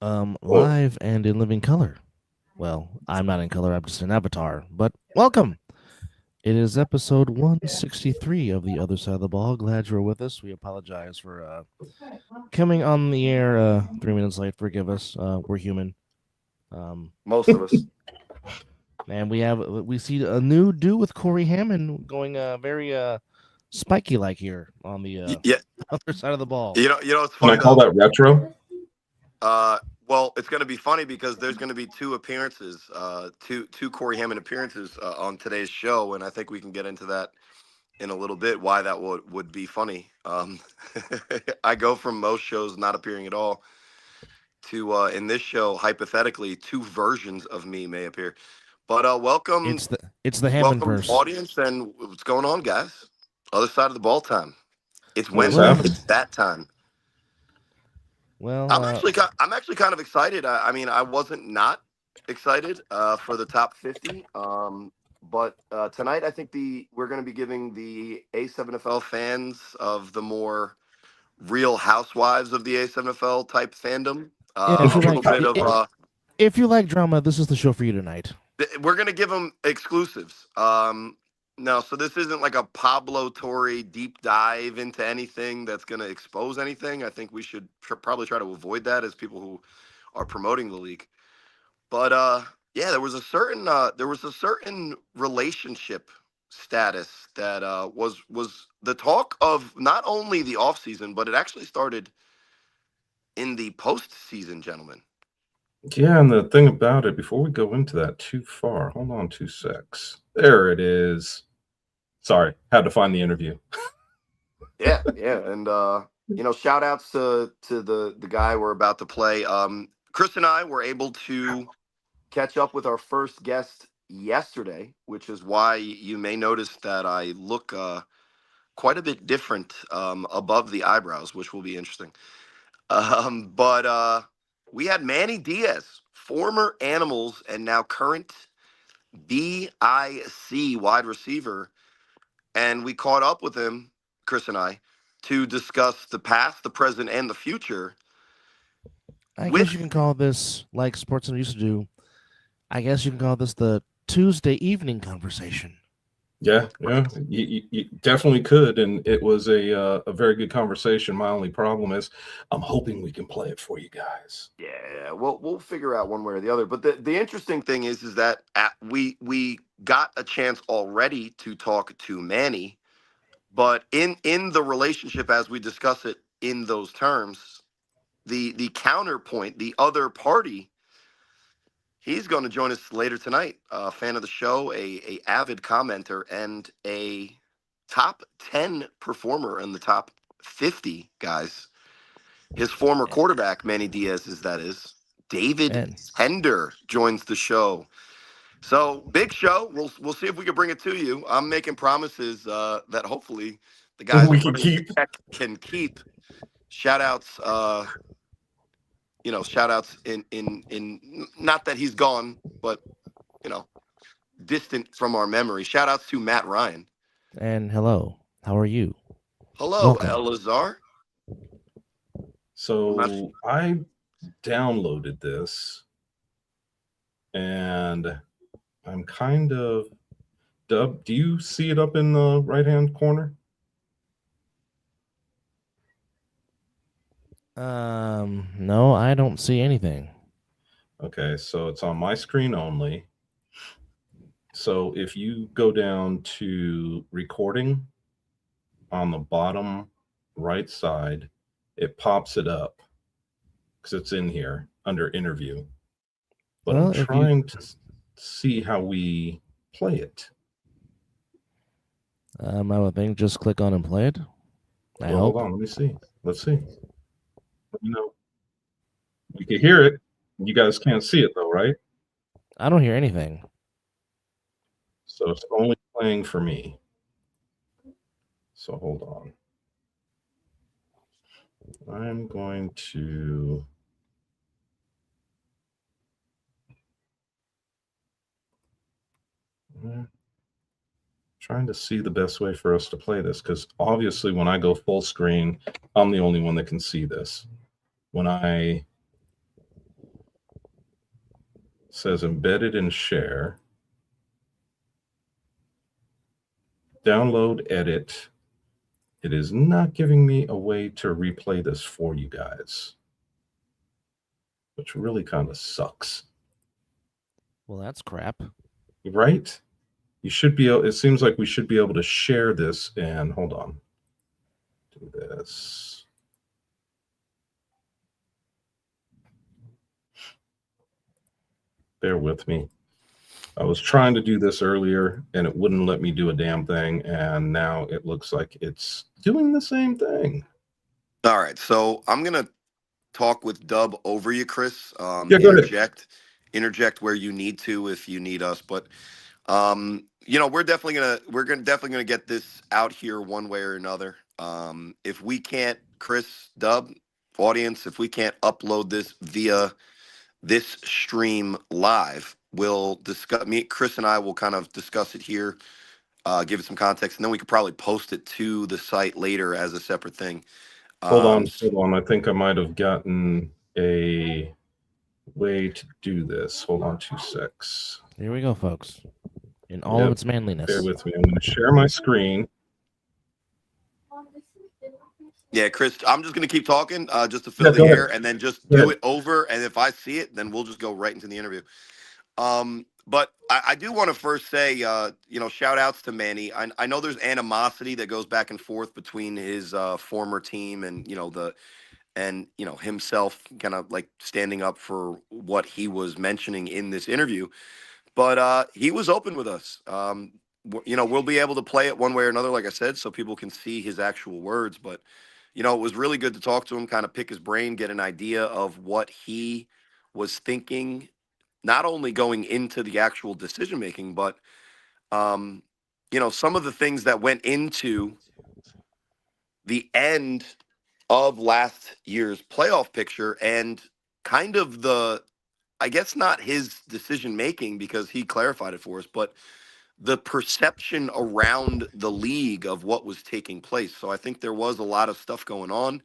Live and in living color. Well, I'm not in color, I'm just an avatar. But welcome. It is episode 163 of The Other Side of the Ball. Glad you're with us. We apologize for coming on the air 3 minutes late. Forgive us. We're human. Most of us. And we see a new do with Corey Hammond going very spiky like here on the Yeah, other side of the ball. It's Can I funny call though. that retro? Well, it's going to be funny because there's going to be two appearances, two Corey Hammond appearances on today's show, and I think we can get into that in a little bit. Why that would be funny. I go from most shows not appearing at all to in this show, hypothetically, two versions of me may appear. But welcome, it's the Hammond welcome verse. audience, and what's going on, guys? Other side of the ball time. It's What's Wednesday. happening? It's that time. Well, I'm actually kind of excited. I mean, I wasn't not excited for the top 50. But tonight, I think we're going to be giving the A7FL fans of the more Real Housewives of the A7FL type fandom yeah, a little bit of. If you like drama, this is the show for you tonight. We're going to give them exclusives. No, so this isn't like a Pablo Torre deep dive into anything that's going to expose anything. I think we should probably try to avoid that as people who are promoting the league. But yeah, there was a certain relationship status that was the talk of not only the offseason, but it actually started in the postseason, gentlemen. Yeah, and the thing about it, before we go into that too far, hold on 2 secs. There it is. Sorry, had to find the interview. Yeah, and shout outs to the guy we're about to play. Chris and I were able to catch up with our first guest yesterday, which is why you may notice that I look quite a bit different above the eyebrows, which will be interesting. But we had Manny Diaz, former Animals and now current BIC wide receiver, and we caught up with him, Chris and I, to discuss the past, the present, and the future. I guess you can call this, like Sportscenter used to do, I guess you can call this the Tuesday evening conversation. Yeah, you definitely could, and it was a very good conversation. My only problem is I'm hoping we can play it for you guys. Yeah, we'll figure out one way or the other. But the interesting thing is that we got a chance already to talk to Manny, but in the relationship as we discuss it in those terms, the counterpoint, the other party, he's going to join us later tonight. A fan of the show, a avid commenter, and a top 10 performer in the top 50 guys. His former quarterback, Manny Diaz, that is. David Tender joins the show. So big show. We'll see if we can bring it to you. I'm making promises that hopefully the guys can keep. Shout outs. Shout outs in not that he's gone, but distant from our memory. Shout outs to Matt Ryan. And hello, how are you? Hello, Elazar. So I downloaded this, and I'm kind of dubbed. Do you see it up in the right-hand corner? No, I don't see anything. Okay, so it's on my screen only. So if you go down to recording on the bottom right side, it pops it up because it's in here under interview. But I'm trying to see how we play it. I would think just click on and play it. Hold on, let me see. Let's see. You can hear it. You guys can't see it though, right? I don't hear anything. So it's only playing for me. So hold on. I'm going to trying to see the best way for us to play this, because obviously when I go full screen, I'm the only one that can see this. When I says embedded and share. Download, edit. It is not giving me a way to replay this for you guys, which really kind of sucks. Well, that's crap. Right? You should be able, it seems like we should be able to share this and hold on. Do this. Bear with me. I was trying to do this earlier and it wouldn't let me do a damn thing. And now it looks like it's doing the same thing. All right. So I'm going to talk with Dub over you, Chris. Yeah, go ahead. Interject where you need to if you need us. But we're definitely gonna get this out here one way or another. If we can't, Chris, Dub, audience, if we can't upload this via this stream live, we'll discuss. Chris, and I will kind of discuss it here, give it some context, and then we could probably post it to the site later as a separate thing. Hold on. I think I might have gotten a way to do this. Hold on 2 secs. Here we go, folks. In all of its manliness. Bear with me. I'm going to share my screen. Yeah, Chris, I'm just going to keep talking just to fill the air, and then just do it over. And if I see it, then we'll just go right into the interview. But I do want to first say, shout outs to Manny. I know there's animosity that goes back and forth between his former team and, himself kind of like standing up for what he was mentioning in this interview. But he was open with us. We'll be able to play it one way or another, like I said, so people can see his actual words. But, it was really good to talk to him, kind of pick his brain, get an idea of what he was thinking, not only going into the actual decision making, but, some of the things that went into the end of last year's playoff picture and kind of I guess not his decision making because he clarified it for us, but the perception around the league of what was taking place. So I think there was a lot of stuff going on,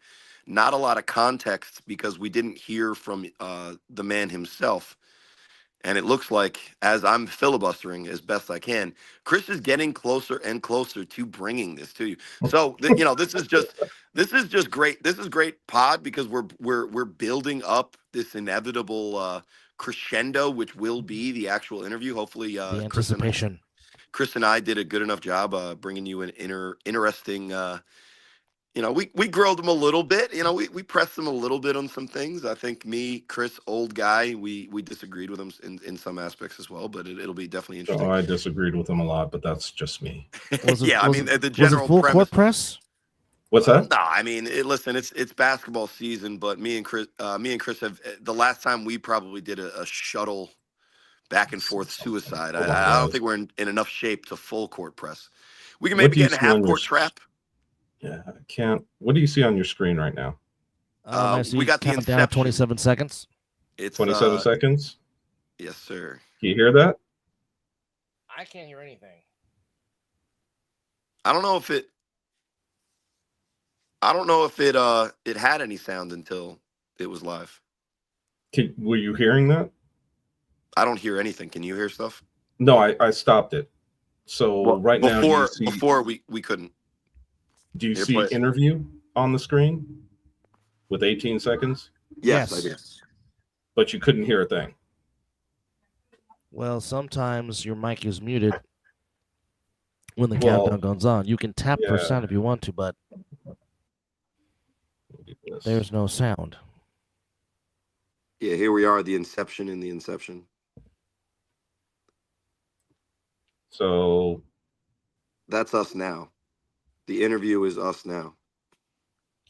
not a lot of context because we didn't hear from the man himself. And it looks like, as I'm filibustering as best I can, Chris is getting closer and closer to bringing this to you. So, this is just great. This is great pod because we're building up this inevitable crescendo, which will be the actual interview. Hopefully, the anticipation. Chris and I did a good enough job bringing you an interesting. We grilled him a little bit. We pressed him a little bit on some things. I think me, Chris, old guy, we disagreed with him in some aspects as well, but it'll be definitely interesting. Oh, I disagreed with him a lot, but that's just me. The general full premise. Court press? What's that? No, I mean, listen, it's basketball season, but me and Chris have the last time we probably did a shuttle back and forth suicide. I don't think we're in enough shape to full court press. We can maybe get in a half court trap. Yeah, I can't. What do you see on your screen right now? We got the countdown 27 seconds. It's 27 seconds? Yes, sir. Can you hear that? I can't hear anything. I don't know if it had any sound until it was live. Were you hearing that? I don't hear anything. Can you hear stuff? No, I stopped it. So now before we couldn't. Do you see interview on the screen with 18 seconds? Yes, I did. But you couldn't hear a thing. Well, sometimes your mic is muted when the countdown goes on. You can tap for sound if you want to, but there's no sound. Yeah, here we are, the inception in the inception. So that's us now. The interview is us now.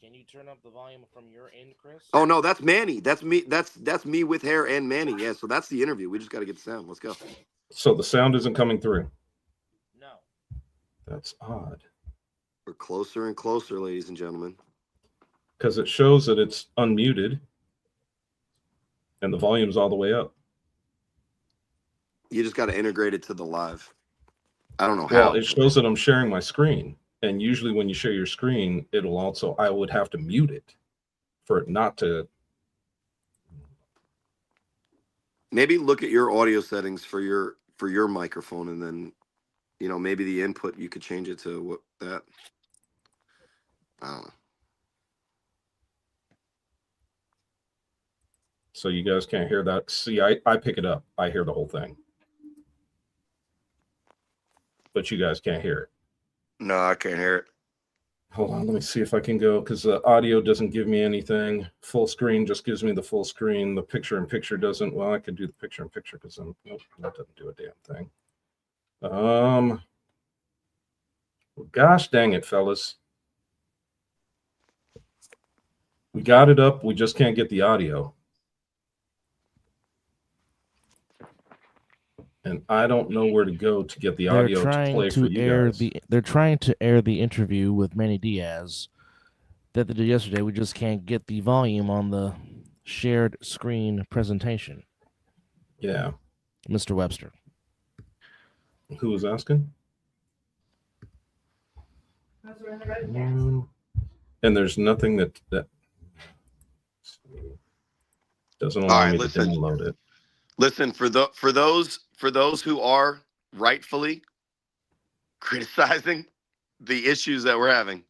Can you turn up the volume from your end, Chris? Oh no, that's Manny. That's me. That's me with hair and Manny. Yeah, so that's the interview. We just got to get the sound. Let's go. So the sound isn't coming through. No. That's odd. We're closer and closer, ladies and gentlemen. Because it shows that it's unmuted and the volume's all the way up. You just got to integrate it to the live. I don't know how. Well, it shows that I'm sharing my screen. And usually when you share your screen, I would have to mute it for it not to. Maybe look at your audio settings for your microphone, and then maybe the input you could change it to what that. I don't know. So you guys can't hear that. See, I pick it up. I hear the whole thing. But you guys can't hear it. No, I can't hear it. Hold on, let me see if I can go, because the audio doesn't give me anything. Full screen just gives me the full screen. The picture in picture doesn't. Well, I could do the picture in picture because nope, that doesn't do a damn thing. Well, gosh dang it, fellas. We got it up. We just can't get the audio. And I don't know where to go to get the audio to play for you guys. They're trying to air the interview with Manny Diaz that they did yesterday. We just can't get the volume on the shared screen presentation. Yeah. Mr. Webster. Who was asking? And there's nothing that doesn't allow me to download it. Listen, for those who are rightfully criticizing the issues that we're having,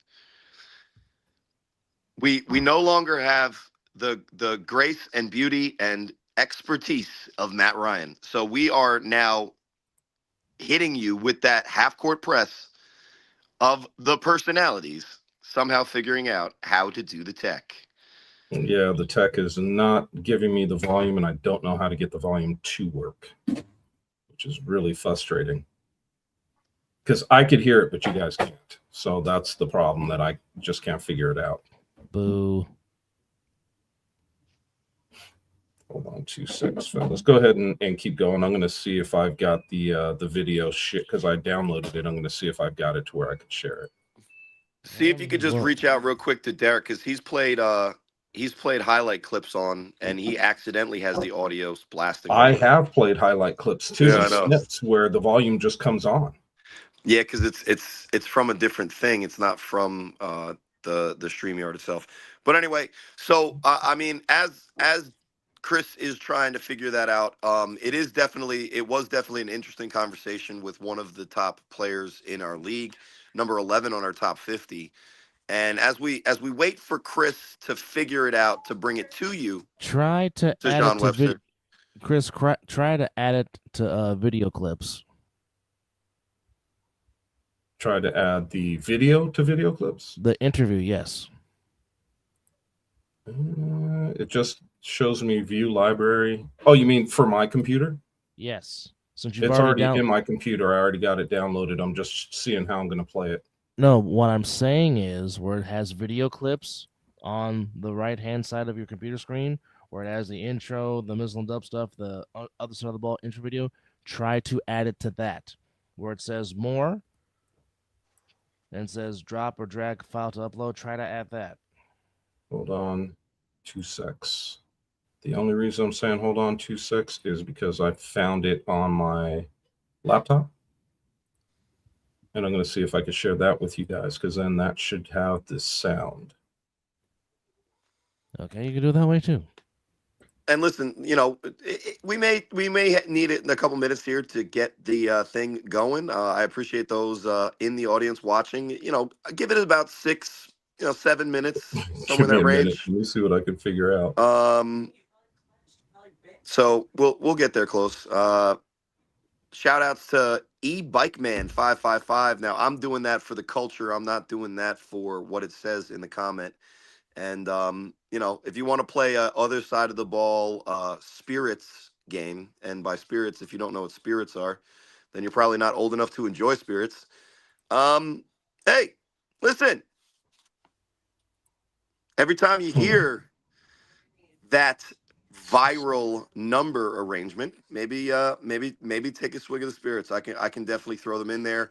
we no longer have the grace and beauty and expertise of Matt Ryan. So we are now hitting you with that half-court press of the personalities, somehow figuring out how to do the tech. Yeah, the tech is not giving me the volume, and I don't know how to get the volume to work, which is really frustrating. Because I could hear it, but you guys can't. So that's the problem, that I just can't figure it out. Boo. Hold on 2 seconds, fellas. Go ahead and keep going. I'm going to see if I've got the video shit, because I downloaded it. I'm going to see if I've got it to where I can share it. See if you could just reach out real quick to Derek, because he's played highlight clips on, and he accidentally has the audio blasting. I have played highlight clips too. Yeah, I know. Snips where the volume just comes on. Yeah, because it's from a different thing. It's not from the StreamYard itself. But anyway, so I mean, as Chris is trying to figure that out, it was definitely an interesting conversation with one of the top players in our league, number 11 on our top 50. And as we wait for Chris to figure it out, to bring it to you, try to add John it Webster. to Chris. Try to add it to video clips. Try to add the video to video clips. The interview, yes. It just shows me view library. Oh, you mean for my computer? Yes. Since It's already in my computer. I already got it downloaded. I'm just seeing how I'm going to play it. No, what I'm saying is where it has video clips on the right-hand side of your computer screen, where it has the intro, the Mizzle and Dub stuff, the other side of the ball intro video, try to add it to that. Where it says more and says drop or drag file to upload, try to add that. Hold on 2 secs. The only reason I'm saying hold on 2 secs is because I found it on my laptop. And I'm going to see if I can share that with you guys, because then that should have this sound. Okay, you can do it that way too. And listen, we may need it in a couple minutes here to get the thing going. I appreciate those in the audience watching. Give it about 6, 7 minutes, somewhere in that range. Let me see what I can figure out. So we'll get there close. Shout outs to eBikeman555. Now I'm doing that for the culture. I'm not doing that for what it says in the comment. And if you want to play a other side of the ball spirits game, and by spirits, if you don't know what spirits are, then you're probably not old enough to enjoy spirits. Hey, listen. Every time you hear that viral number arrangement, maybe take a swig of the spirits. I can definitely throw them in there.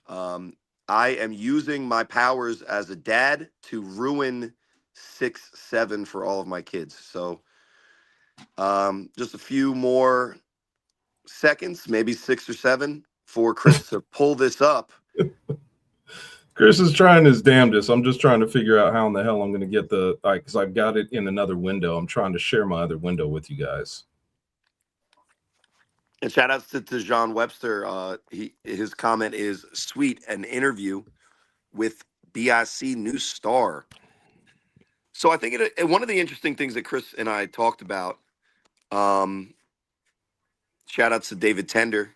I am using my powers as a dad to ruin 6-7 for all of my kids. So just a few more seconds, maybe 6 or 7, for Chris to pull this up. Chris is trying his damnedest. I'm just trying to figure out how in the hell I'm going to get because I've got it in another window. I'm trying to share my other window with you guys. And shout outs to John Webster. His comment is sweet, an interview with BIC new star. So I think one of the interesting things that Chris and I talked about, shout outs to David Tender.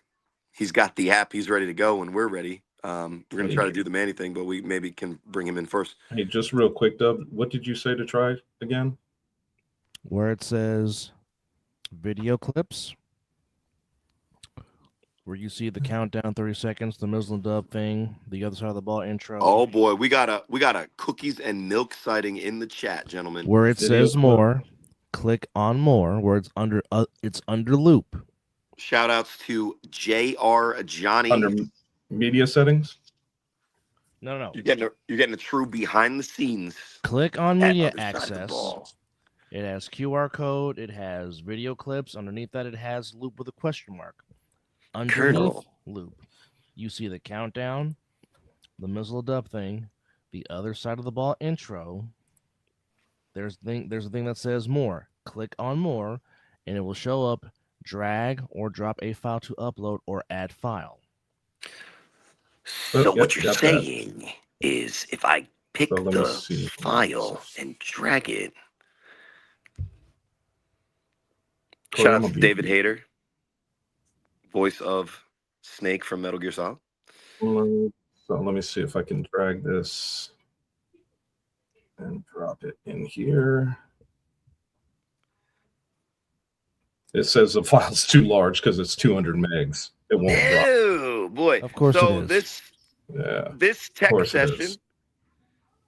He's got the app. He's ready to go when we're ready. We're going to try to do the Manny thing, but we maybe can bring him in first. Hey, just real quick, Dub, what did you say to try again? Where it says video clips, where you see the countdown 30 seconds, the Mizzle and Dub thing, the other side of the ball intro. Oh boy, we got a cookies and milk sighting in the chat, gentlemen. Where it Video says clip. more, click on more, where it's under loop. Shout outs to JR Johnny. Under media settings? No. You're getting a true behind the scenes. Click on at media other side of the access. ball. It has QR code. It has video clips. Underneath that, it has loop with a question mark. Underneath Colonel. loop, you see the countdown, the Mizzle Dub thing, the other side of the ball intro. There's a thing that says more. Click on more, and it will show up. Drag or drop a file to upload or add file. So what you're saying is, if I pick the file and drag it. Shout out to David Hayter, voice of Snake from Metal Gear Solid. So let me see if I can drag this and drop it in here. It says the file's too large because it's 200 megs. It won't drop. Oh boy! Of course so it is. this tech session,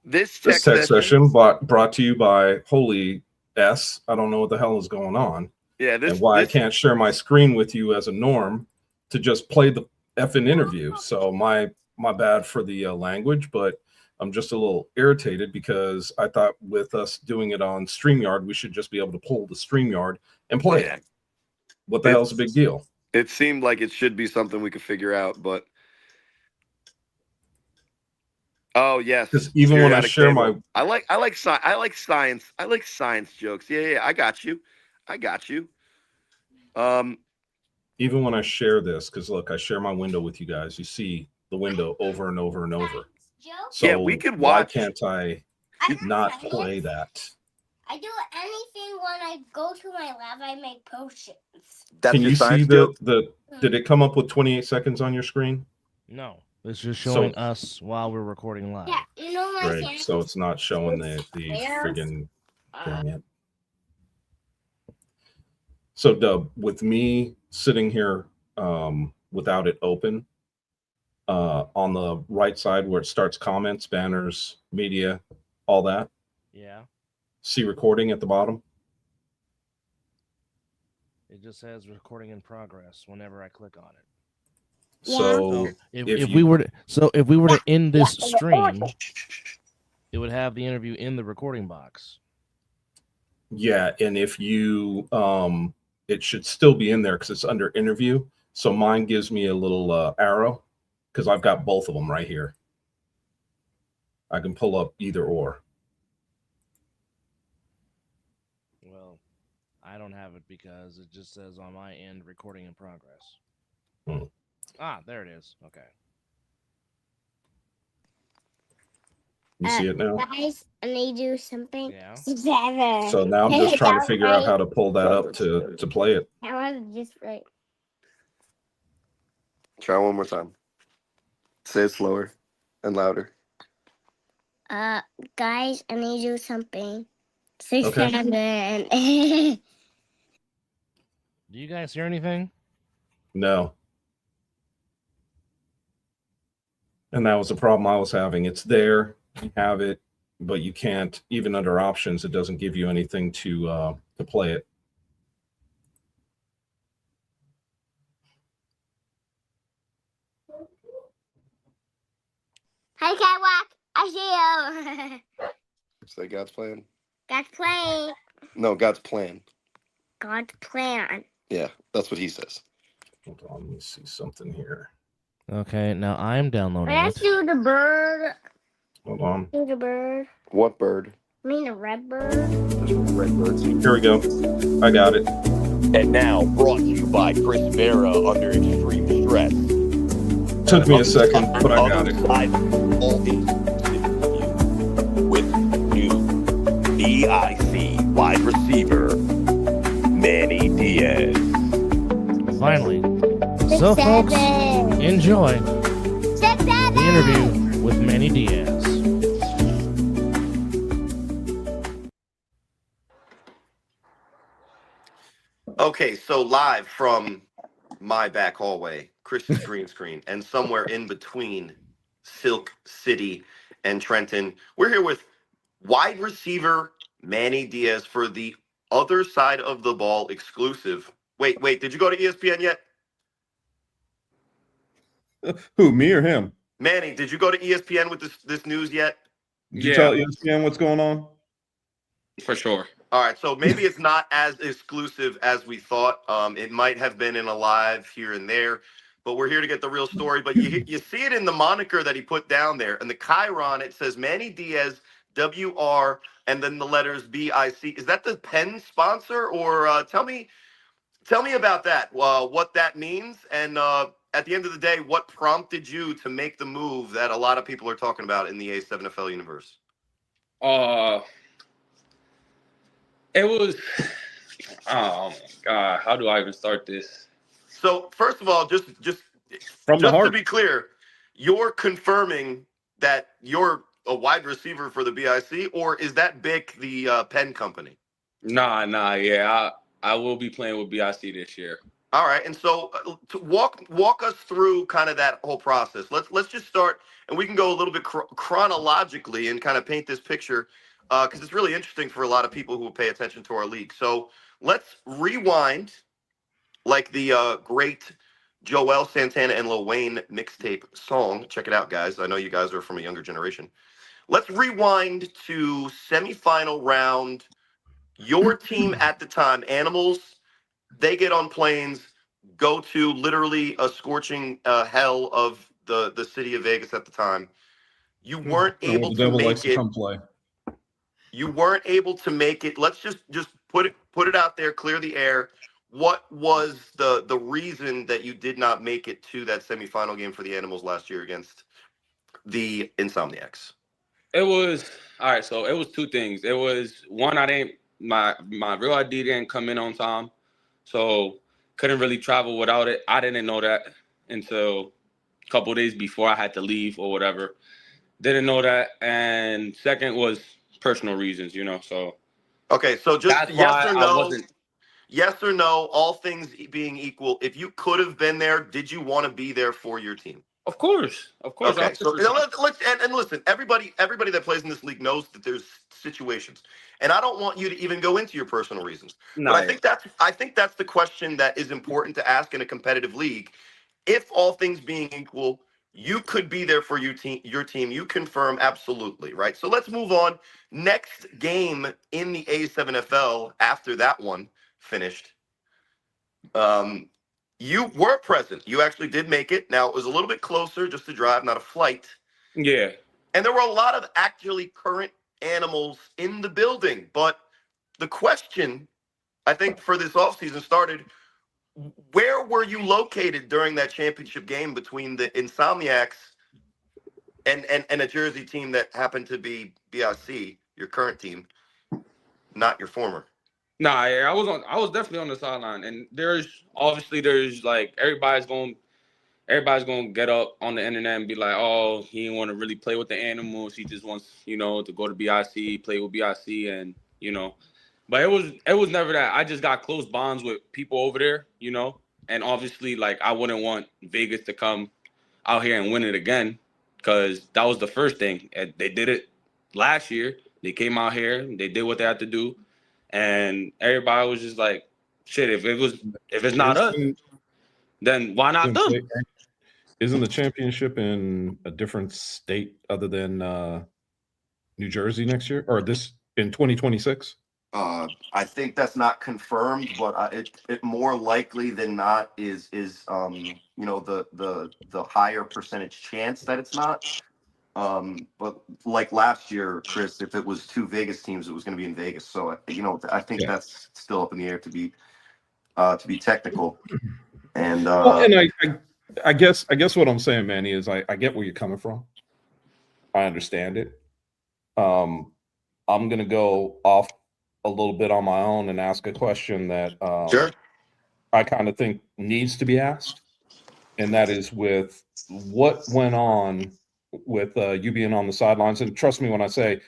this tech session brought to you by Holy S. I don't know what the hell is going on. Yeah, I can't share my screen with you as a norm to just play the effing interview. So my bad for the language, but I'm just a little irritated because I thought with us doing it on StreamYard, we should just be able to pull the StreamYard and play it. What the hell's a big deal? It seemed like it should be something we could figure out, but oh yes, because even when I share I like science jokes. Yeah, I got you. Even when I share this, because look, I share my window with you guys. You see the window over and over and over. So yeah, we could watch. Why can't I not play that? I do anything when I go to my lab. I make potions. Can you see did it come up with 28 seconds on your screen? No, it's just showing us while we're recording live. Yeah, you know my Right, so it's not showing the friggin' thing yet. So Dub, with me sitting here without it open, on the right side where it starts comments, banners, media, all that. Yeah. See recording at the bottom? It just says recording in progress whenever I click on it. So if we were to end this stream, it would have the interview in the recording box. Yeah, and if you it should still be in there because it's under interview. So mine gives me a little arrow because I've got both of them right here. I can pull up either or. Well, I don't have it because it just says on my end recording in progress. Ah, there it is. Okay. You see it now? Guys, I need to do something. Yeah. So now I'm just trying to figure out how to pull that up to play it. I want to just write. Try one more time. Say it slower and louder. Guys, I need to do something. Okay. Do you guys hear anything? No. And that was the problem I was having. It's there, you have it, but you can't, even under options, it doesn't give you anything to play it. Hi, Catwalk. I see you. Say God's plan. God's plan. No, God's plan. God's plan. Yeah, that's what he says. Hold on, let me see something here. Okay, now I'm downloading Let's it. do the bird. Hold on. Do the bird. What bird? I mean the red bird. There's red birds. Here we go. I got it. And now, brought to you by Chris Vera under extreme stress. Took me a second, but I got it. With new BIC wide receiver, Manny Diaz. Finally. So, folks, enjoy the interview with Manny Diaz. Okay, so live from my back hallway, Chris's green screen, and somewhere in between Silk City and Trenton, we're here with wide receiver Manny Diaz for the other side of the ball exclusive. Wait, did you go to ESPN yet? Who, me or him? Manny, did you go to ESPN with this news yet? Did you tell ESPN what's going on? For sure. All right, so maybe it's not as exclusive as we thought. It might have been in a live here and there, but we're here to get the real story. But you see it in the moniker that he put down there, and the chyron, it says Manny Diaz, WR, and then the letters BIC. Is that the pen sponsor, or tell me about that? What that means, and at the end of the day, what prompted you to make the move that a lot of people are talking about in the A7FL universe? It was, oh my God, how do I even start this? So first of all, just From the heart. to be clear, you're confirming that you're a wide receiver for the BIC, or is that BIC the pen company? Nah, yeah, I will be playing with BIC this year. All right, and so to walk us through kind of that whole process. Let's just start, and we can go a little bit chronologically and kind of paint this picture, because it's really interesting for a lot of people who pay attention to our league. So let's rewind, like the great Joel Santana and Lil Wayne mixtape song. Check it out, guys. I know you guys are from a younger generation. Let's rewind to semifinal round. Your team at the time, Animals, they get on planes, go to literally a scorching hell of the city of Vegas at the time. You weren't able the to devil make likes it. to come play. You weren't able to make it. Let's just put it out there, clear the air. What was the reason that you did not make it to that semifinal game for the Animals last year against the Insomniacs? It was, all right, so it was two things. It was, one, my real ID didn't come in on time, so couldn't really travel without it. I didn't know that until a couple of days before I had to leave or whatever. Didn't know that. And second was personal reasons, so. Okay, so just That's yes why or I no. wasn't. Yes or no, all things being equal, if you could have been there, did you want to be there for your team? Of course. Okay, so 100%. let's and listen. Everybody that plays in this league knows that there's situations, and I don't want you to even go into your personal reasons. Nah, But I think that's the question that is important to ask in a competitive league. If all things being equal, you could be there for your team. You confirm absolutely, right? So let's move on. Next game in the A7FL after that one finished. You were present. You actually did make it. Now, it was a little bit closer, just a drive, not a flight. yeah. And there were a lot of actually current Animals in the building. But the question, I think, for this offseason started, where were you located during that championship game between the Insomniacs and a Jersey team that happened to be BIC, your current team, not your former? Nah, yeah, I was definitely on the sideline, and there's like everybody's going to get up on the internet and be like, oh, he didn't want to really play with the Animals. He just wants, to go to BIC, play with BIC, and but it was never that. I just got close bonds with people over there, and obviously, like, I wouldn't want Vegas to come out here and win it again, because that was the first thing. And they did it last year. They came out here, they did what they had to do. And everybody was just like, shit, if it's not us, then why not them? Isn't the championship in a different state other than New Jersey next year, or this in 2026? I think that's not confirmed, but it more likely than not is the higher percentage chance that it's not. But like last year, Chris, if it was two Vegas teams, it was going to be in Vegas. So I think that's still up in the air to be to be technical. And Well, and I guess what I'm saying, Manny, is I get where you're coming from. I understand it. I'm gonna go off a little bit on my own and ask a question that sure. I kind of think needs to be asked, and that is with what went on with you being on the sidelines. And trust me when I say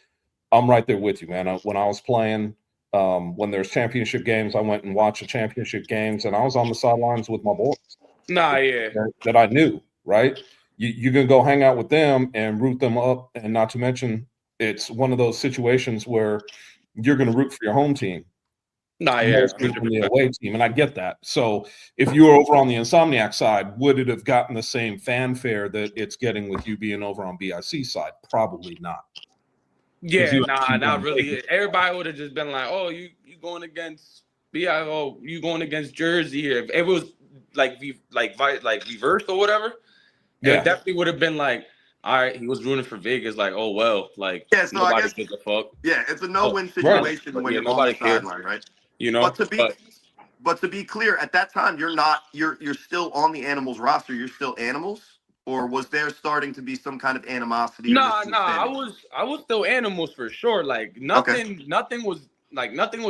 I'm right there with you, man. When I was playing, when there's championship games, I went and watched the championship games, and I was on the sidelines with my boys Nah, yeah. that I knew, right? You're going to go hang out with them and root them up. And not to mention, it's one of those situations where you're going to root for your home team Nah, yeah. more so than the away team. And I get that. So if you were over on the Insomniac side, would it have gotten the same fanfare that it's getting with you being over on BIC side? Probably not. Yeah, nah, not really. Everybody would have just been like, "Oh, you going against BIO? You going against Jersey here?" If it was like reversed or whatever, Yeah. it definitely would have been like, "All right, he was rooting for Vegas." Like, oh well, like Yeah, so nobody gives a fuck. Yeah, it's a no-win Right. situation when Yeah, you're on nobody the cares. sideline, right? You know, But to be clear, at that time, you're still on the Animals roster. You're still Animals, or was there starting to be some kind of animosity or nah, misunderstanding? I was still Animals for sure. Like nothing was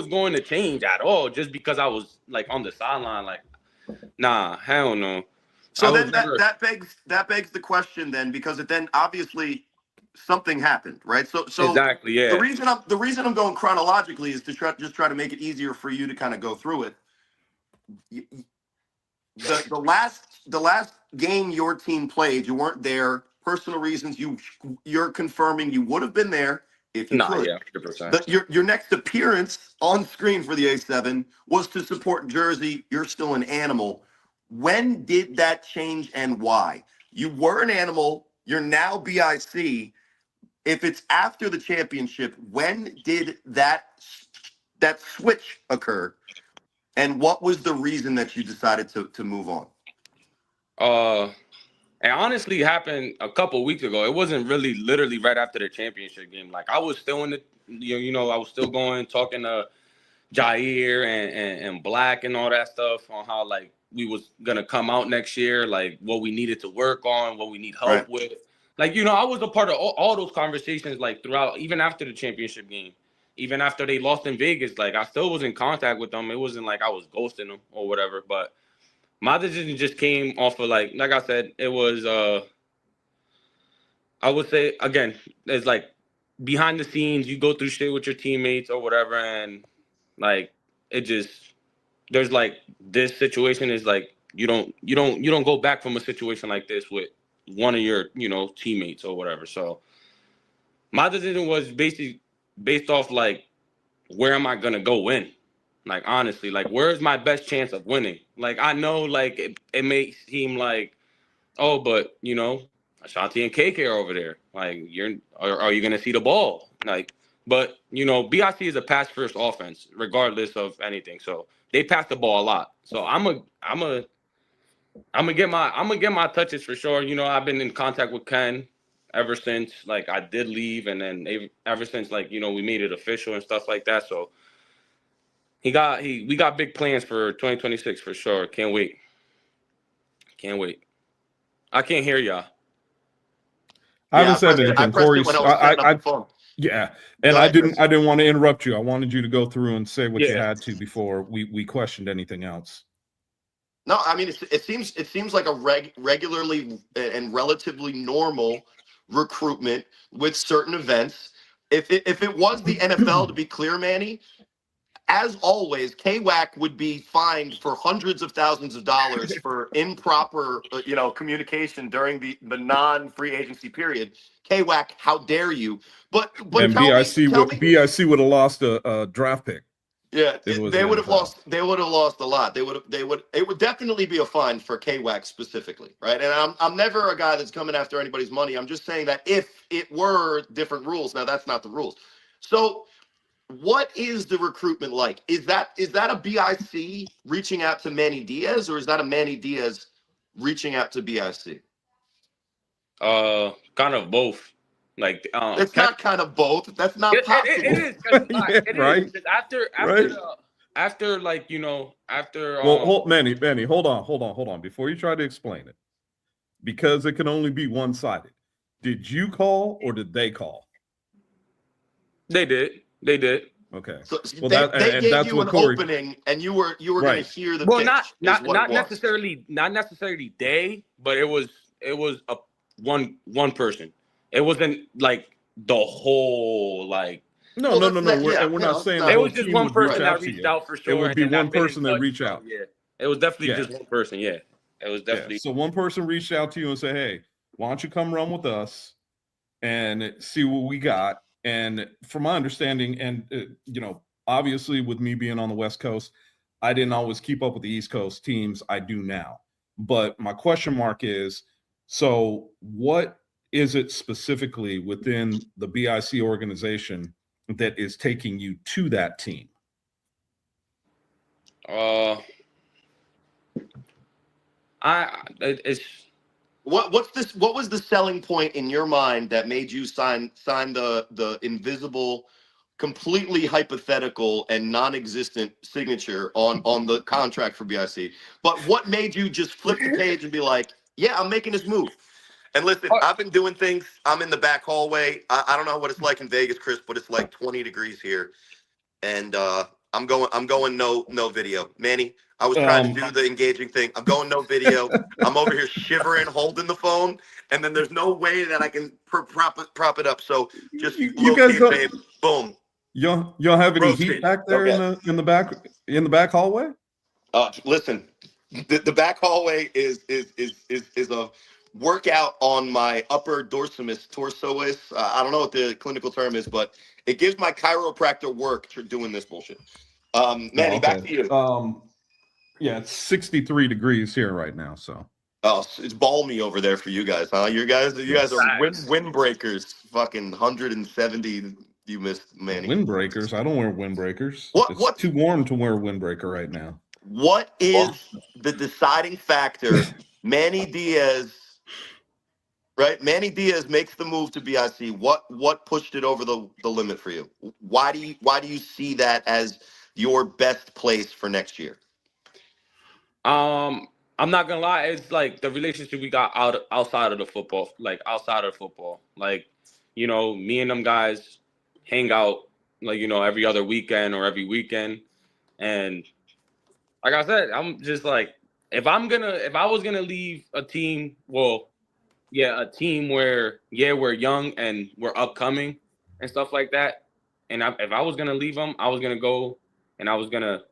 going to change at all just because I was like on the sideline. Like, nah, hell no. So then that begs the question then, because it then obviously something happened, right? So exactly, yeah. the reason I'm going chronologically is to try to make it easier for you to kind of go through it. The last game your team played, you weren't there. Personal reasons. You're confirming you would have been there if you could. Yeah, 100%. Your next appearance on screen for the A7 was to support Jersey. You're still an Animal. When did that change and why? You were an Animal. You're now BIC. If it's after the championship, when did that switch occur? And what was the reason that you decided to move on? It honestly happened a couple weeks ago. It wasn't really literally right after the championship game. Like I was still in the, I was still going talking to Jair and Black and all that stuff on how like we was gonna come out next year, like what we needed to work on, what we need help with. Like I was a part of all those conversations like throughout, even after the championship game, even after they lost in Vegas. Like I still was in contact with them. It wasn't like I was ghosting them or whatever, but. My decision just came off of like I said, it was I would say again, it's like behind the scenes, you go through shit with your teammates or whatever, and like it just there's like this situation is like you don't go back from a situation like this with one of your teammates or whatever. So my decision was basically based off like where am I gonna go win? Like honestly, like where's my best chance of winning? Like I know like it may seem like, oh, but Ashanti and KK are over there. Like are you gonna see the ball? Like, but BIC is a pass first offense, regardless of anything. So they pass the ball a lot. So I'm gonna get my touches for sure. I've been in contact with Ken ever since like I did leave, and then ever since like we made it official and stuff like that. So we got big plans for 2026 for sure. Can't wait. Can't wait. I can't hear y'all. I haven't said anything, Corey. Yeah, and I didn't want to interrupt you. I wanted you to go through and say what you had to before we questioned anything else. No, I mean it seems like a regularly and relatively normal recruitment with certain events. If it was the NFL, to be clear, Manny, as always, KWAC would be fined for hundreds of thousands of dollars for improper, communication during the non-free agency period. KWAC, how dare you? But and BIC would have lost a draft pick. Yeah, they would have lost. They would have lost a lot. It would definitely be a fine for KWAC specifically, right? And I'm never a guy that's coming after anybody's money. I'm just saying that if it were different rules, now that's not the rules. So what is the recruitment like? Is that a BIC reaching out to Manny Diaz, or is that a Manny Diaz reaching out to BIC? Kind of both. Like it's not kind of both. That's not possible. It is right. After after like after Well, Manny, hold on. Before you try to explain it, because it can only be one-sided. Did you call or did they call? they did. Okay. So Well, they and gave that's you what an Corey. opening, and you were going to Right. hear the Well, pitch, is what it was. not necessarily they, but it was a one person. It wasn't like the whole like. No, Well, no, no, that's no. not. Yeah, We're you not know, it's saying the not. It whole was just team one would reach person that out to reached you. out for It sure, would and be then one I've been in person that touch. reach So out. yeah, it was definitely Yeah. just one person. Yeah, it was Yeah. definitely. So one person reached out to you and said, "Hey, why don't you come run with us and see what we got?" And from my understanding, and obviously with me being on the West Coast, I didn't always keep up with the East Coast teams. I do now. But my question mark is, so what is it specifically within the BIC organization that is taking you to that team? Uh, it's What's this? What was the selling point in your mind that made you sign the invisible, completely hypothetical and non-existent signature on the contract for BIC? But what made you just flip the page and be like, "Yeah, I'm making this move"? And listen, I've been doing things. I'm in the back hallway. I don't know what it's like in Vegas, Chris, but it's like 20 degrees here, and I'm going no video. Manny, I was trying to do the engaging thing. I'm going no video. I'm over here shivering, holding the phone, and then there's no way that I can prop it up. So just You guys locate, don't babe. Boom. you don't have any heat Roasted. back there Okay. in the back hallway? Listen, the back hallway is a workout on my upper torsois. I don't know what the clinical term is, but it gives my chiropractor work for doing this bullshit. Oh, Manny, back okay. to you. Yeah, it's 63 degrees here right now. So Oh, it's balmy over there for you guys, huh? You guys are yes. windbreakers. Fucking 170. You missed, Manny. Windbreakers. I don't wear windbreakers. What It's what too warm to wear a windbreaker right now. what is the deciding factor? Manny Diaz, right? Manny Diaz makes the move to BIC. What pushed it over the limit for you? Why do you see that as your best place for next year? I'm not gonna lie, it's like the relationship we got outside of the football, like outside of football. Like, me and them guys hang out like, every other weekend or every weekend. And like I said, I'm just like if I was gonna leave a team, well, yeah, a team where we're young and we're upcoming and stuff like that. And if I was gonna leave them, I was gonna go and I was gonna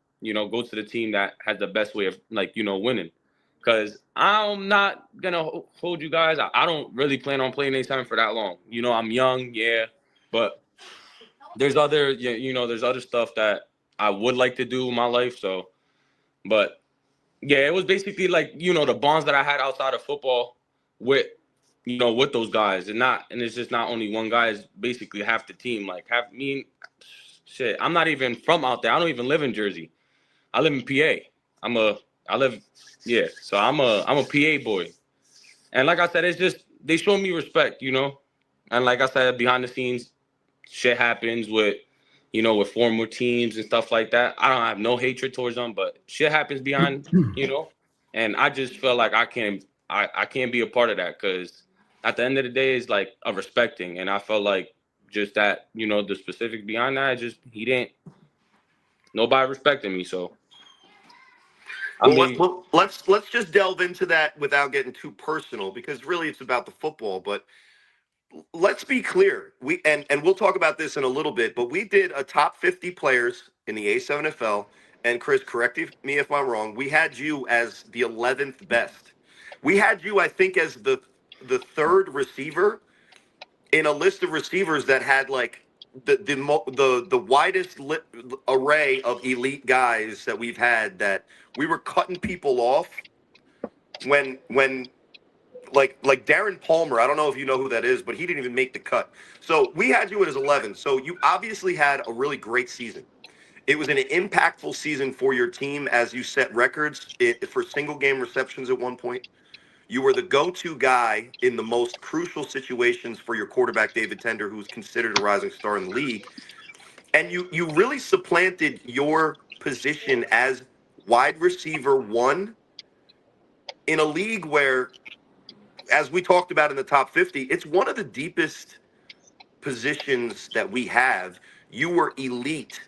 go to the team that has the best way of like winning. Because I'm not gonna hold you guys. I don't really plan on playing A7 for that long. I'm young, yeah, but there's other there's other stuff that I would like to do in my life. So, but yeah, it was basically like the bonds that I had outside of football with with those guys, and it's just not only one guy. It's basically half the team. Like half me, shit. I'm not even from out there. I don't even live in Jersey. I live in PA. I live, yeah. So I'm a PA boy, and like I said, it's just they show me respect, and like I said, behind the scenes, shit happens with with former teams and stuff like that. I don't have no hatred towards them, but shit happens behind, and I just feel like I can't be a part of that because at the end of the day, it's like a respecting, and I felt like just that, the specific behind that, just he didn't nobody respected me, so I Well, mean, let's just delve into that without getting too personal, because really it's about the football. But let's be clear. And we'll talk about this in a little bit, but we did a top 50 players in the A7FL. And Chris, correct me if I'm wrong. We had you as the 11th best. We had you, I think, as the third receiver in a list of receivers that had like the widest array of elite guys that we've had, that we were cutting people off when like Darren Palmer. I don't know if you know who that is, but he didn't even make the cut. So we had you as 11. So you obviously had a really great season. It was an impactful season for your team as you set records for single game receptions at one point. You were the go-to guy in the most crucial situations for your quarterback, David Tender, who's considered a rising star in the league. And you really supplanted your position as wide receiver 1 in a league where, as we talked about in the top 50, it's one of the deepest positions that we have. You were elite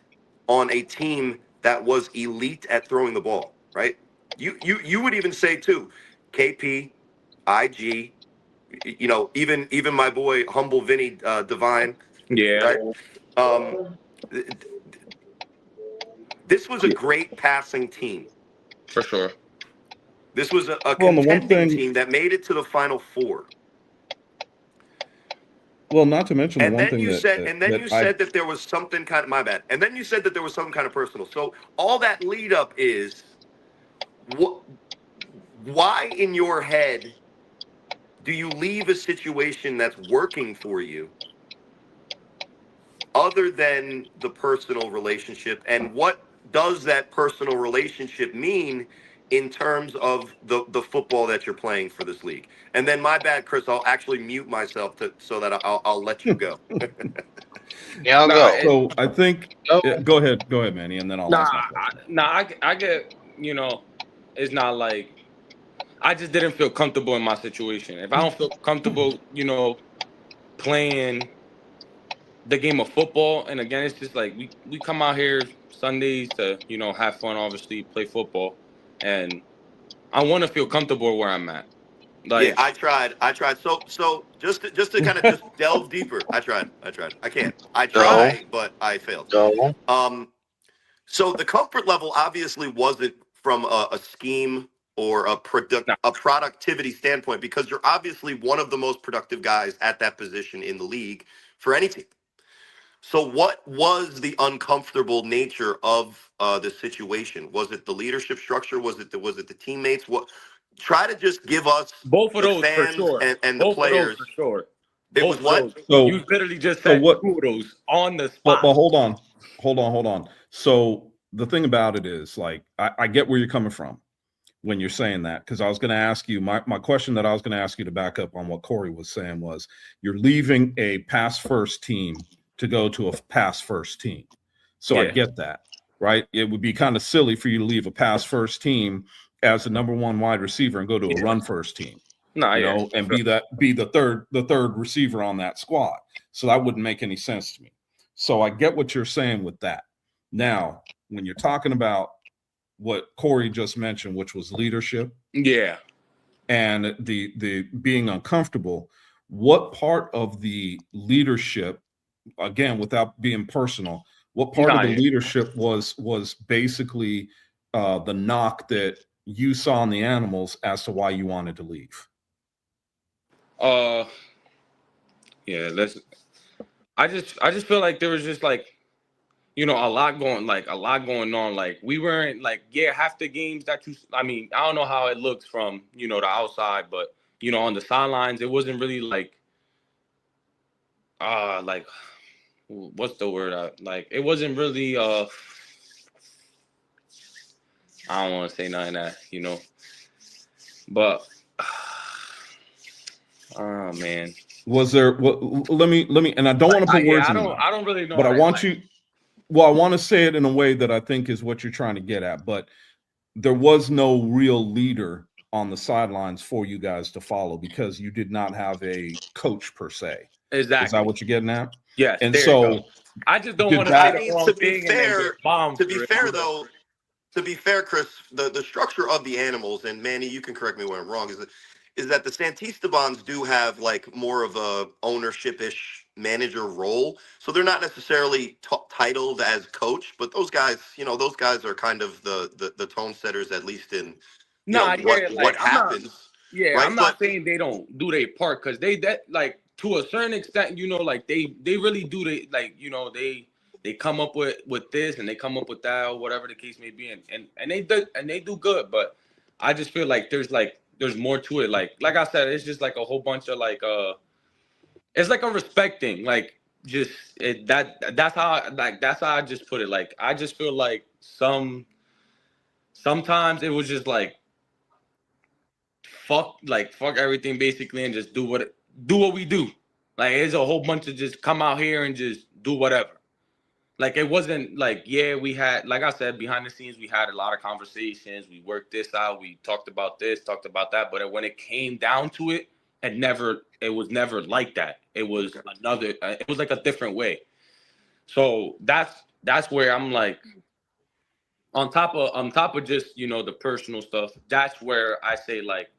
on a team that was elite at throwing the ball, right? You would even say too, KP, IG, even my boy Humble Vinny Divine, Yeah, right? This was a great passing team. for sure. This was a Well, and the one contending thing- team that made it to the Final Four. Well, not to mention the And one then thing you that said, and then that you I said that there was something kind of, my bad. And then you said that there was something kind of personal. So all that lead up is, why in your head do you leave a situation that's working for you, other than the personal relationship? And what does that personal relationship mean in terms of the football that you're playing for this league? And then, my bad, Chris, I'll actually mute myself so that I'll let you go. Yeah, I'll Nah, go. so I think Go. go ahead, Manny, and then I'll ask my question. I get, it's not like I just didn't feel comfortable in my situation. If I don't feel comfortable, playing the game of football, and again, it's just like we come out here Sundays to, have fun, obviously, play football, and I want to feel comfortable where I'm at. Like, Yeah, I tried. So just to kind of just delve deeper, I tried. I can't. I try, but I failed. Go. So the comfort level obviously wasn't from a scheme or a nah. productivity standpoint, because you're obviously one of the most productive guys at that position in the league for any team. So what was the uncomfortable nature of the situation? Was it the leadership structure? Was it the teammates? What? Try to just give us, Both of the those for fans sure. and the Both of those players. for sure. It Both was of what? those. So You literally just so said what? two of those on the But spot. hold on. So the thing about it is, like, I get where you're coming from when you're saying that, because I was going to ask you my question that I was going to ask you to back up on what Corey was saying was, you're leaving a pass first team to go to a pass first team. So I Yeah. get that, right? It would be kind of silly for you to leave a pass first team as the number 1 wide receiver and go to a run first team. Nah, And be the third receiver on that squad. So that wouldn't make any sense to me. So I get what you're saying with that. Now, when you're talking about what Corey just mentioned, which was leadership Yeah. and the being uncomfortable, what part of the leadership, again, without being personal, what part of the leadership was basically the knock that you saw in the animals as to why you wanted to leave? Yeah, I just feel like there was just like, a lot going on. Like, we weren't like, half the games that I don't know how it looks from, the outside, but on the sidelines, it wasn't really like like, what's the word? Like, it wasn't really I don't want to say nothing that, but oh man. Was there? Let me, and I don't want to put words in your mouth. I don't really know. But I want you. Well, I want to say it in a way that I think is what you're trying to get at. But there was no real leader on the sidelines for you guys to follow, because you did not have a coach per se. Exactly. Is that what you're getting at? Yes. And so I just don't did want to that- say the wrong thing and then get bombed. To be fair, Chris, the structure of the animals, and Manny, you can correct me when I'm wrong, is that the Santistabans do have like more of a ownership-ish manager role. So they're not necessarily titled as coach, but those guys are kind of the tone setters, at least in what happens. Right? I'm not saying they don't do their part, because like, to a certain extent, like they really do, they come up with this and they come up with that, or whatever the case may be, and they do good. But I just feel like there's more to it. Like I said, it's just like a whole bunch of like it's like a respect thing. Like, just that's how I just put it. Like, I just feel like sometimes it was just like fuck everything basically, and just do what we do. Like, it's a whole bunch of just come out here and just do whatever. Like it wasn't like, yeah, we had, like I said, behind the scenes we had a lot of conversations. We worked this out. We talked about this, talked about that. But when it came down to it, it was never like that. It was it was like a different way. So that's where I'm like, on top of just, you know, the personal stuff. That's where I say like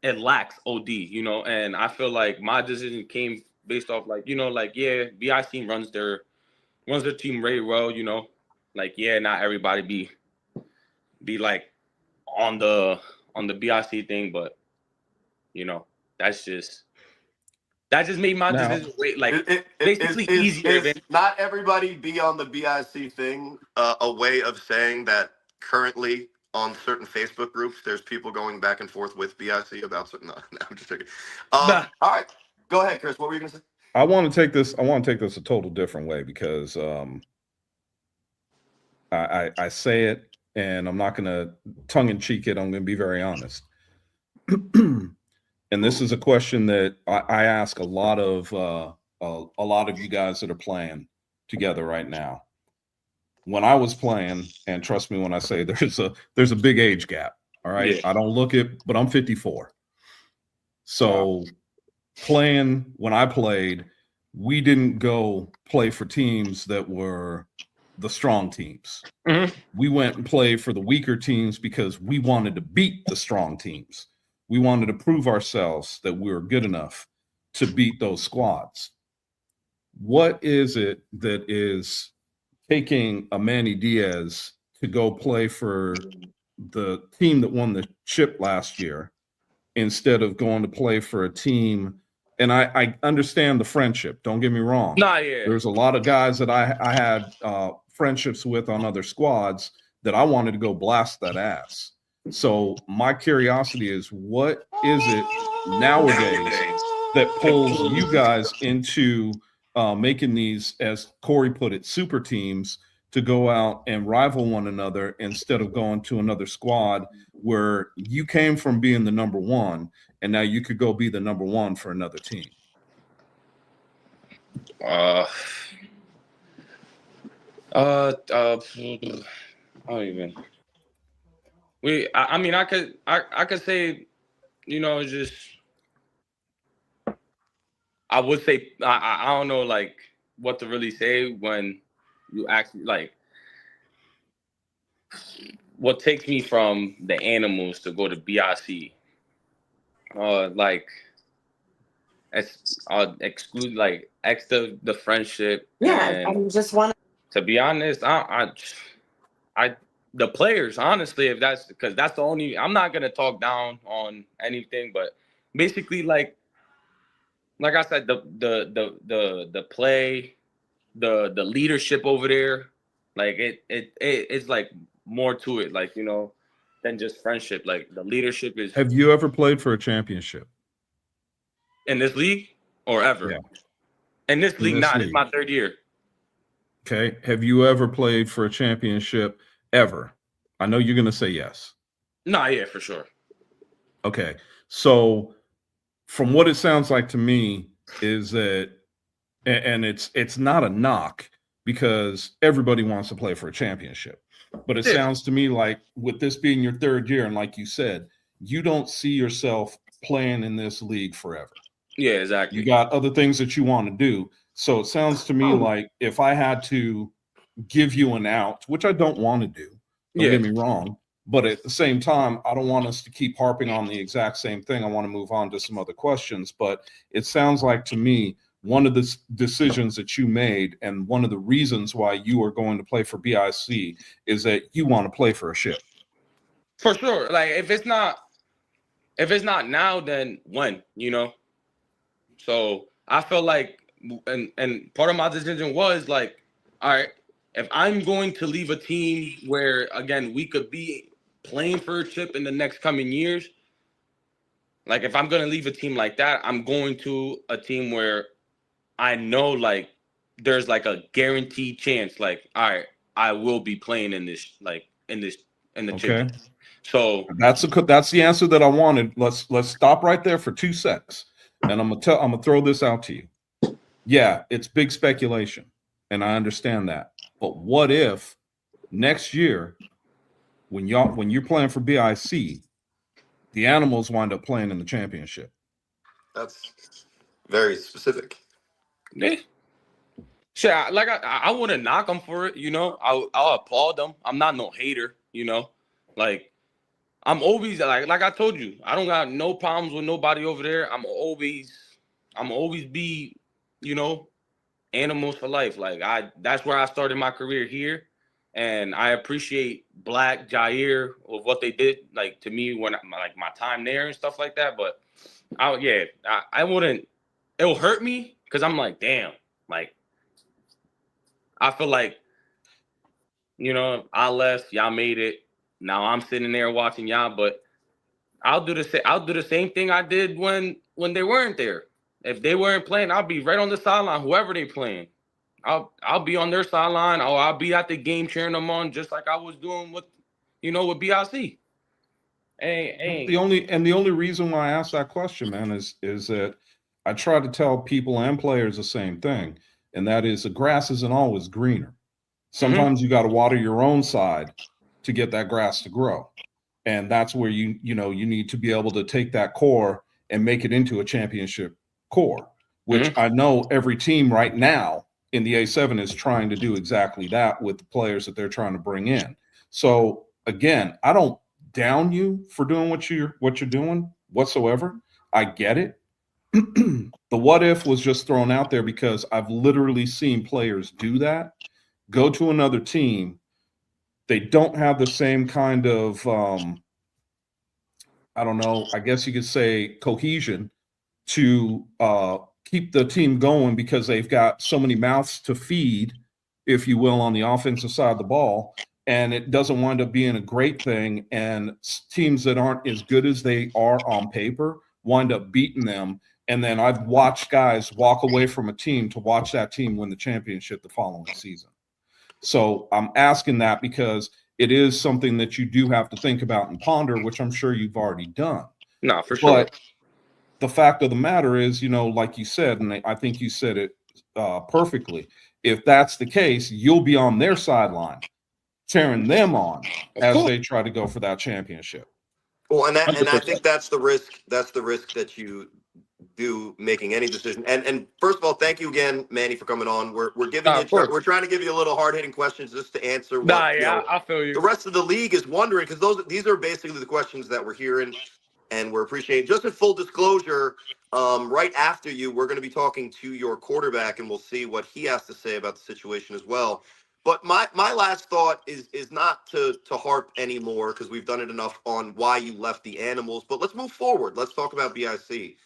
it lacks OD, you know. And I feel like my decision came based off like, you know, like, yeah, BIC runs their team very well, you know. Like, yeah, not everybody be like on the BIC thing, but you know, that just made my Now, decision way like It basically easier is than not everybody be on the BIC thing a way of saying that currently on certain Facebook groups, there's people going back and forth with BIC about certain. No, no, I'm just joking. nah. All right, go ahead, Chris. What were you gonna say? I want to take this a total different way because I say it, and I'm not going to tongue in cheek it. I'm going to be very honest. And this is a question that I ask a lot of you guys that are playing together right now. When I was playing, and trust me when I say there's a big age gap. All right, Yeah. I don't look it, but I'm 54. So playing when I played, we didn't go play for teams that were the strong teams. Mhm. We went and played for the weaker teams because we wanted to beat the strong teams. We wanted to prove ourselves that we were good enough to beat those squads. What is it that is taking a Manny Diaz to go play for the team that won the chip last year instead of going to play for a team? And I understand the friendship. Don't get me wrong. Nah, yeah. There's a lot of guys that I had friendships with on other squads that I wanted to go blast that ass. So my curiosity is, what is it nowadays that pulls you guys into making these, as Corey put it, super teams to go out and rival one another instead of going to another squad where you came from being the number one and now you could go be the number one for another team? I don't even. I mean, I could say, you know, just I would say I don't know like what to really say when you actually like what takes me from the animals to go to BIC. Like exclude like X the friendship. Yeah, And I just want to be honest, I the players, honestly, if that's because that's the only, I'm not gonna talk down on anything, but basically like I said, the play, the leadership over there, like it's like more to it, like, you know, than just friendship. Like the leadership is Have you ever played for a championship? in this league or ever. Yeah. In this league, this not. league. It's my third year. Okay. Have you ever played for a championship ever? I know you're going to say yes. Nah, yeah, for sure. Okay. So from what it sounds like to me is that, and it's not a knock because everybody wants to play for a championship, but it Yeah. sounds to me like with this being your third year, and like you said, you don't see yourself playing in this league forever. Yeah, exactly. You got other things that you want to do. So it sounds to me like if I had to give you an out, which I don't want to do, don't get me wrong, but at the same time, I don't want us to keep harping on the exact same thing. I want to move on to some other questions, but it sounds like to me, one of the decisions that you made and one of the reasons why you are going to play for BIC is that you want to play for a ship. For sure. Like if it's not now, then when, you know? So I felt like, and part of my decision was like, all right, if I'm going to leave a team where, again, we could be playing for a chip in the next coming years, like if I'm going to leave a team like that, I'm going to a team where I know like there's like a guaranteed chance, like, all right, I will be playing in this, like in the Okay. chip. So that's the answer that I wanted. Let's stop right there for 2 seconds. And I'm gonna throw this out to you. Yeah, it's big speculation. and I understand that. But what if next year, when you're playing for BIC, the Animals wind up playing in the championship? That's very specific. Yeah. Shit, I wouldn't knock them for it, you know. I'll applaud them. I'm not no hater, you know. Like I'm always like I told you, I don't got no problems with nobody over there. I'm always be, you know, animals for life. Like that's where I started my career here, and I appreciate Black Jair of what they did like to me when like my time there and stuff like that. But I wouldn't. It'll hurt me because I'm like, damn, like I feel like, you know, I left, y'all made it. Now I'm sitting there watching y'all, but I'll do the same thing I did when they weren't there. If they weren't playing, I'll be right on the sideline, whoever they playing. I'll be on their sideline, or I'll be at the game cheering them on, just like I was doing with, you know, with BIC. The only reason why I asked that question, man, is that I try to tell people and players the same thing, and that is the grass isn't always greener. Sometimes you got to water your own side to get that grass to grow, and that's where you need to be able to take that core and make it into a championship core, which I know every team right now in the A7 is trying to do exactly that with the players that they're trying to bring in. So again, I don't down you for doing what you're doing whatsoever. I get it. The what if was just thrown out there because I've literally seen players do that, go to another team. They don't have the same kind of I don't know, I guess you could say cohesion to keep the team going because they've got so many mouths to feed, if you will, on the offensive side of the ball. And it doesn't wind up being a great thing. And teams that aren't as good as they are on paper wind up beating them. And then I've watched guys walk away from a team to watch that team win the championship the following season. So I'm asking that because it is something that you do have to think about and ponder, which I'm sure you've already done. No, for sure. But the fact of the matter is, you know, like you said, and I think you said it perfectly, if that's the case, you'll be on their sideline, cheering them on as they try to go for that championship. Well, and I 100%. think that's the risk. That's the risk that you do making any decision. And first of all, thank you again, Manny, for coming on. We're giving we're trying to give you a little hard hitting questions just to answer what I feel you. the rest of the league is wondering, because these are basically the questions that we're hearing and we're appreciating. Just in full disclosure, right after you, we're going to be talking to your quarterback, and we'll see what he has to say about the situation as well. But my last thought is not to harp anymore, because we've done it enough on why you left the Animals. But let's move forward. Let's talk about BIC.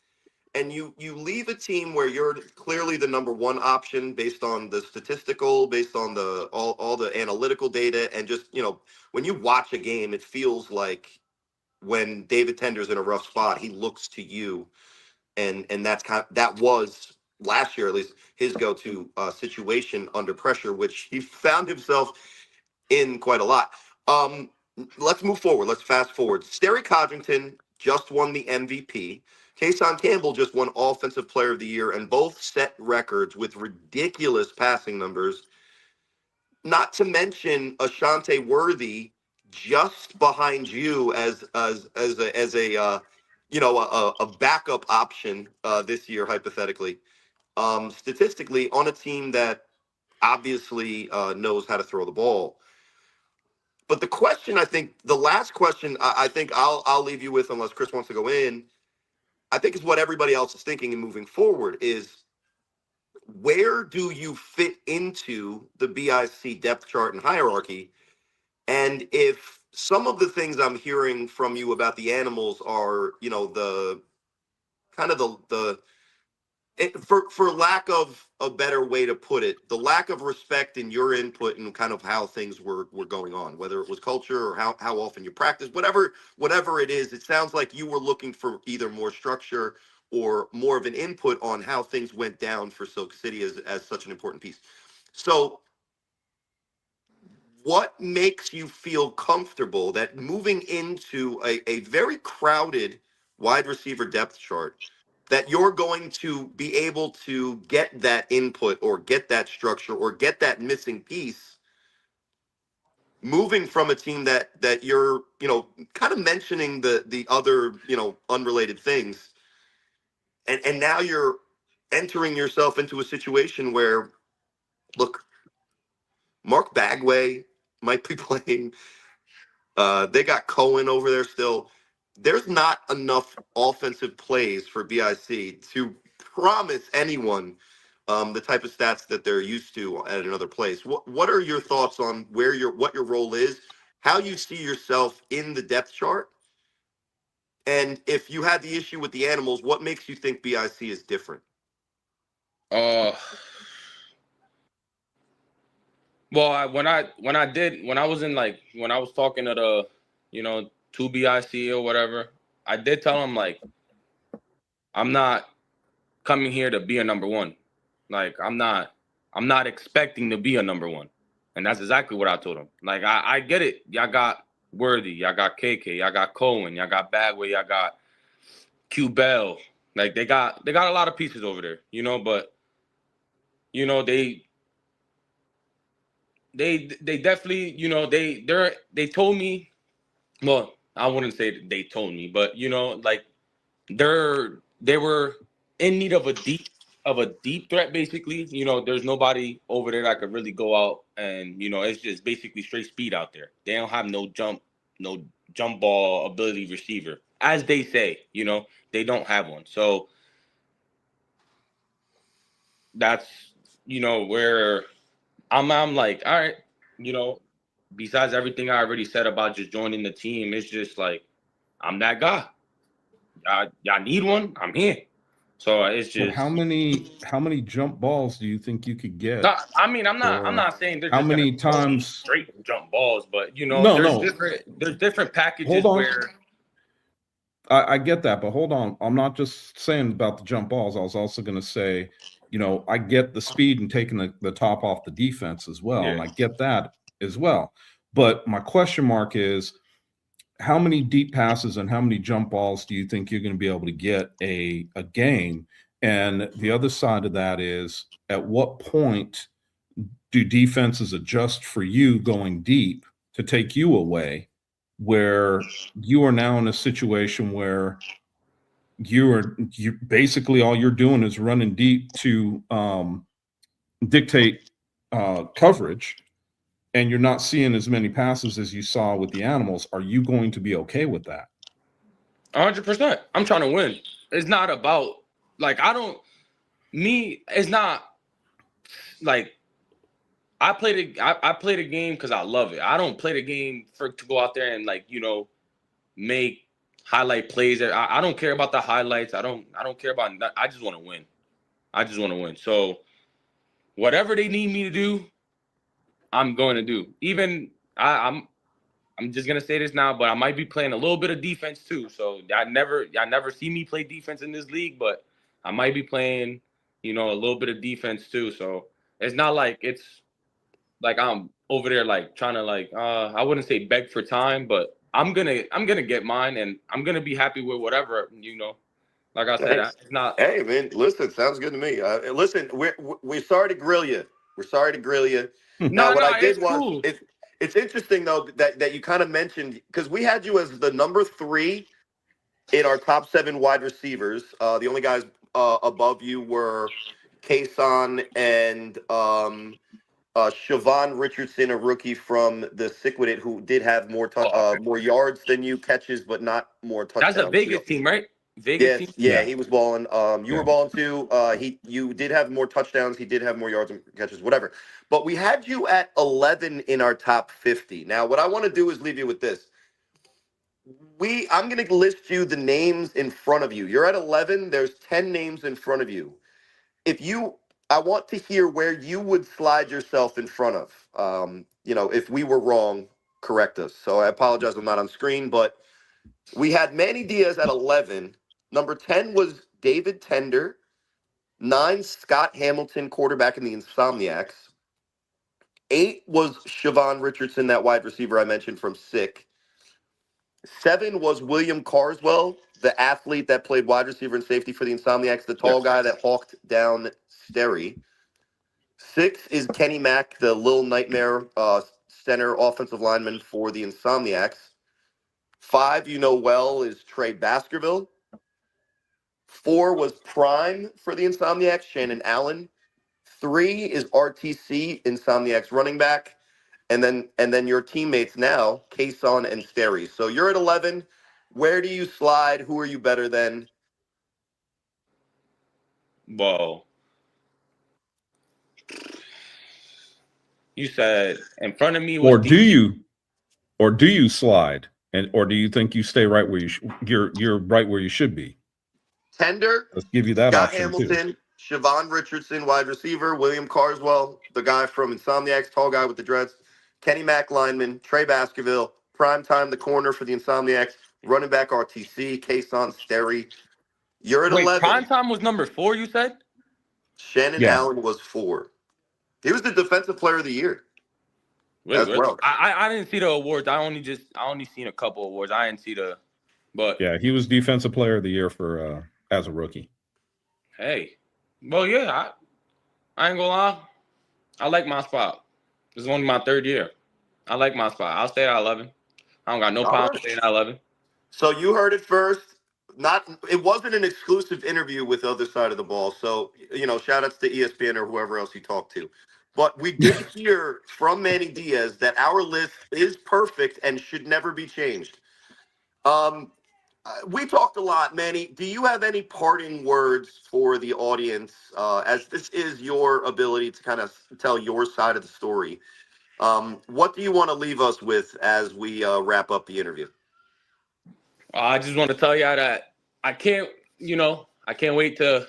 And you leave a team where you're clearly the number one option based on the statistical, based on the all the analytical data, and just, you know, when you watch a game, it feels like when David Tender's in a rough spot, he looks to you, and that was last year at least his go-to situation under pressure, which he found himself in quite a lot. Let's move forward. Let's fast forward. Sterry Codrington just won the MVP. Kason Campbell just won Offensive Player of the Year, and both set records with ridiculous passing numbers. Not to mention Ashante Worthy just behind you as a a backup option this year, hypothetically, statistically, on a team that obviously knows how to throw the ball. But the question, I think, the last question, I think I'll leave you with, unless Chris wants to go in, I think is what everybody else is thinking and moving forward is, where do you fit into the BIC depth chart and hierarchy? And if some of the things I'm hearing from you about the Animals are, you know, the kind of for lack of a better way to put it, the lack of respect in your input and kind of how things were going on, whether it was culture or how often you practice, whatever it is, it sounds like you were looking for either more structure or more of an input on how things went down for Silk City as such an important piece. So what makes you feel comfortable that moving into a very crowded wide receiver depth chart, that you're going to be able to get that input or get that structure or get that missing piece moving from a team that you're, kind of mentioning the other, unrelated things. And now you're entering yourself into a situation where, look, Mark Bagway might be playing. They got Cohen over there still. There's not enough offensive plays for BIC to promise anyone the type of stats that they're used to at another place. What are your thoughts on what your role is, how you see yourself in the depth chart, and if you had the issue with the animals, what makes you think BIC is different? Uh, well, when I was in like when I was talking to the, two BIC or whatever, I did tell him like I'm not coming here to be a number one. Like I'm not expecting to be a number one. And that's exactly what I told him. Like I get it. Y'all got Worthy, y'all got KK, y'all got Cohen, y'all got Bagway, y'all got Q Bell. Like they got a lot of pieces over there, but they definitely, they told me, well, I wouldn't say that they told me, but like they were in need of a deep threat, basically. There's nobody over there that could really go out and, it's just basically straight speed out there. They don't have no jump ball ability receiver. As they say, they don't have one. So that's, where I'm like, all right, besides everything I already said about just joining the team, it's just like I'm that guy. Y'all need one, I'm here. So it's But just how many jump balls do you think you could get? no, I mean I'm Or not saying they're how just gonna many throw me times? straight jump balls, but No. there's different packages Hold on. where I get that, but hold on. I'm not just saying about the jump balls. I was also going to say, I get the speed and taking the top off the defense as well. And I get that as well. But my question mark is, how many deep passes and how many jump balls do you think you're going to be able to get a game? And the other side of that is, at what point do defenses adjust for you going deep to take you away, where you are now in a situation where you basically all you're doing is running deep to dictate coverage, and you're not seeing as many passes as you saw with the animals? Are you going to be okay with that? 100%. I'm trying to win. It's not about like it's not like I play the game because I love it. I don't play the game to go out there and like, make highlight plays. I don't care about the highlights. I don't care about that. I just want to win. I just want to win. So whatever they need me to do, I'm going to do. Even I'm just gonna say this now, but I might be playing a little bit of defense too. So y'all never see me play defense in this league, but I might be playing, a little bit of defense too. So it's not like it's like I'm over there like trying to like I wouldn't say beg for time, but I'm gonna get mine, and I'm gonna be happy with whatever. Like I said, Hey, it's not. hey, man, listen, sounds good to me. Listen, we're sorry to grill you. We're sorry to grill you. Now, No, what I it's did was cool. it's interesting though that you kind of mentioned, because we had you as the number 3 in our top 7 wide receivers. The only guys above you were Kason and Siobhan Richardson, a rookie from the Siquidit, who did have Oh, okay. more yards than you, catches, but not more That's a touchdowns. Vegas team, right? Vegas team. Yes, yeah, he was balling. You were Yeah. balling too. You did have more touchdowns. He did have more yards and catches, whatever. But we had you at 11 in our top 50. Now, what I want to do is leave you with this. I'm going to list you the names in front of you. You're at 11. There's 10 names in front of you. I want to hear where you would slide yourself in front of. If we were wrong, correct us. So I apologize, I'm not on screen, but we had Manny Diaz at 11. Number 10 was David Tender. 9, Scott Hamilton, quarterback in the Insomniacs. 8 was Siobhan Richardson, that wide receiver I mentioned from Sick. 7 was William Carswell, the athlete that played wide receiver and safety for the Insomniacs, the tall Yes. guy that hawked down Sterry. 6 is Kenny Mack, the Little Nightmare center offensive lineman for the Insomniacs. 5, you know well, is Trey Baskerville. 4 was Prime for the Insomniacs, Shannon Allen. 3 is RTC, Insomniacs running back. And then your teammates now, Kason and Sterry. So you're at 11. Where do you slide? Who are you better than? Whoa. You said in front of me was Or do you slide, or do you think you stay right where you're right where you should be? Tender, Let's give you that Scott option too. Hamilton, Siobhan Richardson, wide receiver, William Carswell, the guy from Insomniacs, tall guy with the dreads, Kenny Mack, lineman, Trey Baskerville, Primetime, the corner for the Insomniacs, running back RTC, Kason, Sterry. You're at Wait, 11. Primetime was number 4, you said? Shannon Yeah. Allen was 4. He was the defensive player of the year Wait, as really? well. I didn't see the awards. I only seen a couple awards. I didn't see but Yeah, he was defensive player of the year for as a rookie. hey. Well, yeah, I ain't gonna lie. I like my spot. This is only my 3rd year. I like my spot. I'll stay at 11. I don't got no All problem right. staying at 11. So you heard it first. It wasn't an exclusive interview with the other side of the ball. So, shout outs to ESPN or whoever else you talked to. But we did hear from Manny Diaz that our list is perfect and should never be changed. We talked a lot, Manny. Do you have any parting words for the audience, as this is your ability to kind of tell your side of the story? What do you want to leave us with as we wrap up the interview? I just want to tell y'all that I can't wait to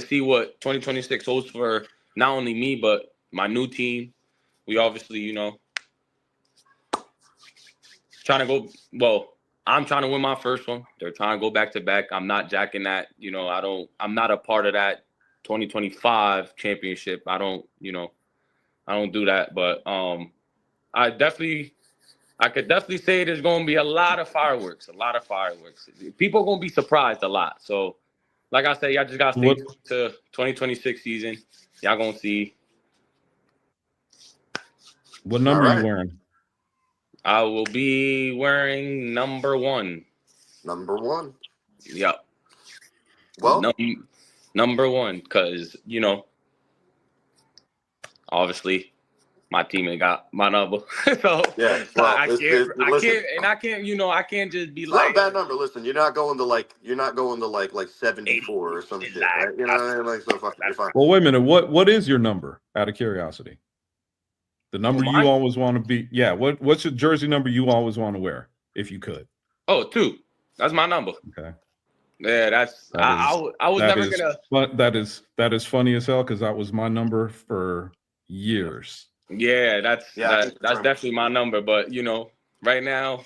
see what 2026 holds for not only me but my new team. We obviously, trying to go. Well, I'm trying to win my first one. They're trying to go back to back. I'm not jacking that. I'm not a part of that 2025 championship. I don't do that. But I could definitely say there's going to be a lot of fireworks. People are going to be surprised a lot. So, like I said, y'all just got to stay tuned to 2026 season. Y'all going to see. What number are you wearing? I will be wearing number 1. Number 1. Yep. Well, number 1, because, obviously, my teammate got my number. So yeah, well, I can't just be it's like not a bad number. Listen, you're not going to like 74 or some shit, right? You know what I mean? Like, so fuck it, you're fine. Well, wait a minute. What is your number? Out of curiosity, the number you mine? always want to be. Yeah. What's your jersey number you always want to wear if you could? Oh, 2. That's my number. Okay. Yeah, I was never gonna. That is funny as hell because that was my number for years. Yeah, that's definitely my number. But right now,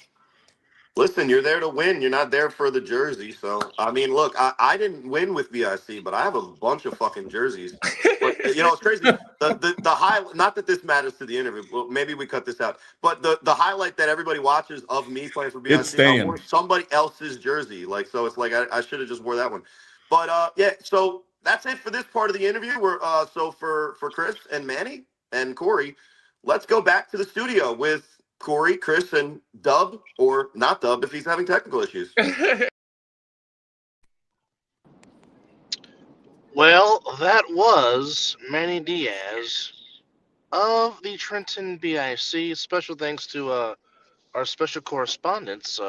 Listen, you're there to win. You're not there for the jersey. So, I mean, look, I didn't win with VIC, but I have a bunch of fucking jerseys. But, it's crazy. The high, not that this matters to the interview, but maybe we cut this out. But the highlight that everybody watches of me playing for VIC, I wore somebody else's jersey. Like, so it's like I should have just wore that one. But yeah, so that's it for this part of the interview. We're so for Chris and Manny and Corey, let's go back to the studio with Corey, Chris, and Dub, or not Dub if he's having technical issues. Well, that was Manny Diaz of the Trenton BIC. Special thanks to our special correspondents,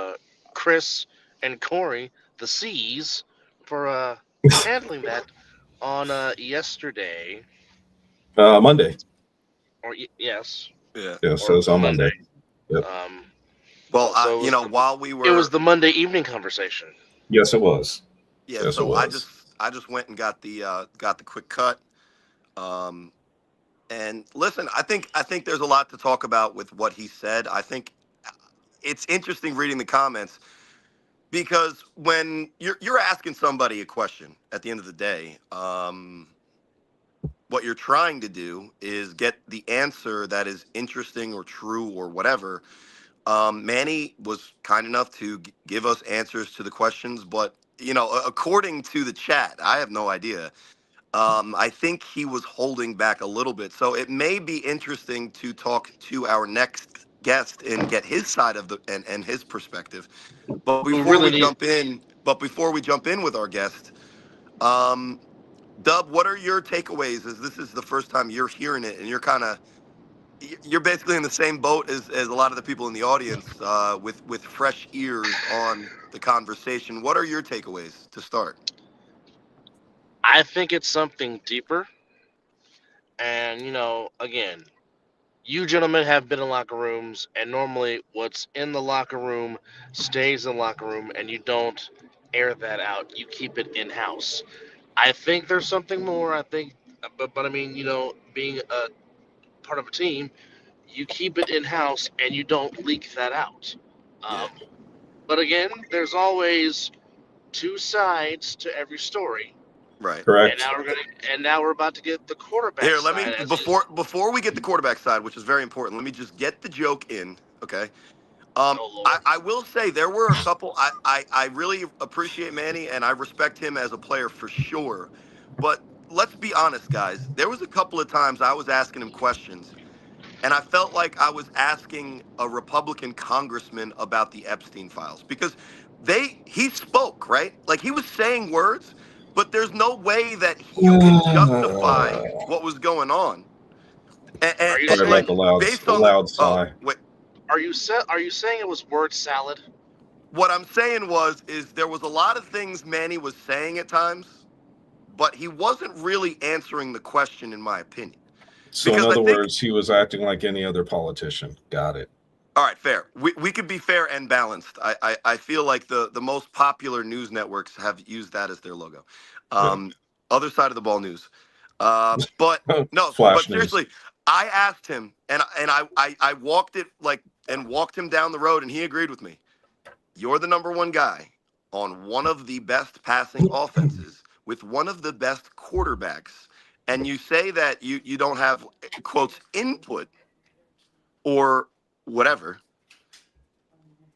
Chris and Corey, the C's, for handling that on yesterday. Monday. Or yes. Yeah. Yeah, so it's on Monday. Yep. Well, so while we were, it was the Monday evening conversation. Yes, it was. Yeah. Yes, so it was. I just went and got the quick cut. And listen, I think there's a lot to talk about with what he said. I think it's interesting reading the comments because when you're asking somebody a question at the end of the day, what you're trying to do is get the answer that is interesting or true or whatever. Manny was kind enough to give us answers to the questions, but according to the chat, I have no idea. I think he was holding back a little bit, so it may be interesting to talk to our next guest and get his side of the and his perspective. But We before really we need. jump in, with our guest, um, Dub, what are your takeaways? As this is the first time you're hearing it, and you're basically in the same boat as a lot of the people in the audience, with fresh ears on the conversation. What are your takeaways to start? I think it's something deeper. And, again, you gentlemen have been in locker rooms, and normally what's in the locker room stays in the locker room, and you don't air that out. You keep it in house. I think there's something more. I think, but I mean, being a part of a team, you keep it in house and you don't leak that out. Yeah, Um, but again, there's always two sides to every story, right. and Correct. now we're about to get the quarterback Here, let me side as before we get the quarterback side, which is very important. Let me just get the joke in, okay? oh I, Lord. I will say there were a couple. I really appreciate Manny and I respect him as a player for sure. But let's be honest, guys. There was a couple of times I was asking him questions, and I felt like I was asking a Republican congressman about the Epstein files because he spoke, right? Like he was saying words, but there's no way that you can justify what was going on. And Are and, you and, Sorry saying about and the loud, based on the loud oh sigh. wait, are you saying it was word salad? what I'm saying is there was a lot of things Manny was saying at times, but he wasn't really answering the question in my opinion. So, in Because I other think words, he was acting like any other politician. Got it. all right, fair. We could be fair and balanced. I feel like the most popular news networks have used that as their logo. Good. Um, other side of the ball news. But no, but Flash news. seriously, I asked him and I walked it like and walked him down the road and he agreed with me. You're the number one guy on one of the best passing offenses with one of the best quarterbacks. And you say that you don't have quotes input or whatever.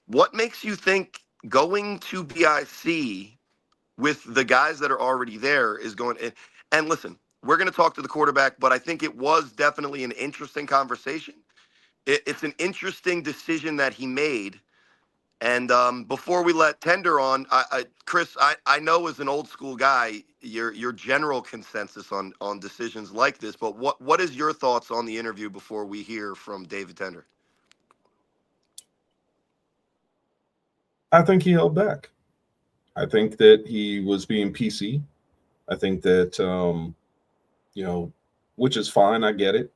What makes you think going to BIC with the guys that are already there is going and listen, we're going to talk to the quarterback, but I think it was definitely an interesting conversation. It's an interesting decision that he made. And before we let Tender on, Chris, I know as an old school guy, your general consensus on decisions like this, but what is your thoughts on the interview before we hear from David Tender? I think he held back. I think that he was being PC. I think that, you know, which is fine. I get it.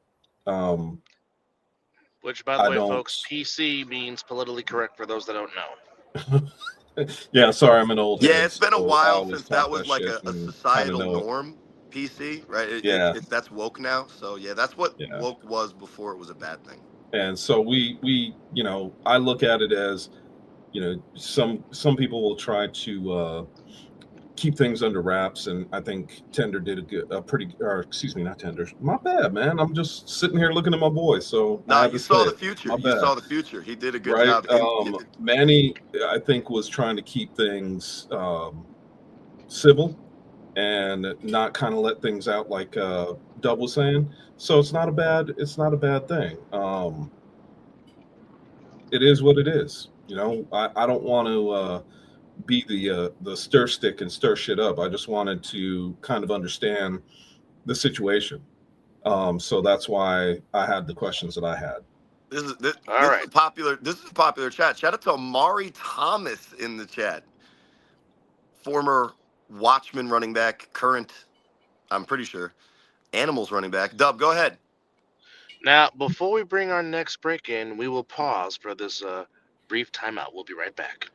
Um, Which, by the I way, don't. folks, PC means politically correct for those that don't know. Yeah, sorry, I'm an old Yeah, head, it's been a so I while always since that talk was that like shit a and kind of societal know it. norm. PC, right? Yeah, That's woke now. So yeah, that's what yeah. woke was before it was a bad thing. And so I look at it as, some people will try to keep things under wraps, and I think Tender did a pretty, or excuse me, not Tender. My bad, man. I'm just sitting here looking at my boy, so I Nah, had you to say saw the it. future. My You bad. saw the future. He did a good Right? job. Manny, I think, was trying to keep things civil and not kind of let things out like Dub was saying. So it's not a bad thing. It is what it is. I don't want to be the stir stick and stir shit up. I just wanted to kind of understand the situation. So that's why I had the questions that I had. This is this, All this is right. a popular chat. Shout out to Amari Thomas in the chat, former Watchman running back, current I'm pretty sure Animals running back. Dub, go ahead. Now, before we bring our next break in, we will pause for this brief timeout. We'll be right back.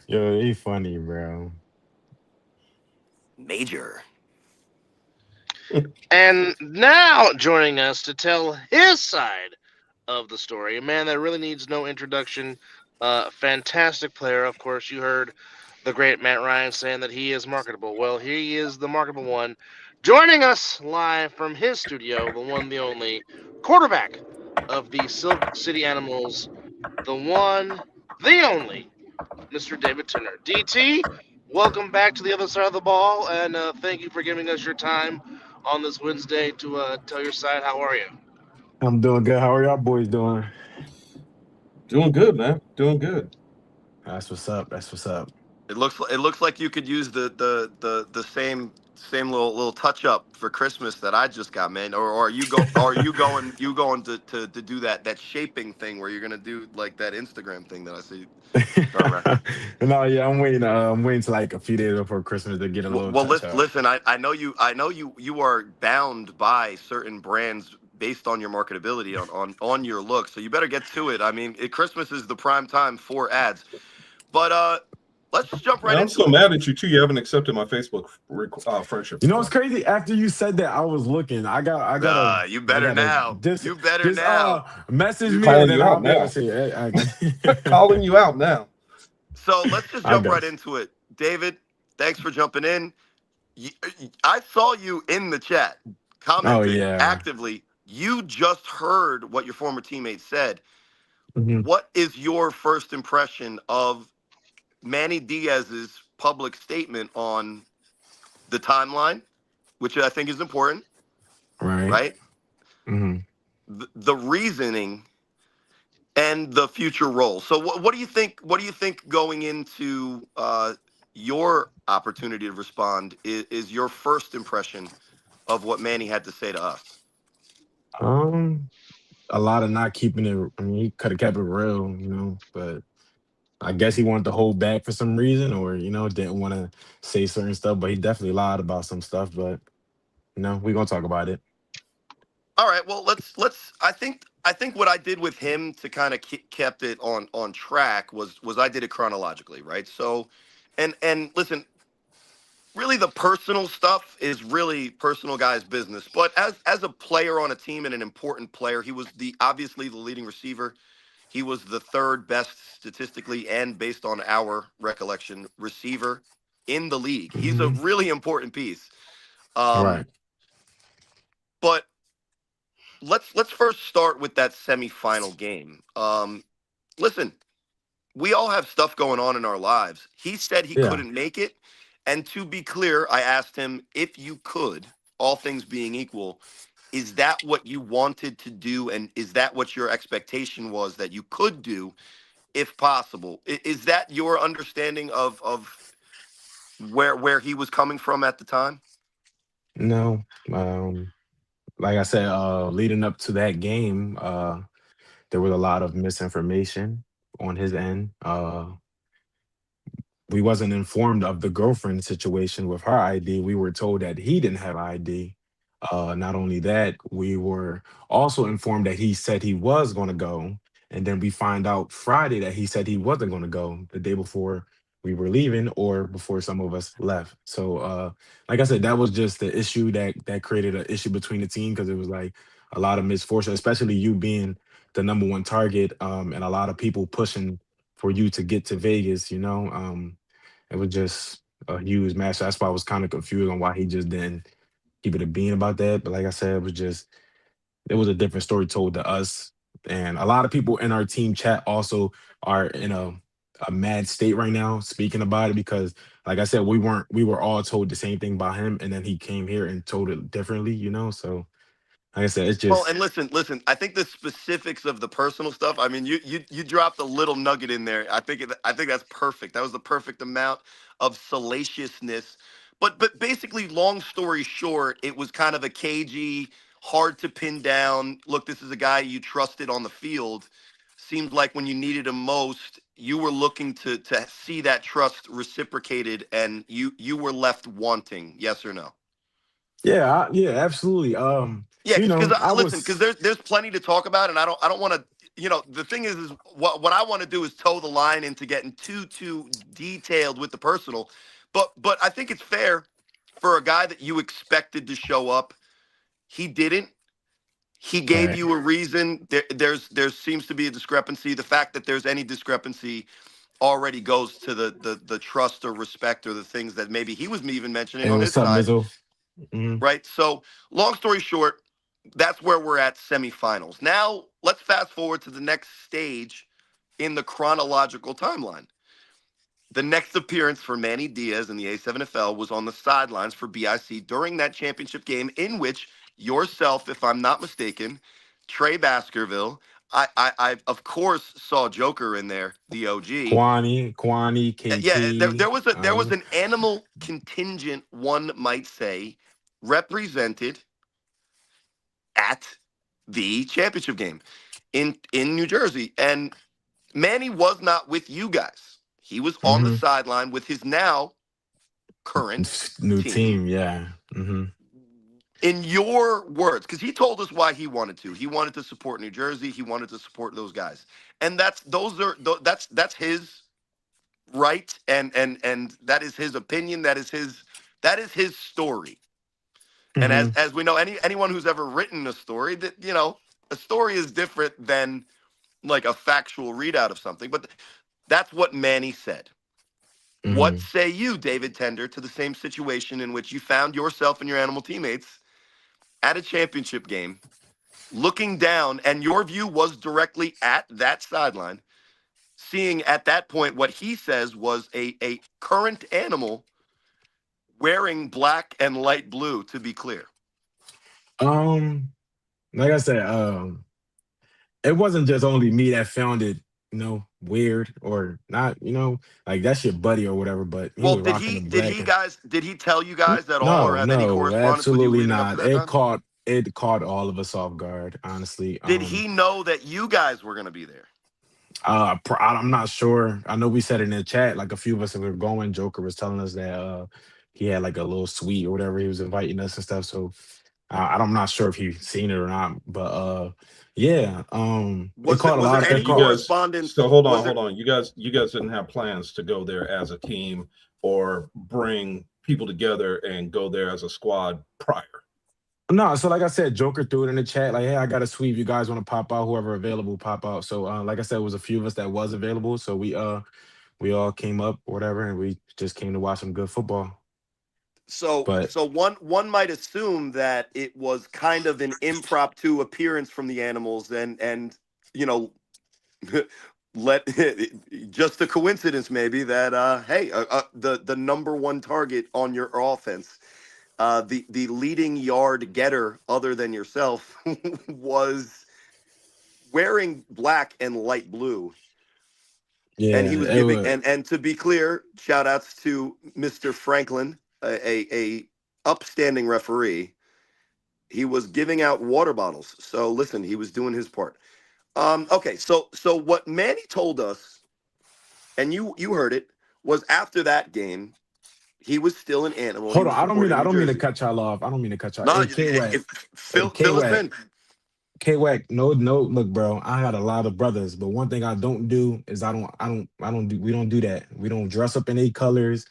Yo, he funny, bro. Major. And now joining us to tell his side of the story, a man that really needs no introduction, fantastic player. Of course, you heard the great Matt Ryan saying that he is marketable. Well, here he is, the marketable one, joining us live from his studio, the one, the only quarterback of the Silk City Animals, the one, the only, Mr. David Turner. DT, welcome back to the other side of the ball, and thank you for giving us your time on this Wednesday to tell your side. How are you? I'm doing good. How are y'all boys doing? Doing good, man. Doing good. That's what's up. That's what's up. It looks like you could use the same little touch up for Christmas that I just got, man. Or are you going to do that shaping thing where you're gonna do like that Instagram thing that I see going around? No, yeah, I'm waiting. I'm waiting till like a few days before Christmas to get a little Well, touch listen, up. listen. I know you are bound by certain brands based on your marketability on your look. So you better get to it. I mean, Christmas is the prime time for ads. But let's just jump right I'm into still it. mad at you too. You haven't accepted my Facebook friendship You know what's request. crazy? After you said that, I was looking. You I better gotta now. just You better just now. message You me and Calling then you I'll out be able to now. see it. Calling you out now. So let's just I jump got right into it. David, thanks for jumping in. I saw you in the chat Oh commenting yeah. actively. You just heard what your former teammate said. Mhm. What is your first impression of Manny Diaz's public statement on the timeline, which I think is important, Right. right? Hmm. The reasoning and the future role. So what do you think? What do you think going into your opportunity to respond is your first impression of what Manny had to say to us? Um, a lot of not keeping it. I mean, he could have kept it real, but I guess he wanted to hold back for some reason, or didn't want to say certain stuff. But he definitely lied about some stuff. But we're gonna talk about it. All right. Well, let's. I think what I did with him to kind of kept it on track was I did it chronologically, right? So, and listen, really the personal stuff is really personal guy's business. But as a player on a team and an important player, he was obviously the leading receiver. He was the third best statistically and based on our recollection receiver in the league. He's a Hmm. really important piece. Um, Right. but let's first start with that semifinal game. Listen, we all have stuff going on in our lives. He said he Yeah. couldn't make it. And to be clear, I asked him if you could, all things being equal, is that what you wanted to do? And is that what your expectation was that you could do if possible? Is that your understanding of where he was coming from at the time? No. Like I said, leading up to that game, there was a lot of misinformation on his end. We wasn't informed of the girlfriend situation with her ID. We were told that he didn't have ID. Not only that, we were also informed that he said he was going to go, and then we find out Friday that he said he wasn't going to go the day before we were leaving, or before some of us left. So, like I said, that was just the issue that created an issue between the team, because it was like a lot of misfortune, especially you being the number one target, and a lot of people pushing for you to get to Vegas. It was just a huge match. That's why I was kind of confused on why he just didn't keep it a bean about that. But like I said, it was a different story told to us. And a lot of people in our team chat also are in a mad state right now speaking about it, because like I said, we were all told the same thing about him, and then he came here and told it differently. So like I said, it's Well, just and listen. I think the specifics of the personal stuff. I mean, you dropped a little nugget in there. I think that's perfect. That was the perfect amount of salaciousness. But basically, long story short, it was kind of a cagey, hard to pin down. Look, this is a guy you trusted on the field. Seemed like when you needed him most, you were looking to see that trust reciprocated, and you were left wanting. Yes or no? yeah, yeah, absolutely. Yeah, because I listen, because was there's plenty to talk about, and I don't want to. The thing is what I want to do is toe the line into getting too detailed with the personal, but I think it's fair for a guy that you expected to show up. He didn't. He gave right. you a reason. There seems to be a discrepancy. The fact that there's any discrepancy already goes to the trust or respect or the things that maybe he was even mentioning Hey, on his what's up, side, Mizzle? Mhm. right? So, long story short, that's where we're at semifinals. Now, let's fast forward to the next stage in the chronological timeline. The next appearance for Manny Diaz in the A7FL was on the sidelines for BIC during that championship game, in which yourself, if I'm not mistaken, Trey Baskerville, I of course saw Joker in there, the OG. Kwani, Yeah, KT. there was an animal contingent, one might say, represented at the championship game in New Jersey, and Manny was not with you guys. He was on the hmm sideline with his now current New team. team, yeah. In your words, because he told us why he wanted to. He wanted to support New Jersey. He wanted to support those guys, and that's his right, and that is his opinion. That is his story. And hmm as we know, anyone who's ever written a story, that a story is different than like a factual readout of something. But that's what Manny said. What hmm say you, David Tender, to the same situation in which you found yourself and your animal teammates at a championship game, looking down, and your view was directly at that sideline, seeing at that point what he says was a current animal wearing black and light blue, to be clear. Um, like I said, it wasn't just only me that found it, weird or not, like that's your buddy or whatever, but he Well, was did rocking he the did black. he guys did he tell you guys at all, or No, have any no, correspondence with you absolutely leading up to not. that It time? caught it caught all of us off guard, honestly. Did he know that you guys were going to be there? I'm not sure. I know we said it in the chat, like a few of us that were going. Joker was telling us that he had like a little suite or whatever. He was inviting us and stuff. So I'm not sure if he seen it or not, but yeah, it Was it caught a was lot there of it any You caught. guys, so correspondence? hold Was on, there? hold on. You guys didn't have plans to go there as a team or bring people together and go there as a squad prior. No, so like I said, Joker threw it in the chat, like, hey, I got a suite. If you guys want to pop out, whoever available, pop out. So like I said, it was a few of us that was available. So we all came up or whatever, and we just came to watch some good football. So But so one might assume that it was kind of an impromptu appearance from the animals, and you know let just a coincidence maybe that hey, the number one target on your offense, the leading yard getter other than yourself, was wearing black and light blue, and he yeah, was it giving, was. and to be clear, shout outs to Mr. Franklin, a upstanding referee. He was giving out water bottles. So listen, he was doing his part. Okay, so what Manny told us, and you heard it, was after that game, he was still an animal. He Hold on, was supporting I New don't mean to Jersey. cut y'all off. I don't mean to cut y'all. No, Hey, K Wack, hey, K fill us Wack, in. K Wack. No, no, look, bro. I had a lot of brothers, but one thing I don't do is I don't do. We don't do that. We don't dress up in any colors,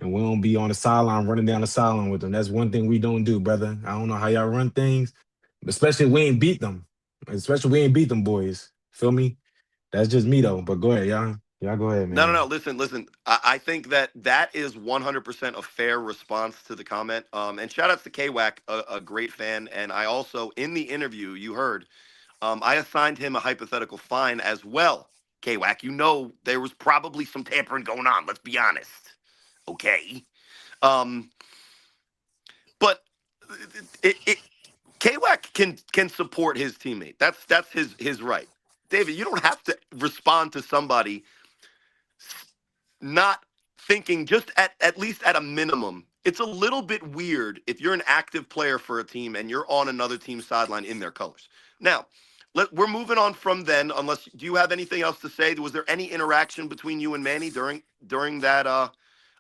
and we don't be on the sideline running down the sideline with them. That's one thing we don't do, brother. I don't know how y'all run things, especially we ain't beat them. Especially we ain't beat them boys. Feel me? That's just me though. But go ahead, y'all. Y'all go ahead, No, no, no. man. Listen. I think that is 100% a fair response to the comment. And shout outs to KWAC, a great fan. And I also, in the interview, you heard, I assigned him a hypothetical fine as well. KWAC, there was probably some tampering going on. Let's be honest. Okay. Um, but it KWAC can support his teammate. That's his right. David, you don't have to respond to somebody not thinking, just at least at a minimum. It's a little bit weird if you're an active player for a team and you're on another team's sideline in their colors. Now, we're moving on from then. Unless, do you have anything else to say? Was there any interaction between you and Manny during that?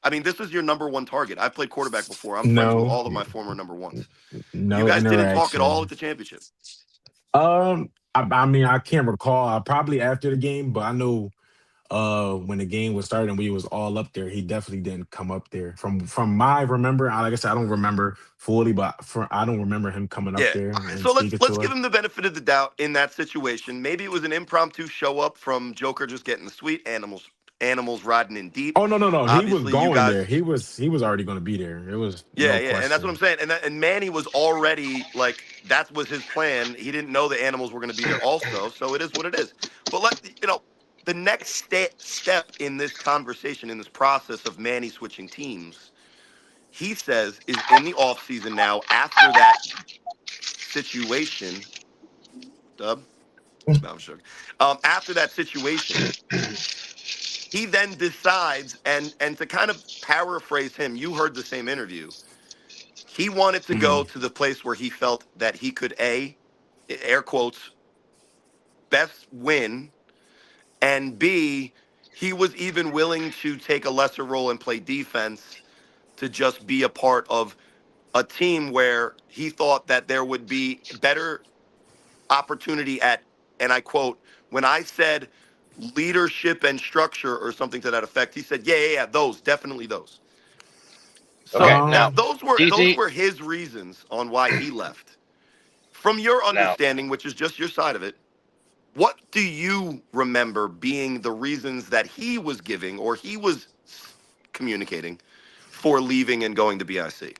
I mean, this is your number one target. I've played quarterback before. I'm friends with No, all of my former number ones. You no guys didn't talk at all at interaction. the championship. I mean, I can't recall. Probably after the game, but I know when the game was starting, we was all up there. He definitely didn't come up there. From my remember, like I said, I don't remember fully, but I don't remember him coming up Yeah. there All right, and so let's speaking let's to give us. him the benefit of the doubt in that situation. Maybe it was an impromptu show up from Joker just getting the sweet animals. animals riding in deep. Oh, no. He was Obviously, you going guys. there. He was already going to be there. It was Yeah, no yeah, and that's what I'm question. saying. And Manny was already like that was his plan. He didn't know the animals were going to be there also, so it is what it is. But the next step in this conversation, in this process of Manny switching teams, he says is in the offseason now after that situation. Dub, no, I'm sure. After that situation, he then decides, and to kind of paraphrase him, you heard the same interview. He wanted to go Mhm. to the place where he felt that he could air quotes, best win, and B, he was even willing to take a lesser role and play defense to just be a part of a team where he thought that there would be better opportunity at, and I quote, when I said leadership and structure or something to that effect, he said, yeah, those, definitely those. Okay, So now now Um, those DT. were his reasons on why he left. From your Now, understanding, which is just your side of it, what do you remember being the reasons that he was giving or he was communicating for leaving and going to BIC?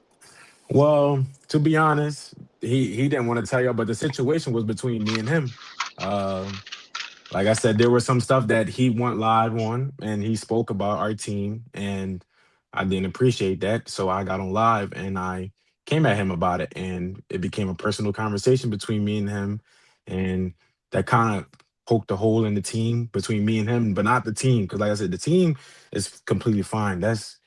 well, to be honest, he didn't want to tell y'all, but the situation was between me and him. Uh, Like I said, there was some stuff that he went live on and he spoke about our team, and I didn't appreciate that. So I got on live and I came at him about it, and it became a personal conversation between me and him. And that kind of poked a hole in the team between me and him, but not the team. Because like I said, the team is completely fine. That's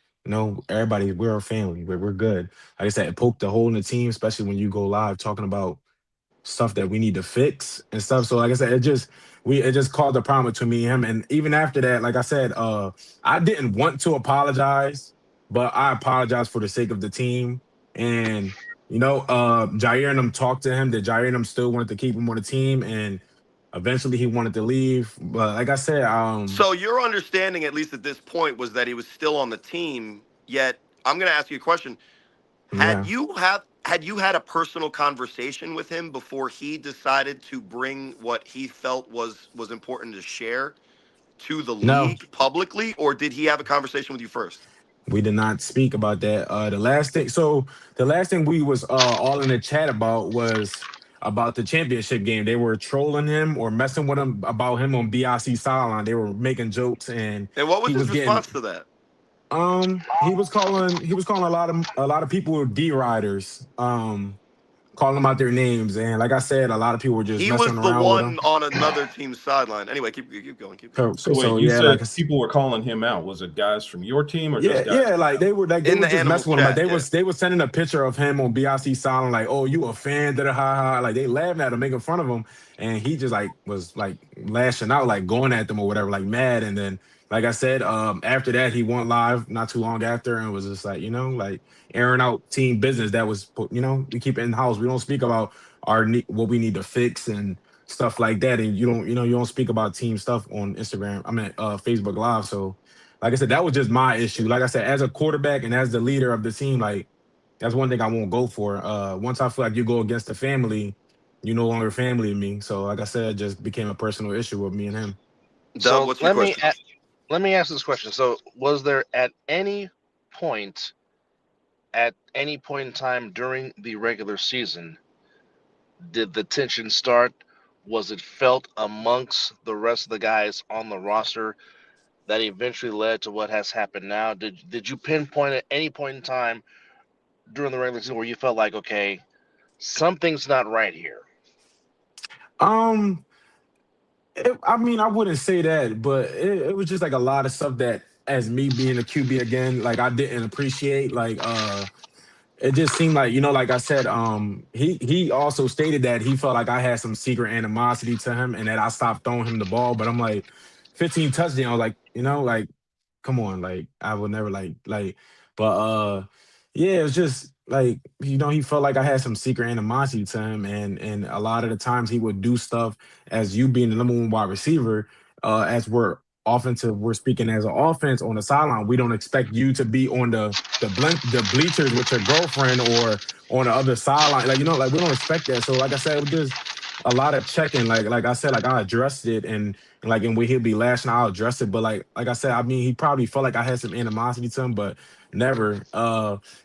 everybody, we're a family. We're good. Like I said, it poked a hole in the team, especially when you go live talking about stuff that we need to fix and stuff. So like I said, it just caused a problem between me and him. And even after that, like I said, I didn't want to apologize, but I apologized for the sake of the team. And Jair and them talked to him that Jair and them still wanted to keep him on the team, and eventually he wanted to leave. But like I said, So your understanding, at least at this point, was that he was still on the team. Yet, I'm going to ask you a question: yeah, had you had a personal conversation with him before he decided to bring what he felt was important to share to the no. league publicly, or did he have a conversation with you first? We did not speak about that. The last thing we was all in the chat about was about the championship game. They were trolling him or messing with him about him on BIC sideline. They were making jokes, and And what was he his was getting response to that? he was calling a lot of people D riders, calling them out their names. And like I said, a lot of people were just He messing was the around with one him. on another team's sideline. Anyway, keep going, keep going. So wait, So you yeah, said people were calling him out. Was it guys from your team or just yeah, guys yeah, in like general? they In were the just animals messing with him. Like chat, they yeah. was they was sending a picture of him on BRC Silent, like, oh, you a fan, da da ha ha. Like they laughing at him, making fun of him, and he just like was like lashing out, like going at them or whatever, like mad. And then, like I said, after that he went live not too long after and was just like, like airing out team business that was, we keep it in house. We don't speak about what we need to fix and stuff like that. And you don't speak about team stuff on Instagram. I mean, Facebook Live. So like I said, that was just my issue. Like I said, as a quarterback and as the leader of the team, like that's one thing I won't go for. Once I feel like you go against the family, you no longer family to me. So like I said, it just became a personal issue with me and him. Dub, so what's your question? let me ask this question. So, was there point, at any point in time during the regular season, did the tension start? Was it felt amongst the rest of the guys on the roster that eventually led to what has happened now? Did you pinpoint at any point in time during the regular season where you felt like, okay, something's not right here? Um, I mean, I wouldn't say that, but it was just like a lot of stuff that, as me being a QB again, like I didn't appreciate. Like it just seemed like, like I said, he also stated that he felt like I had some secret animosity to him and that I stopped throwing him the ball. But I'm like, 15 touchdowns, like, like, come on, like I would never but yeah, it's just like, he felt like I had some secret animosity to him, and a lot of the times he would do stuff as you being the number one wide receiver, as we're speaking as an offense on the sideline. We don't expect you to be on the bleachers with your girlfriend or on the other sideline. Like, like we don't expect that. So like I said, it was just a lot of checking. Like I said, like I addressed it, and like and when he'll be lashing, I'll address it. But like I said, I mean, he probably felt like I had some animosity to him, but never.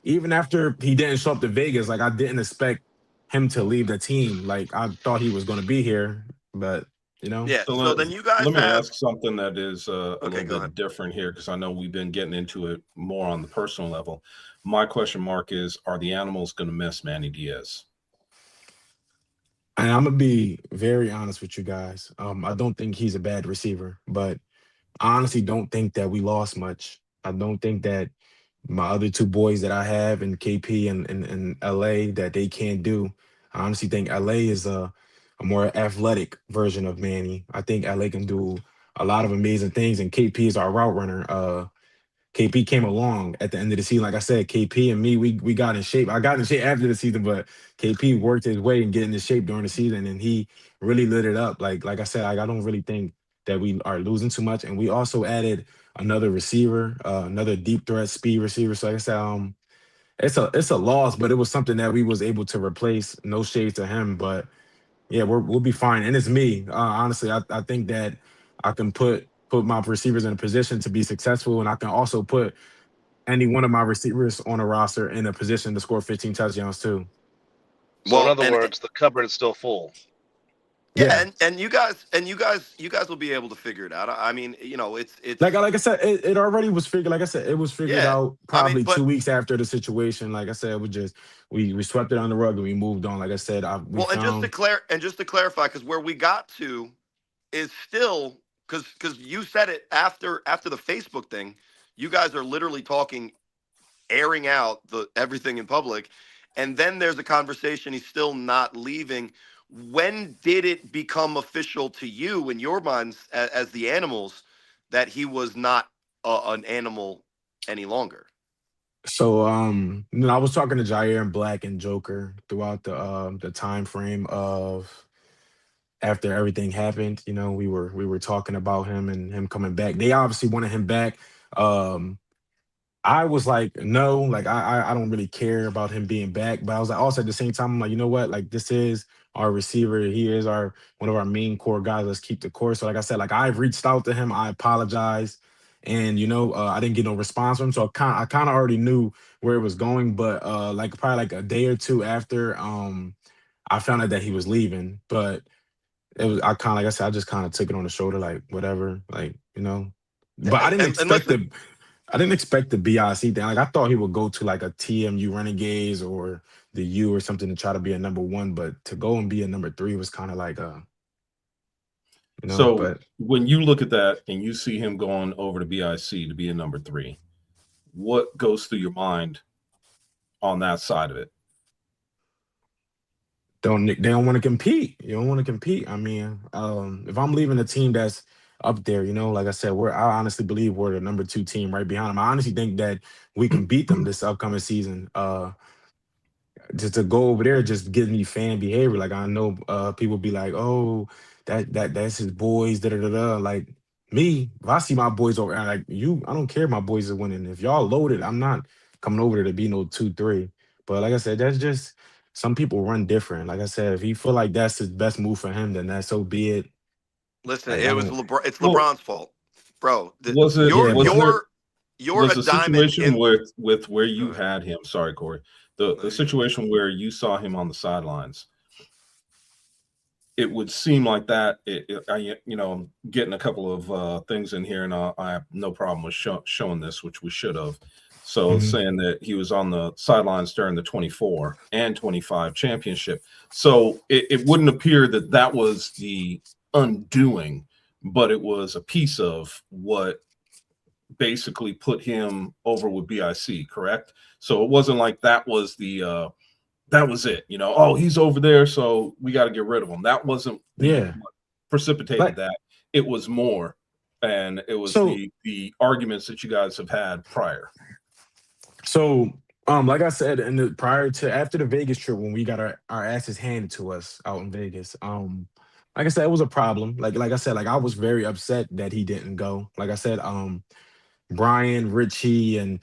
Even after he didn't show up to Vegas, like I didn't expect him to leave the team. Like I thought he was going to be here, but you know. Yeah. So So then you guys let me have. ask something that is a Okay, little go ahead. bit different here because I know we've been getting into it more on the personal level. My question mark is: are the animals going to miss Manny Diaz? And I'm gonna be very honest with you guys. I don't think he's a bad receiver, but I honestly don't think that we lost much. I don't think that my other two boys that I have in KP and LA that they can't do. I honestly think LA is a more athletic version of Manny. I think LA can do a lot of amazing things, and KP is our route runner. KP came along at the end of the season. Like I said, KP and me, we got in shape. I got in shape after the season, but KP worked his way and getting in shape during the season, and he really lit it up. Like I said, I don't really think that we are losing too much. And we also added another receiver, another deep threat speed receiver. So like I said, it's a loss, but it was something that we was able to replace. No shade to him, but yeah, we'll be fine. And it's me. Honestly, I think that I can put my receivers in a position to be successful, and I can also put any one of my receivers on a roster in a position to score 15 touchdowns too. So in Well, other words, the cupboard is still full. yeah, Yeah. and you guys will be able to figure it out. I mean, it's Like I said, it already was figured. Like I said, it was figured yeah. out I mean, probably but 2 weeks after the situation. Like I said, we swept it on the rug and we moved on. Like I said, we well, and just to found. clarify, because where we got to is still because you said it after the Facebook thing. You guys are literally talking, airing out the everything in public, and then there's a conversation. He's still not leaving. When did it become official to you in your minds as the animals that he was not an animal any longer? So I was talking to Jair and Black and Joker throughout the time frame of after everything happened. We were talking about him and him coming back. They obviously wanted him back. Um, I was like, no, like I don't really care about him being back. But I was like, also at the same time, I'm like, you know what? Like this is our receiver. He is our one of our main core guys. Let's keep the core. So like I said, like I've reached out to him. I apologize, and I didn't get no response from him. So I kind of already knew where it was going. But like probably like a day or two after, I found out that he was leaving. But it was I kind of like I said, I just kind of took it on the shoulder, like whatever, like. But I didn't And expect listen, the I didn't expect the BIC thing. Like I thought he would go to like a TMU Renegades or the U or something to try to be a number one, but to go and be a number three was kind of like So but when you look at that and you see him going over to BIC to be a number three, what goes through your mind on that side of it? they don't want to compete. You don't want to compete. I mean, if I'm leaving a team that's up there, like I said, I honestly believe we're the number two team right behind them. I honestly think that we can beat them this upcoming season. Just to go over there just gives me fan behavior. Like I know people be like, oh, that's his boys, da da da da. Like me, if I see my boys over there, like you, I don't care if my boys are winning. If y'all loaded, I'm not coming over there to be no 2-3. But like I said, that's just some people run different. Like I said, if he feel like that's his best move for him, then that's so be it. listen. Like It I was don't LeBron. It's Well, LeBron's fault, bro. was it You're yeah, was but there you're was a the diamond situation in. with where Go you ahead. had him? Sorry, Corey. No, The you're good. situation where you saw him on the sidelines, it would seem like that. I'm getting a couple of things in here, and I have no problem with showing this, which we should have. So Mhm. saying that he was on the sidelines during the 24 and 25 championship. So it wouldn't appear that that was the undoing, but it was a piece of what basically put him over with BIC, correct? So it wasn't like that was that was it. Oh, he's over there, so we got to get rid of him. That wasn't the Yeah. what precipitated Like that. It was more, and it was so the arguments that you guys have had prior. So, like I said, prior to after the Vegas trip, when we got our asses handed to us out in Vegas, like I said, it was a problem. Like I said, like I was very upset that he didn't go. Like I said, Brian, Richie, and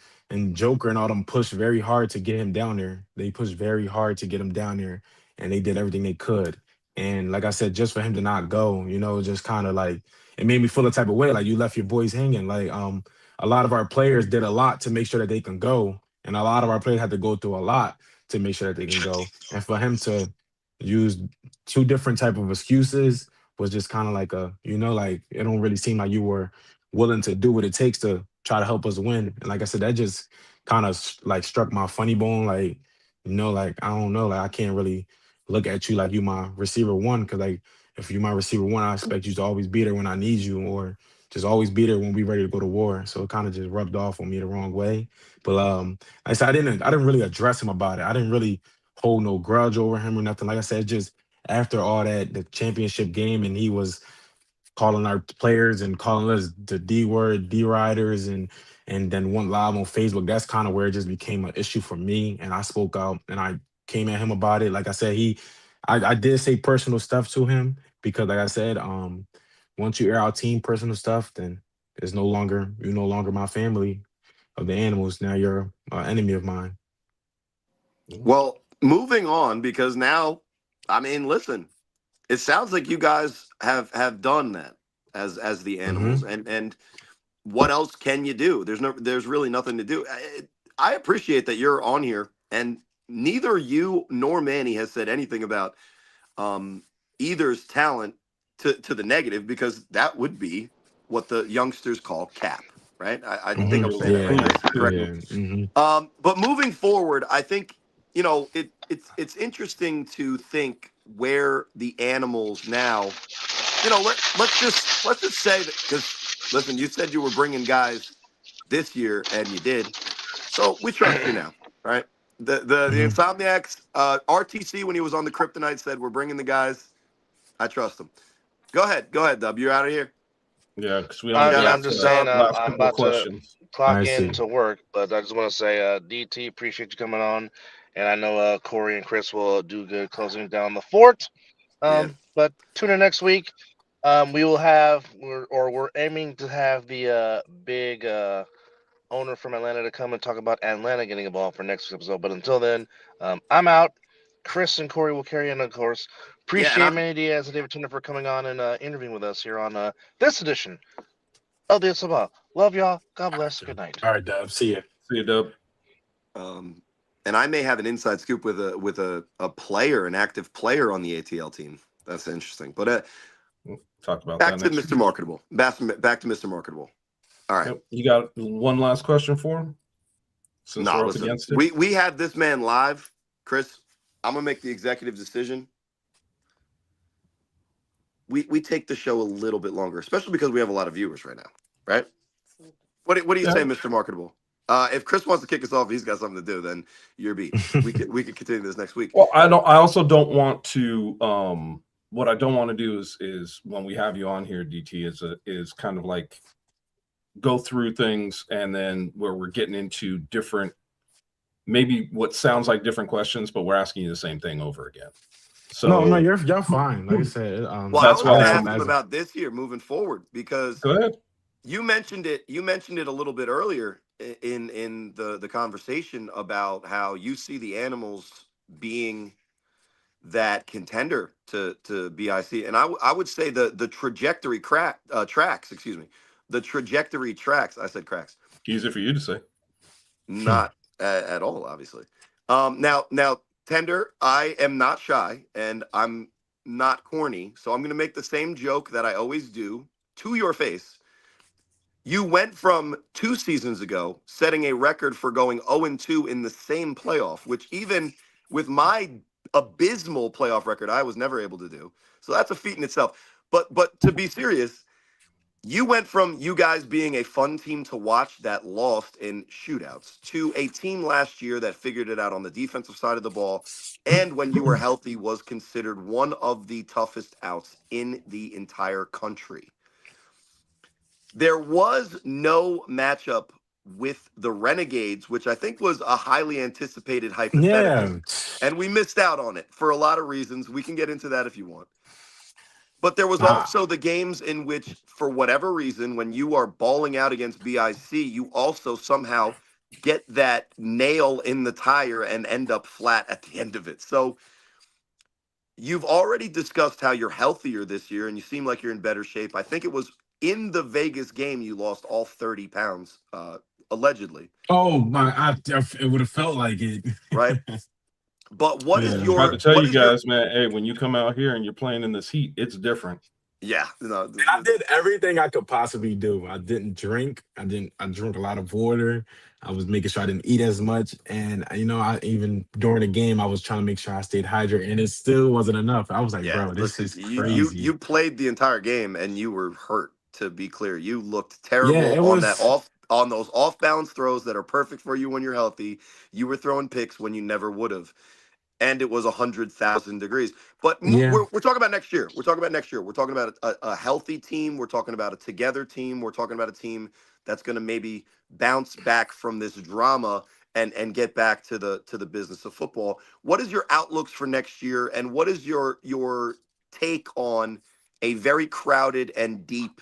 Joker and all them pushed very hard to get him down there. They pushed very hard to get him down there, and they did everything they could. And like I said, just for him to not go, just kind of like it made me feel a type of way. Like you left your boys hanging. Like a lot of our players did a lot to make sure that they can go, and a lot of our players had to go through a lot to make sure that they can go. And for him to use two different type of excuses was just kind of like like it don't really seem like you were willing to do what it takes to try to help us win. And like I said, that just kind of like struck my funny bone. Like, like I don't know, like I can't really look at you like you my receiver one, because like if you my receiver one, I expect you to always be there when I need you, or just always be there when we ready to go to war. So it kind of just rubbed off on me the wrong way. But like I said, I didn't really address him about it. I didn't really hold no grudge over him or nothing. Like I said, just after all that, the championship game, and he was calling our players and calling us the D word, D riders, and then went live on Facebook. That's kind of where it just became an issue for me. And I spoke out and I came at him about it. Like I said, I did say personal stuff to him because, like I said, once you air out team personal stuff, then you're no longer my family of the animals. Now you're an enemy of mine. Well, moving on, because now, I mean, listen, it sounds like you guys have done that as the animals, Hmm. and what else can you do? There's really nothing to do. I appreciate that you're on here, and neither you nor Manny has said anything about um, either's talent to the negative, because that would be what the youngsters call cap, right? I think Hmm. I'm saying that right. Yeah. Chris, correct me. Yeah. Hmm. But moving forward, I think it's interesting to think where the animals now. Let's just say that, because listen, you said you were bringing guys this year, and you did, so we trust you now, right? The Hmm. Insomniacs, RTC, when he was on the Kryptonite, said we're bringing the guys. I trust them. Go ahead, Dub. You're out of here. Yeah, because we only Shout Yeah, got I'm out to just saying, Dub. last I'm couple of about to questions. clock I in see. to work, but I just want to say, DT, appreciate you coming on, and I know Corey and Chris will do good closing down the fort. Yeah. But tune in next week. We will have, we're aiming to have the big owner from Atlanta to come and talk about Atlanta getting involved for next episode. But until then, I'm out. Chris and Corey will carry on, of course. Yeah, and Appreciate Manny Diaz and David Turner for coming on and interviewing with us here on this edition of the Sabah. Love y'all. God All right, bless. Dub. Good night. All right, Dub. See ya. See you, Dub. um, and I may have an inside scoop with a player, an active player on the ATL team. That's interesting. But We'll talk about back that to next Mr. week. Marketable. Back to Mr. Marketable. All right. Yep. You got one last question for him, since Nah, we're up listen. against it. We had this man live, Chris. I'm gonna make the executive decision. We take the show a little bit longer, especially because we have a lot of viewers right now, right? What do you Yeah. say, Mr. Marketable? If Chris wants to kick us off, he's got something to do. Then you're beat. We could continue this next week. Well, I don't. I also don't want to. What I don't want to do is when we have you on here, DT, is kind of like go through things and then where we're getting into different, maybe what sounds like different questions, but we're asking you the same thing over again. No, no, So you're fine. Like I said, Well, I that's was why going to as I'm. ask him as about this year moving forward, because Go ahead. you mentioned it. You mentioned it a little bit earlier in the conversation about how you see the animals being that contender to BIC, and I would say the trajectory tracks. Excuse me, the trajectory tracks. I said cracks, Easy for you to say. not at all, obviously. Now, Tender, I am not shy and I'm not corny, so I'm going to make the same joke that I always do to your face. You went from 2 seasons ago setting a record for going 0-2 in the same playoff, which even with my abysmal playoff record, I was never able to do. So that's a feat in itself. But to be serious, you went from you guys being a fun team to watch that lost in shootouts to a team last year that figured it out on the defensive side of the ball, and when you were healthy was considered one of the toughest outs in the entire country. There was no matchup with the Renegades, which I think was a highly anticipated hypothetical, yeah, and we missed out on it for a lot of reasons. We can get into that if you want. But there was ah, also the games in which, for whatever reason, when you are balling out against BIC, you also somehow get that nail in the tire and end up flat at the end of it. So You've already discussed how you're healthier this year and you seem like you're in better shape. I think it was in the Vegas game you lost all 30 pounds, allegedly, Oh my, it would have felt like it. right? But what is Yeah. Tried to your tell what you is your guys, man. Hey, when you come out here and you're playing in this heat, it's different. yeah, no, And I did everything I could possibly do. I didn't drink. I drank a lot of water. I was making sure I didn't eat as much. And I even during the game I was trying to make sure I stayed hydrated and it still wasn't enough. I was like, yeah, bro, this listen, is you crazy. played the entire game and you were hurt, to be clear. You looked Yeah, terrible it on that was off on those off balance throws that are perfect for you when you're healthy. You were throwing picks when you never would have. And it was 100,000 degrees. But yeah. we're talking about next year. We're talking about next year. We're talking about a healthy team. We're talking about a together team. We're talking about a team that's going to maybe bounce back from this drama and get back to the business of football. What is your outlooks for next year, and what is your take on a very crowded and deep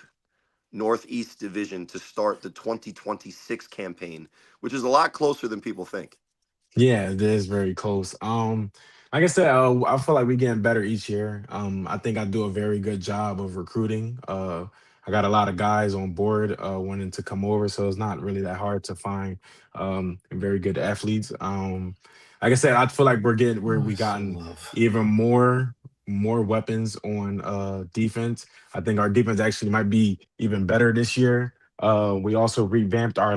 Northeast division to start the 2026 campaign, which is a lot closer than people think? Yeah, it is very close. Like I said, I feel like we're getting better each year. I think I do a very good job of recruiting. I got a lot of guys on board wanting to come over, so it's not really that hard to find very good athletes. Like I said, I feel like Oh, we I so gotten love. even more weapons on defense. I think our defense actually might be even better this year. We also revamped our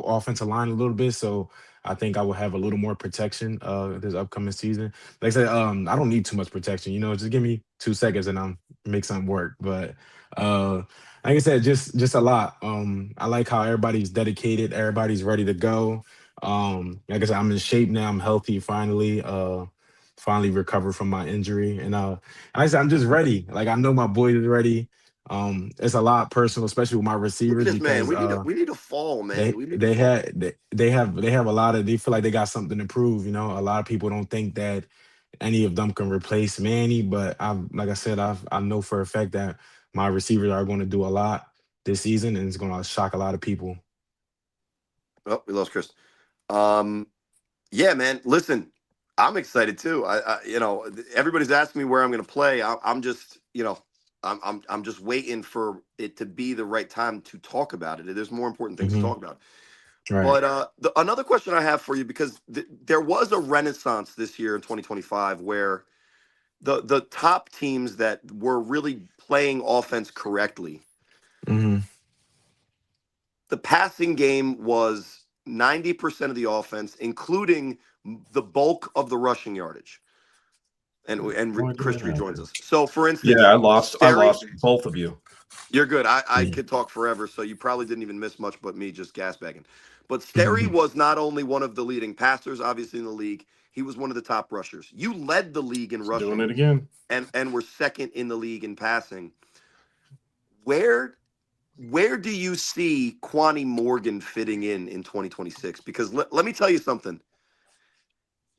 offensive line a little bit, so I think I will have a little more protection this upcoming season. Like I said, I don't need too much protection. Just give me 2 seconds and I'll make something work. But uh, like I said, just a lot. I like how everybody's dedicated. Everybody's ready to go. Like I said, I'm in shape now. I'm healthy finally. Finally recovered from my injury, and like I said, I'm just ready. Like I know my boys are ready. It's a lot personal, especially with my Look at receivers this man. because We need a fall, man. We need a fall. they have a lot of they feel like they got something to prove. A lot of people don't think that any of them can replace Manny, but like I said, I know for a fact that my receivers are going to do a lot this season, and it's going to shock a lot of people. Oh, we lost Chris. Um, yeah, man. Listen, I'm excited too. Everybody's asking me where I'm going to play. I'm just, I'm just waiting for it to be the right time to talk about it. There's more important things to Hmm. talk about. Right. But another question I have for you, because there was a renaissance this year in 2025 where the top teams that were really playing offense correctly, Hmm. the passing game was 90% of the offense, including the bulk of the rushing yardage. And Why did Chris that rejoins happen? us. So, for Yeah, instance, I Sterry, lost both of you. you're good. I Yeah. could talk forever, so you probably didn't even miss much but me just gasbagging. But Sterry Hmm. was not only one of the leading passers, obviously, in the league, he was one of the top rushers. You led the league in It's doing rushing it again. and were second in the league in passing. Where where do you see Quani Morgan fitting in 2026? Because let me tell you something.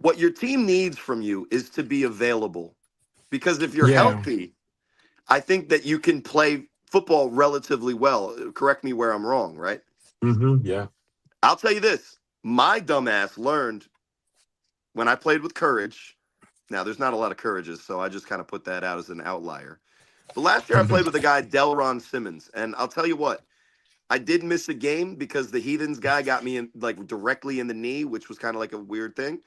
What your team needs from you is to be available. Because if you're Yeah. healthy, I think that you can play football relatively well. Correct me where I'm wrong, right? Yeah. I'll tell you this. My dumbass learned when I played with Courage. Now, there's not a lot of Courages, so I just kind of put that out as an outlier. But last year I played with a guy, Delron Simmons. And I'll tell you what, I did miss a game because the Heathens guy got me in like directly in the knee, which was kind of like a weird thing.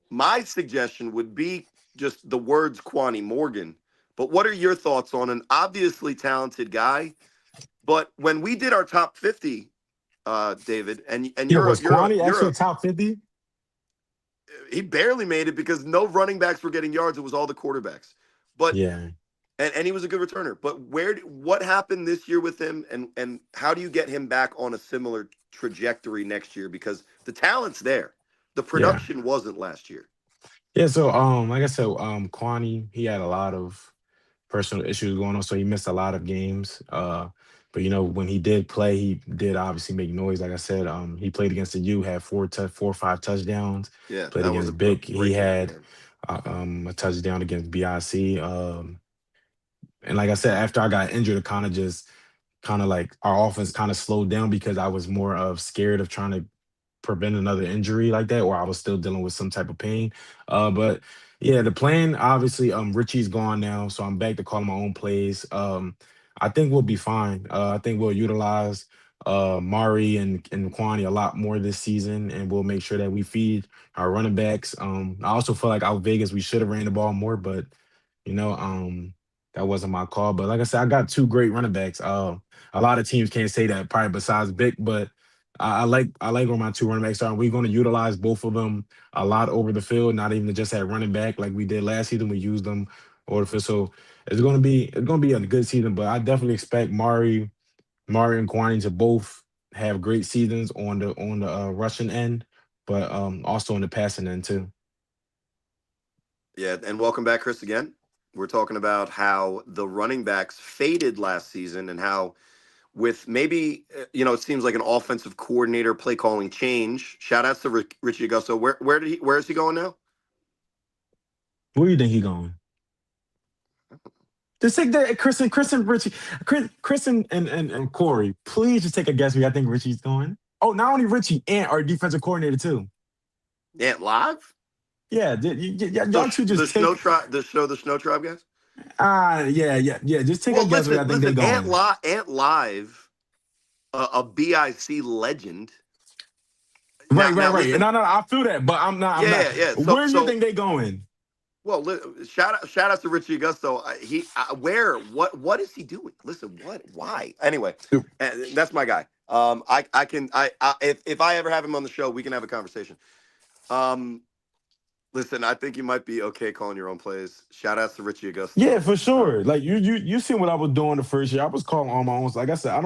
My suggestion would be just the words Quani Morgan. But what are your thoughts on an obviously talented guy? But when we did our top 50, David, and Yeah. you're Was a, you're a, Kwani you're actually a, top 50? he barely made it because no running backs were getting yards. It was all the quarterbacks. But Yeah. and he was a good returner. But what happened this year with him, and how do you get him back on a similar trajectory next year? Because the talent's there, the Yeah. production wasn't last year. Yeah. So, like I said, Kwani, he had a lot of personal issues going on, so he missed a lot of games. But when he did play, he did obviously make noise. Like I said, he played against the U, had 4 or 5 touchdowns. Yeah, Played that was against a Bick, he great game. had Yeah. a touchdown against BIC. And like I said, after I got injured, it kind of like our offense kind of slowed down because I was more of scared of trying to prevent another injury like that, or I was still dealing with some type of pain. But yeah, the plan obviously, Richie's gone now, so I'm back to calling my own plays. I think we'll be fine. I think we'll utilize Mari and Kwani a lot more this season, and we'll make sure that we feed our running backs. I also feel like out Vegas we should have ran the ball more, but you know, that wasn't my call. But like I said, I got two great running backs. A lot of teams can't say that probably besides Vic, but I like where my two running backs are. We're going to utilize both of them a lot over the field, not even just at running back like we did last season. We used them over the field, so it's gonna be a good season. But I definitely expect Mari and Kwani to both have great seasons on the rushing end, but also on the passing end too. Yeah, and welcome back, Chris, again. We're talking about how the running backs faded last season and how with maybe it seems like an offensive coordinator play calling change. Shout outs to Richie Augusto. Where is he going now? Where do you think he going? Just take that, Chris and Richie, Chris and Corey. Please just take a guess where I think Richie's going. Oh, not only Richie, and our defensive coordinator too. Ant Live? Yeah, So y'all two the just snow take. tribe, the snow tribe guys. Yeah. Just take a Well, guess where I think they listen. going. Ant Live, a BIC legend. Now, Right. listen. No, I feel that, but I'm not. I'm not. Yeah. Where do you So think they going? well, shout out to Richie Augusto. What is he doing? Listen, why? Anyway, that's my guy. If I ever have him on the show, we can have a conversation. Listen, I think you might be okay calling your own plays. Shout outs to Richie Yeah, Augusto. for sure. Like you seen what I was doing the first year. I was calling on my own. Like I said, I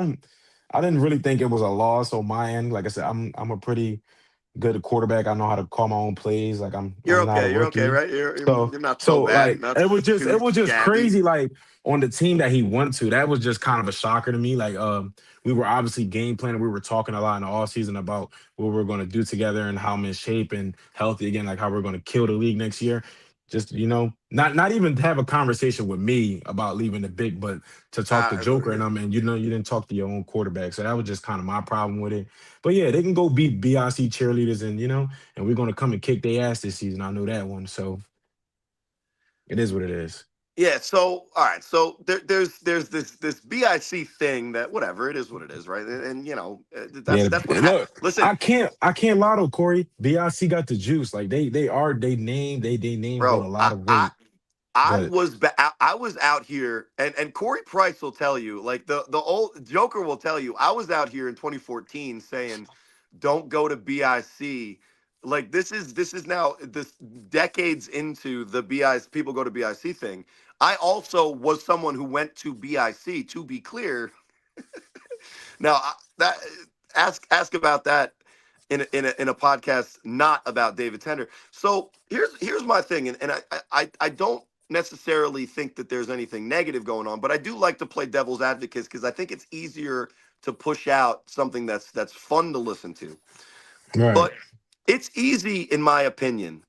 didn't really think it was a loss on my end. Like I said, I'm a pretty good quarterback. I know how to call my own plays. Like I'm not a You're okay, rookie. right? So You're not so so bad, like not it was just shabby. crazy. Like on the team that he went to, that was just kind of a shocker to me. Like we were obviously game planning. We were talking a lot in the off season about what we are going to do together and how I'm in shape and healthy again. Like how we're going to kill the league next year. Just not even have a conversation with me about leaving the big, but to talk to Joker and them, and you didn't talk to your own quarterback. So that was just kind of my problem with it. But yeah, they can go beat BIC cheerleaders, and we're gonna come and kick their ass this season. I know that one. So it is what it is. Yeah. So all right. So there's this BIC thing that whatever it is, what it is, right? And Yeah, that's what look, Listen, I can't lie though, Corey. BIC got the juice. Like they name hold a bro. lot of weight. But I was out here, and Corey Price will tell you, like the old Joker will tell you, I was out here in 2014 saying, "Don't go to BIC." Like this is now this decades into the BIC people go to BIC thing. I also was someone who went to BIC. To be clear, now that ask about that in a podcast not about David Tender. So here's my thing, and I don't necessarily think that there's anything negative going on, but I do like to play devil's advocate because I think it's easier to push out something that's fun to listen to. right. But it's easy, in my opinion,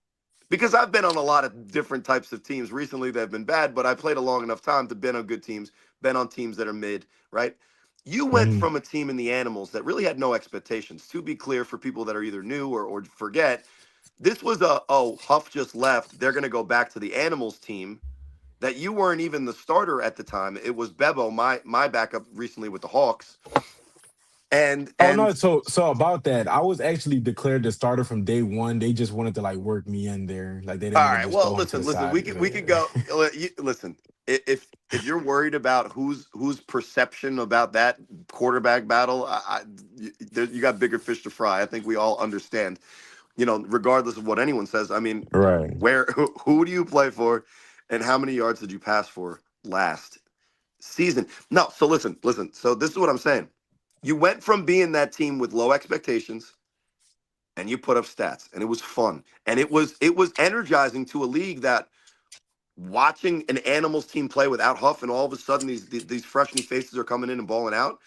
because I've been on a lot of different types of teams recently that have been bad, but I played a long enough time to been on good teams, been on teams that are mid, right? You went Mhm. from a team in the Animals that really had no expectations. To be clear, for people that are either new or forget, this was Huff just left. They're going to go back to the Animals team that you weren't even the starter at the time. It was Bebo, my backup recently with the Hawks. And Oh no, and so about that, I was actually declared the starter from day one. They just wanted to like work me in there, like they didn't all want to right. just Well, throw him to the listen. side. We could go. Listen, if you're worried about whose perception about that quarterback battle, you got bigger fish to fry. I think we all understand. Regardless of what anyone says. I mean, Right. who do you play for, and how many yards did you pass for last season? No. So listen. So this is what I'm saying. You went from being that team with low expectations and you put up stats and it was fun and it was energizing to a league that watching an Animals team play without Huff and all of a sudden these fresh new faces are coming in and balling out.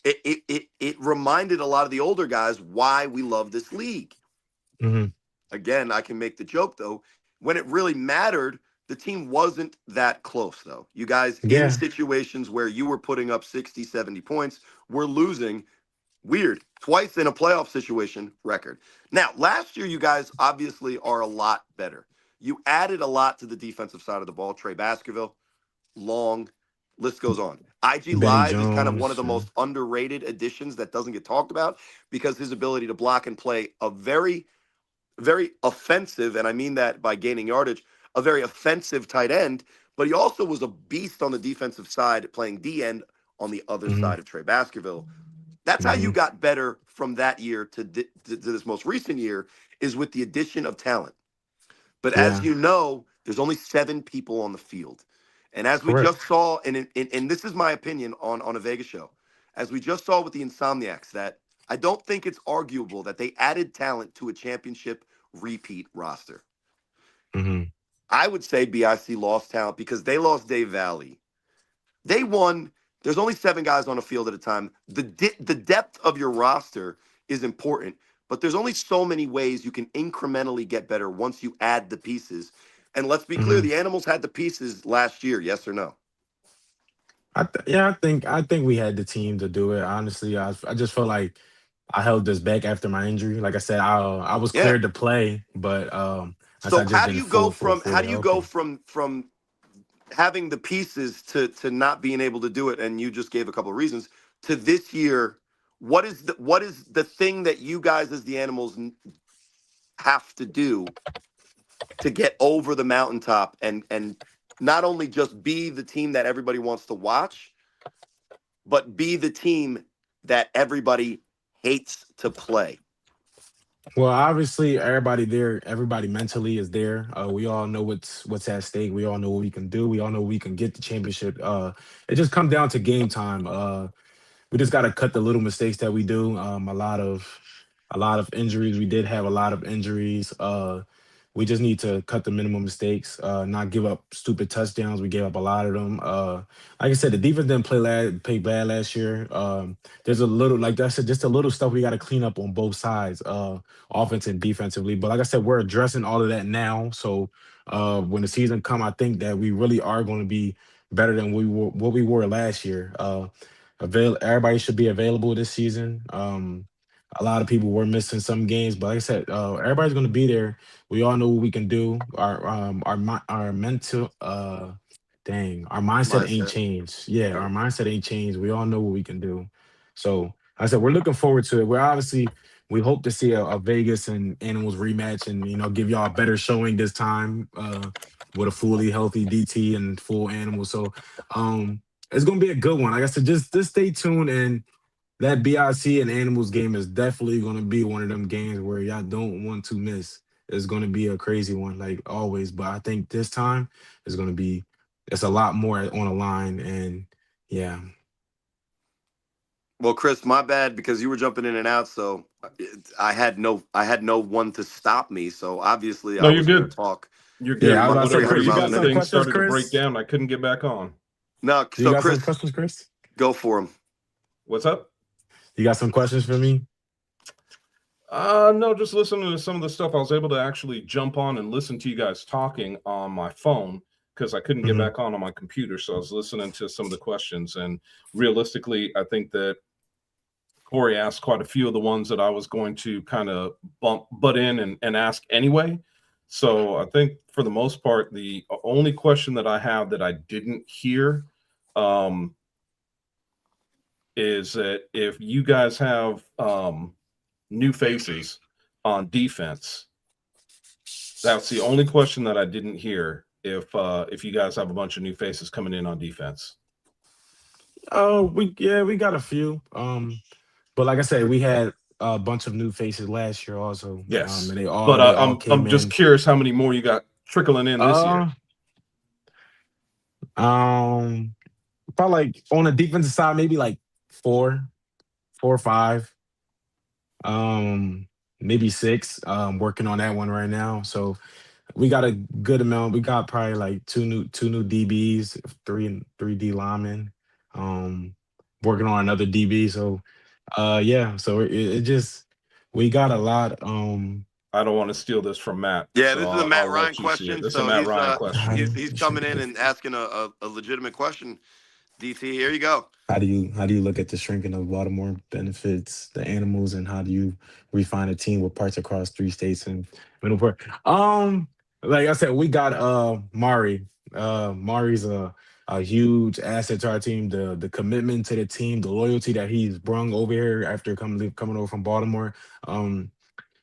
It reminded a lot of the older guys why we love this league. Hmm. Again, I can make the joke though, when it really mattered, the team wasn't that close though. You guys in Yeah. situations where you were putting up 60, 70 points, were losing Weird. Twice in a playoff situation record. Now, last year, you guys obviously are a lot better. You added a lot to the defensive side of the ball. Trey Baskerville, Long, list goes on. IG Benny Live is kind of one of Jones. the most underrated additions that doesn't get talked about because his ability to block and play a very, very offensive, and I mean that by gaining yardage, a very offensive tight end, but he also was a beast on the defensive side playing D end on the other Hmm. side of Trey Baskerville. That's how you Hmm. got better from that year to this most recent year is with the addition of talent. But as Yeah, you know, there's only 7 people on the field. And as we correct. just saw, and this is my opinion on a Vegas show, as we just saw with the Insomniacs, that I don't think it's arguable that they added talent to a championship repeat roster. Hmm. I would say BIC lost talent because they lost Dave Valley. They won. There's only 7 guys on the field at a time. The depth of your roster is important, but there's only so many ways you can incrementally get better once you add the pieces. And let's be clear, Hmm. the Animals had the pieces last year, yes or no? Yeah, I think we had the team to do it. Honestly, I just felt like I held this back after my injury. Like I said, I was Yeah. cleared to play, but I So just how do didn't you go feel from how fully do you go healthy. from having the pieces to not being able to do it, and you just gave a couple of reasons, to this year? What is the thing that you guys as the Animals have to do to get over the mountaintop and not only just be the team that everybody wants to watch, but be the team that everybody hates to play? Well, obviously, everybody mentally is there. We all know what's at stake. We all know what we can do. We all know we can get the championship. It just comes down to game time. We just got to cut the little mistakes that we do. A lot of injuries. We did have a lot of injuries. We just need to cut the minimum mistakes. Not give up stupid touchdowns. We gave up a lot of them. Like I said, the defense didn't play bad last year. There's a little, like I said, just a little stuff we got to clean up on both sides, offense and defensively. But like I said, we're addressing all of that now. So when the season come, I think that we really are going to be better than what we were last year. Everybody should be available this season. A lot of people were missing some games, but like I said, everybody's going to be there. We all know what we can do. Our mental our mindset ain't Mindset. changed. Yeah, Yeah. our mindset ain't changed. We all know what we can do. So like I said, we're looking forward to it. We hope to see a Vegas and Animals rematch, and give y'all a better showing this time, with a fully healthy DT and full Animal. So it's gonna be a good one. Like I said, just stay tuned, and that BIC and Animals game is definitely gonna be one of them games where y'all don't want to miss. It's gonna be a crazy one, like always. But I think this time is gonna be it's a lot more on the line, and yeah. Well, Chris, my bad because you were jumping in and out, so I had no one to stop me. So obviously No, I you're was going to good. talk You're Yeah, good. I was For about to say, whatever 300 Chris, you miles reason, got a the some minute. thing questions, started to break Chris? down. I couldn't get back on. No, Do you so got some Chris, questions, Chris? go for him. What's up? You got some questions for me? No, just listening to some of the stuff. I was able to actually jump on and listen to you guys talking on my phone because I couldn't get Hmm. back on my computer. So I was listening to some of the questions. And realistically, I think that Corey asked quite a few of the ones that I was going to kind of butt in and ask anyway. So I think for the most part, the only question that I have that I didn't hear um, is that if you guys have new faces on defense, that's the only question that I didn't hear. If you guys have a bunch of new faces coming in on defense, Oh, we got a few. But like I said, we had a bunch of new faces last year also. yes. And they But all they all I'm came just in. curious how many more you got trickling in this year. Uh um Probably like on the defensive side, maybe like four, 4 or 5. Um Maybe 6. Working on that one right now. So we got a good amount. We got probably like two new DBs, three D linemen. Um Working on another DB. So yeah, so it just we got a lot. I don't want to steal this from Matt, Yeah, so this is a Matt I'll Ryan let you see it. question. This is a So Matt he's Ryan uh question. he's he's coming in and asking a legitimate question. DT, here you go. How do you look at the shrinking of Baltimore benefits the animals, and how do you refine a team with parts across 3 states and middle part? Like I said, we got Mari. Mari's a huge asset to our team. The commitment to the team, the loyalty that he's brung over here after coming over from Baltimore. Um,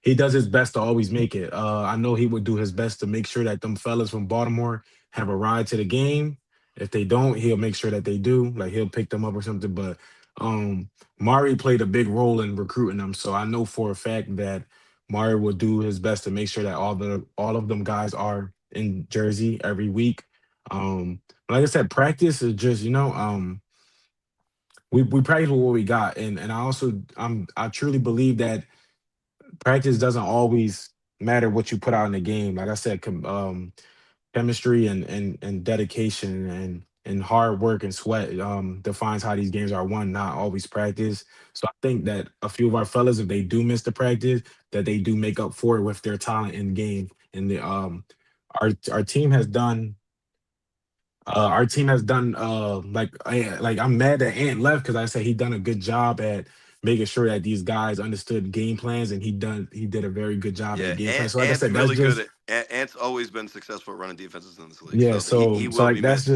he does his best to always make it. I know he would do his best to make sure that them fellas from Baltimore have a ride to the game. If they don't, he'll make sure that they do. Like he'll pick them up or something. But Mari played a big role in recruiting them, so I know for a fact that Mari will do his best to make sure that all of them guys are in Jersey every week. Like I said, practice is just we practice with what we got, and I truly believe that practice doesn't always matter what you put out in the game. Like I said, chemistry and dedication and hard work and sweat defines how these games are won, not always practice. So I think that a few of our fellas, if they do miss the practice, that they do make up for it with their talent in game. And our team has done. Our team has done like I'm mad that Ant left because I said he done a good job at making sure that these guys understood game plans, and he did a very good job at Yeah, game plan. So like I Ant's said, that's really good just at. Ant's always been successful at running defenses in this league, yeah. so he So will like be missed.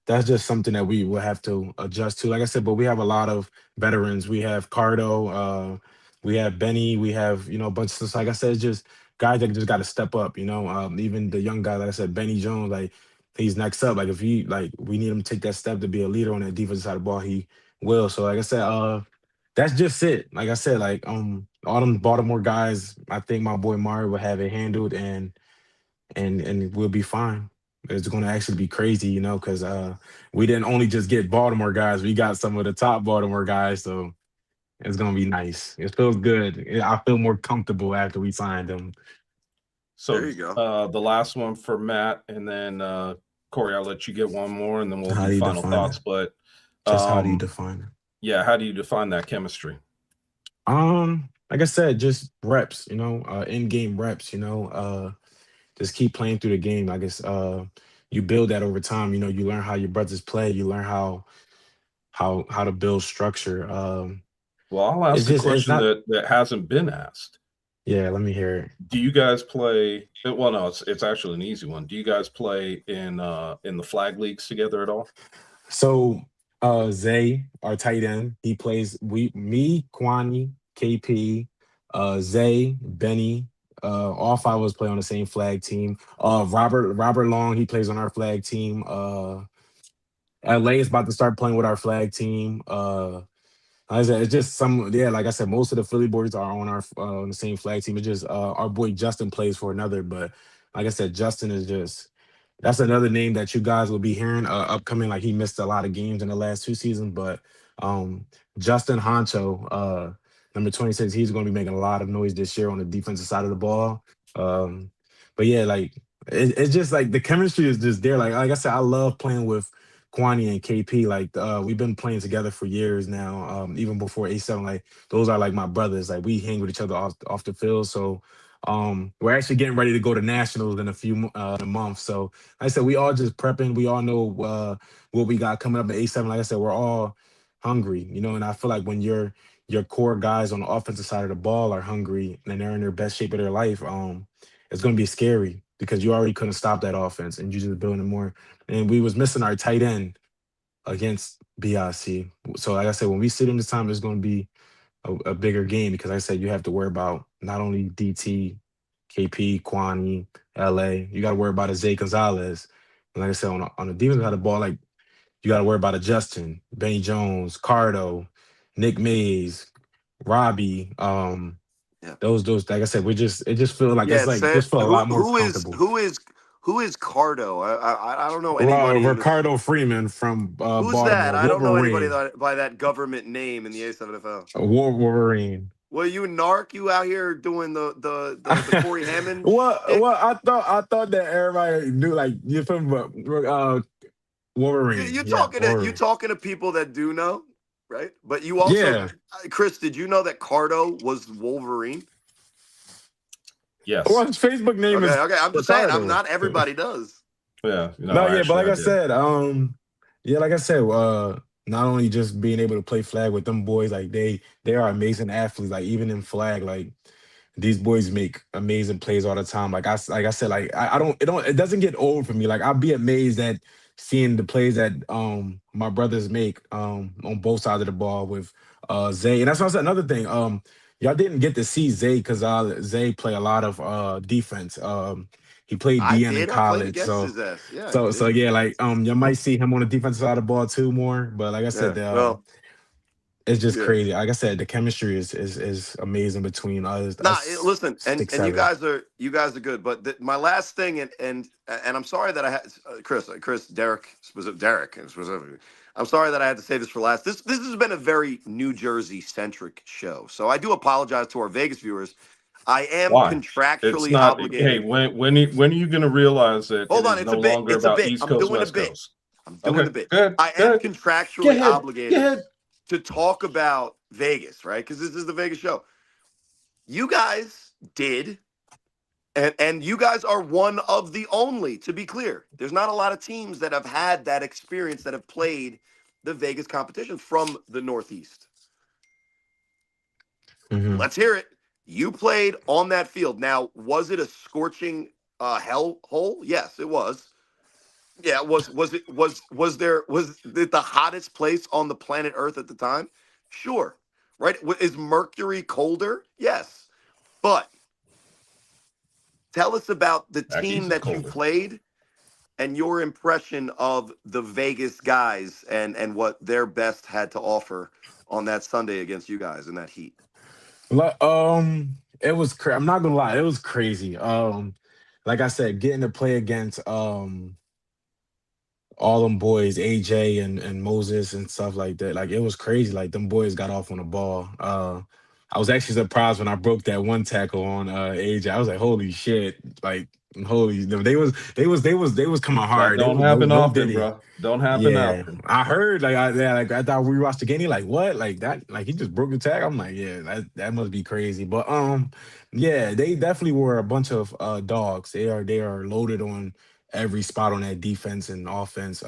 that's just something that we will have to adjust to. Like I said, but we have a lot of veterans. We have Cardo, we have Benny, we have a bunch of like I said, it's just guys that just got to step up. Even the young guy, like I said, Benny Jones, like he's next up. Like if he like we need him to take that step to be a leader on that defensive side of the ball, he will. So like I said, that's just it. Like I said, like all them Baltimore guys, I think my boy Mario will have it handled, and we'll be fine. It's going to actually be crazy, because we didn't only just get Baltimore guys, we got some of the top Baltimore guys, so it's going to be nice. It feels good. I feel more comfortable after we signed them. There So you go. the last one for Matt, and then Corey, I'll let you get one more, and then we'll How do do you final define it? thoughts. But Just how do you define it? yeah, how do you define that chemistry? Like I said, just reps, in-game reps, just keep playing through the game. I guess you build that over time. You learn how your brothers play. You learn how to build structure. Well, I'll ask the It's question not. that hasn't been asked. Yeah, let me hear it. Do you guys play? Well, no, it's actually an easy one. Do you guys play in the flag leagues together at all? So Zay, our tight end, he plays me, Kwani, KP, Zay, Benny, all five of us play on the same flag team. Robert Long, he plays on our flag team. LA is about to start playing with our flag team. Like I said, it's just yeah, like I said, most of the Philly boys are on our on the same flag team. It's just our boy Justin plays for another, but like I said, Justin is just that's another name that you guys will be hearing upcoming. Like he missed a lot of games in the last 2 seasons, but um, Justin Honcho, number 26, he's going to be making a lot of noise this year on the defensive side of the ball. Um, but yeah, like it's just like the chemistry is just there. Like I said, I love playing with Kwani and KP. Like we've been playing together for years now. Even before A7, like those are like my brothers. Like we hang with each other off the field. So we're actually getting ready to go to nationals in a month. So like I said, we all just prepping. We all know what we got coming up at A7. Like I said, we're all hungry, and I feel like when your core guys on the offensive side of the ball are hungry and they're in their best shape of their life, it's gonna be scary because you already couldn't stop that offense and you just building more. And we was missing our tight end against BIC. So like I said, when we sit in this time, it's gonna be a bigger game because like I said you have to worry about not only DT, KP, Kwani, LA. You got to worry about a Zay Gonzalez. And like I said, on the defense side of the ball, like you got to worry about a Justin, Benny Jones, Cardo, Nick Mays, Robbie. Yeah. Those like I said, it just feel like it's Yeah. like Say just feel a lot more comfortable. who is Cardo? I don't know anybody in this. Ricardo Freeman from Who's that? Baltimore, I don't know anybody Wolverine, by that government name in the A7FL. Wolverine. Well, you narc, you out here doing the Corey Hammond Well, shtick? I thought that everybody knew, like you feel me, but You Wolverine, yeah, Wolverine, talking to people that do know, right? But you also, yeah. Chris, did you know that Cardo was Wolverine? Yes. Well, his Facebook name Okay, is okay. I'm just saying, I'm Ricardo. not everybody does. Yeah. No, yeah, but Actually, like I I did. said, Yeah, like I said, not only just being able to play flag with them boys, like they are amazing athletes. Like even in flag, like these boys make amazing plays all the time. Like I said, like I don't it doesn't get old for me. Like I'll be amazed at seeing the plays that my brothers make on both sides of the ball with Zay. And that's also another thing. Y'all didn't get to see Zay because Zay play a lot of defense. He played I DN in did. I played college, against so his ass. Yeah, I so did. yeah, like you might see him on the defensive side of the ball too more. But like I Yeah. said, Well, it's just yeah. crazy. Like I said, the chemistry is amazing between Nah, us listen, and 6'7". you guys are good. But my last thing, and I'm sorry that I had Derek specifically. I'm sorry that I had to say this for last. This has been a very New Jersey centric show, so I do apologize to our Vegas viewers. I am Why? It's contractually not. Hey, obligated. when are you going to realize that it Hold on, is it's no a bit. longer It's a about bit. East I'm Coast, doing a West bit. Coast? I'm doing Okay, a bit. go ahead, I go am ahead, go contractually ahead, go obligated ahead. to talk about Vegas, right? Because this is the Vegas show. You guys did, and you guys are one of the only, to be clear. There's not a lot of teams that have had that experience that have played the Vegas competition from the Northeast. Hmm. Let's hear it. You played on that field. Now, was it a scorching hell hole? Yes, it was. Yeah, was it the hottest place on the planet Earth at the time? Sure. Right? Is Mercury colder? Yes. But tell us about the Back team east is that you colder. played and your impression of the Vegas guys and what their best had to offer on that Sunday against you guys in that heat. Like, it was I'm not gonna lie, it was crazy. Like I said, getting to play against all them boys, AJ and Moses and stuff like that. Like it was crazy. Like them boys got off on the ball. I was actually surprised when I broke that one tackle on AJ. I was like, holy shit! Like holy, they was coming That hard. They don't was no happen no often, diddy. bro. Don't happen Yeah, often. I heard like I thought we watched the game. He like what like that like he just broke the tag. I'm like yeah that must be crazy. But yeah they definitely were a bunch of dogs. They are loaded on every spot on that defense and offense.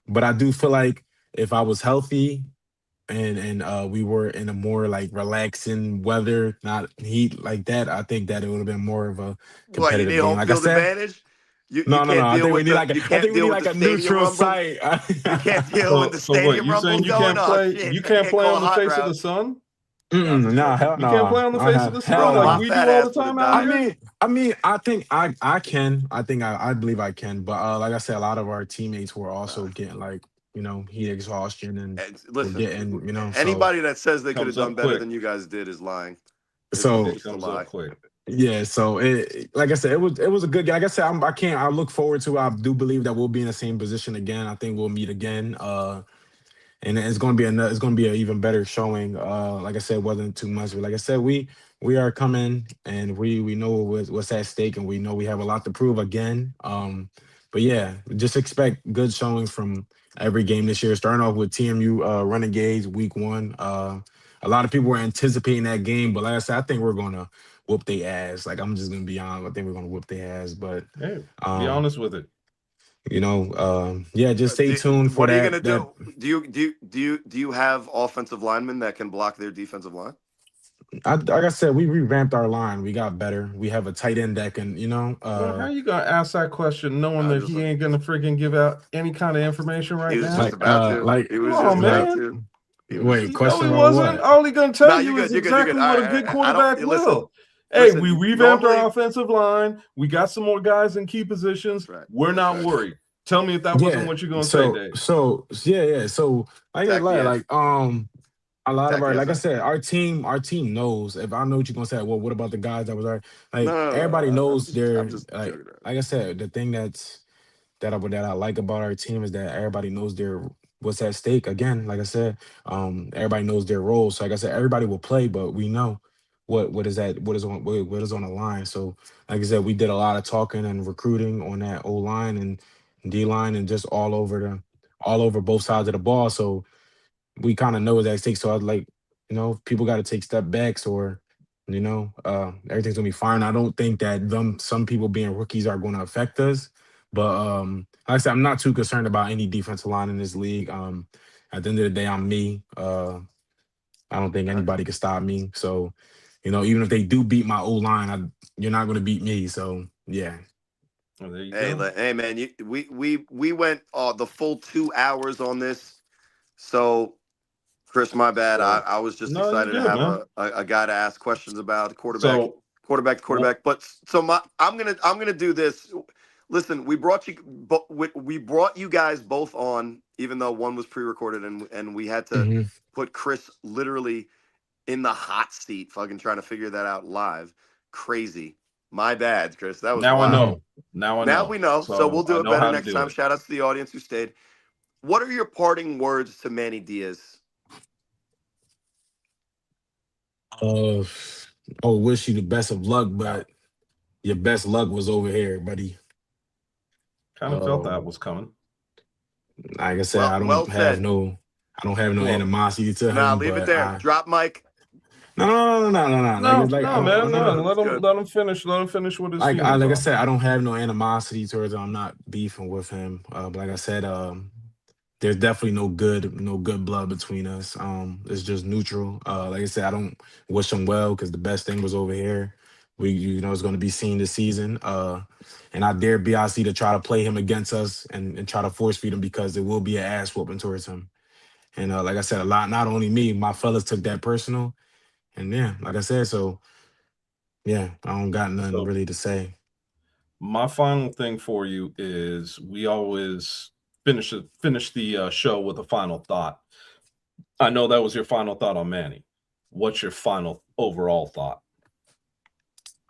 But I do feel like if I was healthy and we were in a more like relaxing weather, not heat like that, I think that it would have been more of a What, you need competitive game. home Like I field said, advantage? You no. can't I deal think we with need the like you I can't think we deal need with like the a stadium neutral rumbles. site. You can't deal with the So wait, stadium you saying rumbles you going. can't Oh play? shit! You I can't can't play call a on the hot face of the route. sun? No, I'm Mm, just no, joking. hell You can't play no. on the face of the Hell sun Bro, like my no. we fat do all the ass would have time out I died. here? mean, I mean, I can. I believe I can. But like I said, a lot of our teammates were Nah. also getting like, heat exhaustion and we're Listen, getting, so anybody that says they could have Comes done up better quick. than you guys did is lying. so It It's a comes up lie. quick. yeah, so like I said, it was a good game. Like I said, I can't. I look forward to it. I do believe that we'll be in the same position again. I think we'll meet again. And it's going to be it's going to be an even better showing. Like I said, wasn't too much, but like I said, we are coming, and we know what's at stake, and we know we have a lot to prove again. But yeah, just expect good showings from every game this year. Starting off with TMU Renegades week 1. A lot of people were anticipating that game, but like I said, I think we're gonna whoop their ass. Like I'm just gonna be honest, I think we're gonna whoop their ass. But Hey, be um, honest with it. yeah, just stay tuned for What are you gonna that. do? Do you have offensive linemen that can block their defensive line? Like I said, we revamped our line. We got better. We have a tight end that can, Bro, how you gonna ask that question knowing I'm that just he ain't gonna freaking give out any kind of information he right was just now? about to. like He Come was on, just wait, about man. to. He was wait, just No, about question he to. about wasn't. what? All he gonna No, tell you're you good. is You're good. You're good. exactly All what a right. good I don't quarterback listen. will. Hey, we Listen. revamped our Normally, offensive line. We got some more guys in key positions. that's right. We're That's not right. worried. Tell me if that wasn't Yeah. what you're gonna say, So Dave. yeah. So I ain't gonna Attack lie, the edge. like a lot of Attack our the like I outside. said, our team knows. If I know what you're gonna say, well, what about the guys that was our No, like no, no, everybody no. knows I'm their just like joking around. like I said, the thing that I like about our team is that everybody knows their what's at stake. Again, like I said, everybody knows their roles. So like I said, everybody will play, but we know what is on the line. So like I said, we did a lot of talking and recruiting on that O line and D line and just all over both sides of the ball. So we kind of know what that at stake. So I was like, people got to take step backs or everything's gonna be fine. I don't think that some people being rookies are going to affect us. But like I said, I'm not too concerned about any defensive line in this league. At the end of the day, I'm me. I don't think Okay. anybody can stop me. So, even if they do beat my O line, you're not going to beat me. So, yeah. Well, there you Hey, go. hey, man, we went the full 2 hours on this. So, Chris, my bad. So I was just no, you're excited to good, have man. a guy to ask questions about quarterback, So quarterback to well, quarterback. But so I'm gonna do this. Listen, we brought you guys both on, even though one was pre-recorded, and we had to Hmm. put Chris literally in the hot seat, fucking trying to figure that out live. Crazy. My bad, Chris. That was now I wild. know. Now I Now know. we know, so we'll So do I it know better how to next do time. it. Shout outs to the audience who stayed. What are your parting words to Manny Diaz? Uh, wish you the best of luck, but your best luck was over here, buddy. Kind of felt that Um, was coming. like I said, Well, well said. I don't have no Well, animosity to Nah, him, leave it but there. Drop mic. no. Like I no, don't, man, no. It's good. Let him finish. Let him finish what his like I feelings like I are. said, I don't have no animosity towards him. I'm not beefing with him. But like I said, there's definitely no good blood between us. It's just neutral. Like I said, I don't wish him well because the best thing was over here. It's going to be seen this season. And I dare BIC to try to play him against us and try to force feed him because there will be an ass whooping towards him. And like I said, a lot, not only me, my fellas took that personal. And yeah, like I said, so yeah, I don't got nothing So really to say. my final thing for you is we always finish the show with a final thought. I know that was your final thought on Manny. What's your final overall thought?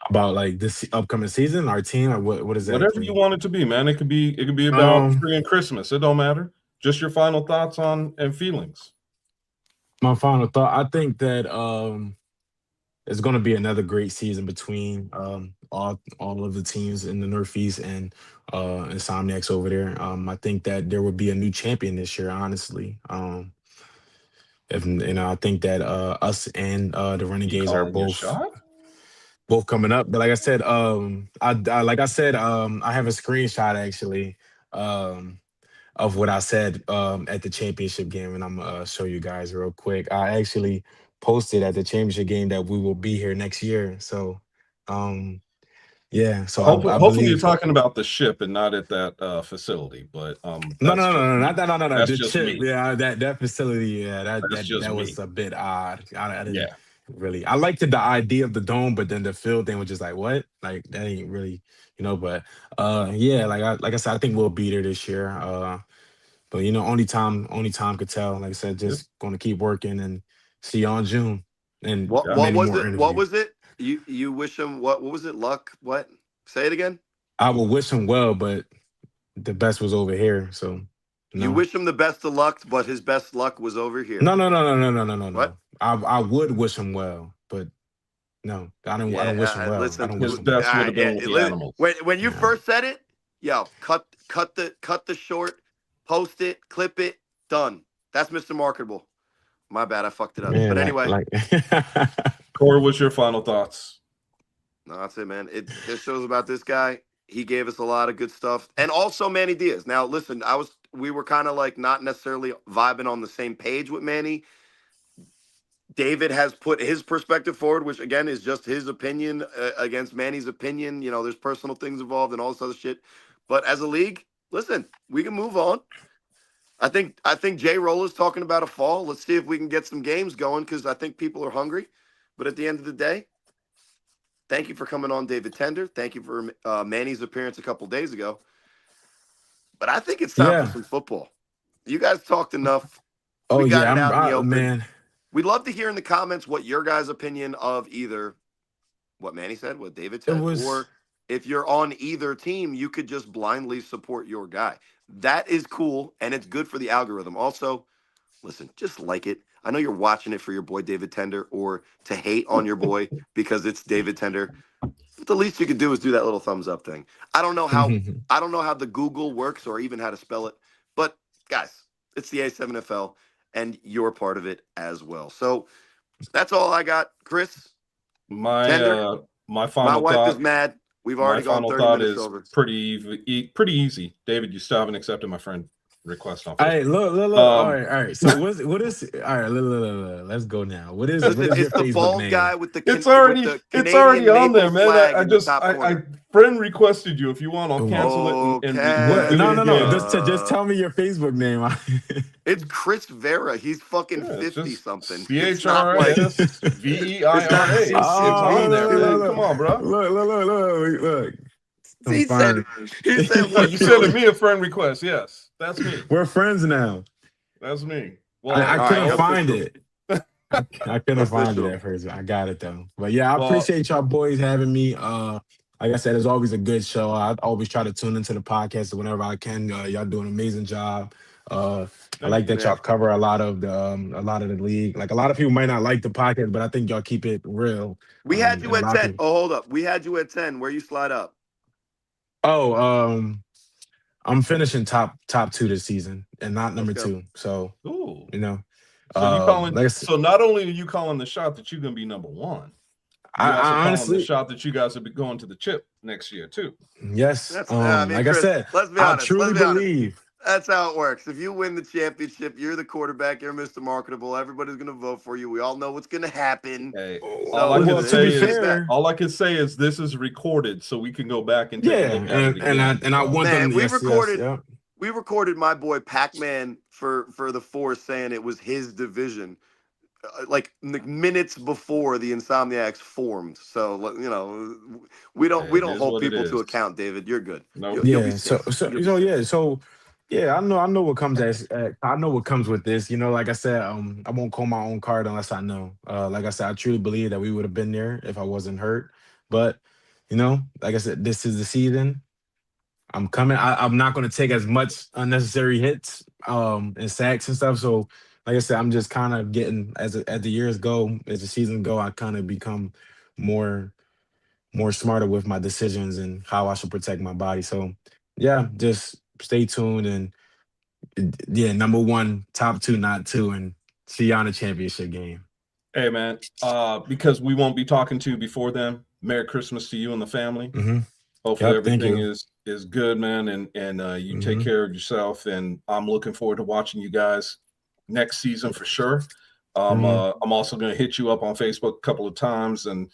About like this upcoming season, our team, or what Whatever you exactly? want it to be, man. It could be about Um, free and Christmas. It don't matter. Just your final thoughts on and feelings. my final thought, I think that it's going to be another great season between all of the teams in the Northeast and Insomniacs over there. I think that there will be a new champion this year. Honestly, if I think that us and the You Renegades are calling your both shot? coming up. But like I said, I have a screenshot actually of what I said at the championship game, and I'm gonna show you guys real quick. I actually posted at the championship game that we will be here next year. So, um, yeah. So I Hopefully you're believe. talking about the ship and not at that facility. But No, that's no, no, just no, me. not that. No, no, no. That's The just chip, me. yeah, that facility, yeah, That's just that was me. a bit odd. I didn't Yeah. really. I liked the idea of the dome, but then the field thing was just like, what? Like that ain't really, But yeah, like I said, I think we'll beat her this year. But only time could tell. Like I said, Yep. just going to keep working and see you on June and What Got it. what many was more it? What interviews. was it? You wish him what was it? Luck? What? Say it again. I will wish him well, but the best was over here. So You no. wish him the best of luck, but his best luck was over here. No, no, no, no, no, no, no, no, What? no. I would wish him well, but no, I don't wish him Yeah, well. I listen. don't wish His him well. best would have been with the Listen, animals. when you Yeah. first said it, yo, cut the short, post it, clip it, done. That's Mr. Marketable. My bad, I fucked it up. Man, But anyway, like Corey, what's your final thoughts? no, that's it, man. This show's about this guy. He gave us a lot of good stuff, and also Manny Diaz. Now, listen, we were kind of like not necessarily vibing on the same page with Manny. David has put his perspective forward, which again is just his opinion against Manny's opinion. There's personal things involved and all this other shit. But as a league, listen, we can move on. I think Jay Roller's talking about a fall. Let's see if we can get some games going because I think people are hungry. But at the end of the day, thank you for coming on, David Tender. Thank you for Manny's appearance a couple days ago. But I think it's time for yeah. some football. You guys talked enough. Oh We got yeah, it out in the open. man. We'd love to hear in the comments what your guys' opinion of either what Manny said, what David It said, was or if you're on either team, you could just blindly support your guy. That is cool and it's good for the algorithm. Also, listen, just like it. I know you're watching it for your boy David Tender or to hate on your boy because it's David Tender. But the least you can do is do that little thumbs up thing. I don't know how the Google works or even how to spell it, but guys, it's the A7FL and you're part of it as well. So that's all I got, Chris. My Tender, my my final wife is thought. mad. We've My already gone final 30 thought minutes is over. pretty easy. David, you still haven't accepted my friend request on All Facebook. right, look. All right. So what is? All right, look. Let's go now. What is Listen, your it's the Facebook bald name? guy with the It's Canadian already on maple there, man. flag I in the just top I corner. friend requested you. If you want, I'll cancel it and What? Okay. do it No. again. Just tell me your Facebook name. It's Chris Vera. He's fucking Yeah, it's 50 just something. It's not like it's not CHRISVEIRA. It's Oh, on there, man. look, Come on, bro. look. he said Confirmed. Yeah, what you Philly? sending me a friend request? Yes, that's me. We're friends now. That's me. I All couldn't right, find official. it. I couldn't find it Official. at first. I got it though. But yeah, I Well, appreciate y'all boys having me. Like I said, it's always a good show. I always try to tune into the podcast whenever I can. Y'all do an amazing job. I thank like you. that y'all cover a lot of the league. Like a lot of people might not like the podcast, but I think y'all keep it real. We had And you a at lot of 10. people. Oh, hold up. We had you at 10. Where you slide up? Oh, I'm finishing top two this season, and not Let's number go. two. So Ooh. you know, So you calling? like I said, So not only are you calling the shot that you're gonna be number one, you also I calling the honestly, shot that you guys will be going to the chip next year too. yes. That's I mean, Like I Chris, said, let's be I honest. truly Let's be honest. believe. That's how it works. If you win the championship, you're the quarterback, you're Mr. Marketable, everybody's gonna vote for you. We all know what's gonna happen. Hey, So all I can Well, to say be is fair, this is recorded, so we can go back and take a yeah, look at it again. and I So, want them. Man, Yes, yeah. we recorded my boy Pac-Man for the Force saying it was his division. Like minutes before the Insomniacs formed. So we it don't is hold what it people to is. account, David. You're good. Nope. You'll be Yeah. safe. You'll be safe. Yeah. I know what comes I know what comes with this. You know, like I said, I won't call my own card unless I know. Like I said, I truly believe that we would have been there if I wasn't hurt. But you know, like I said, this is the season. I'm coming. I'm not going to take as much unnecessary hits, and sacks and stuff. So, like I said, I'm just kind of getting as the years go, as the season go, I kind of become more smarter with my decisions and how I should protect my body. So, yeah, just stay tuned and yeah, number one, top two, not two, and see you on the championship game. Hey man, because we won't be talking to you before then. Merry Christmas to you and the family. Mm-hmm. Hopefully Yep, thank everything you. is good, man, and you take Mm-hmm. care of yourself. And I'm looking forward to watching you guys next season for sure. Mhm. I'm also going to hit you up on Facebook a couple of times and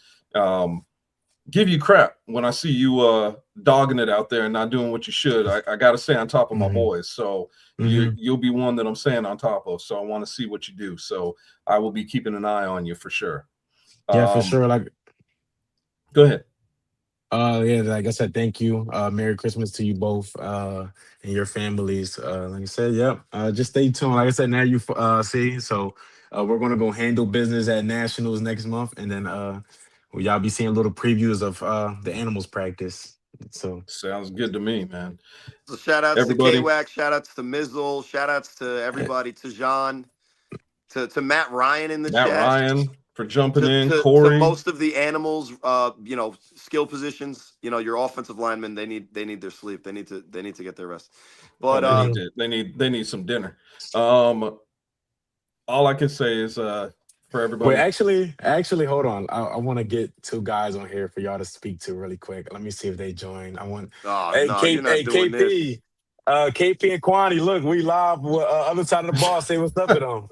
give you crap when I see you dogging it out there and not doing what you should. I got to stay on top of my Mhm. boys. So Mhm. you'll be one that I'm staying on top of. So I want to see what you do. So I will be keeping an eye on you for sure. Yeah, for sure. Like, Go ahead. yeah, like I said, thank you. Merry Christmas to you both, and your families. Like I said, yep. Just stay tuned. Like I said, now you see. So, we're gonna go handle business at Nationals next month, and then y'all be seeing little previews of the animals practice. So, Sounds good to me, man. So shout outs to Everybody, K-Wax, shout outs to Mizzle, shout outs to everybody, to Jean, to Matt Ryan in the Matt chat, Ryan for jumping in, to Corey. most of the animals, skill positions. Your offensive linemen, they need their sleep. They need to get their rest. Oh, But they need some dinner. All I can say is for wait, everybody. actually, hold on. I want to get two guys on here for y'all to speak to really quick. Let me see if they join. I want. oh Hey, no, you're not doing this. KP. KP and Kwani, look, we live with other side of the ball. Say what's up to them.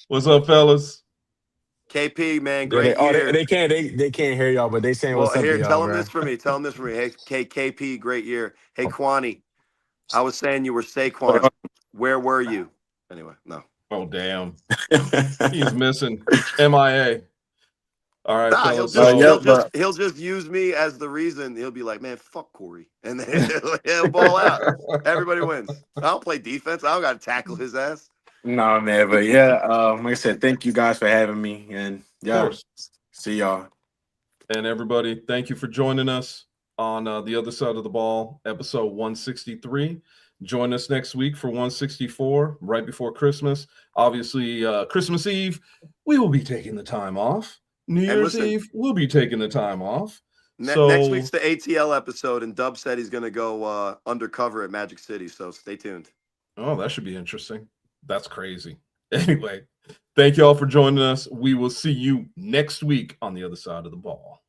What's up, fellas? KP, man, Yeah, great year. they can't hear y'all, but they saying Well, what's up to here, y'all, tell him bro. this for me. Tell him this for me. Hey, KP, great year. Hey, Kwani, I was saying you were Saquon. Where were you? Anyway, no. Oh, damn. He's missing. MIA. All right, Nah, fellas. he'll just use me as the reason. He'll be like, man, fuck Corey, and then he'll ball out. Everybody wins. I don't play defense. I don't got to tackle his ass. No, man, but yeah, like I said, thank you guys for having me, and yeah, Of course. see y'all. And everybody, thank you for joining us on the other side of the ball, episode 163. Join us next week for 164, right before Christmas. Obviously, Christmas Eve, we will be taking the time off. New Year's Eve, we'll be taking the time off. Next week's the ATL episode, and Dub said he's going to go undercover at Magic City, so stay tuned. Oh, that should be interesting. That's crazy. Anyway, thank you all for joining us. We will see you next week on the other side of the ball.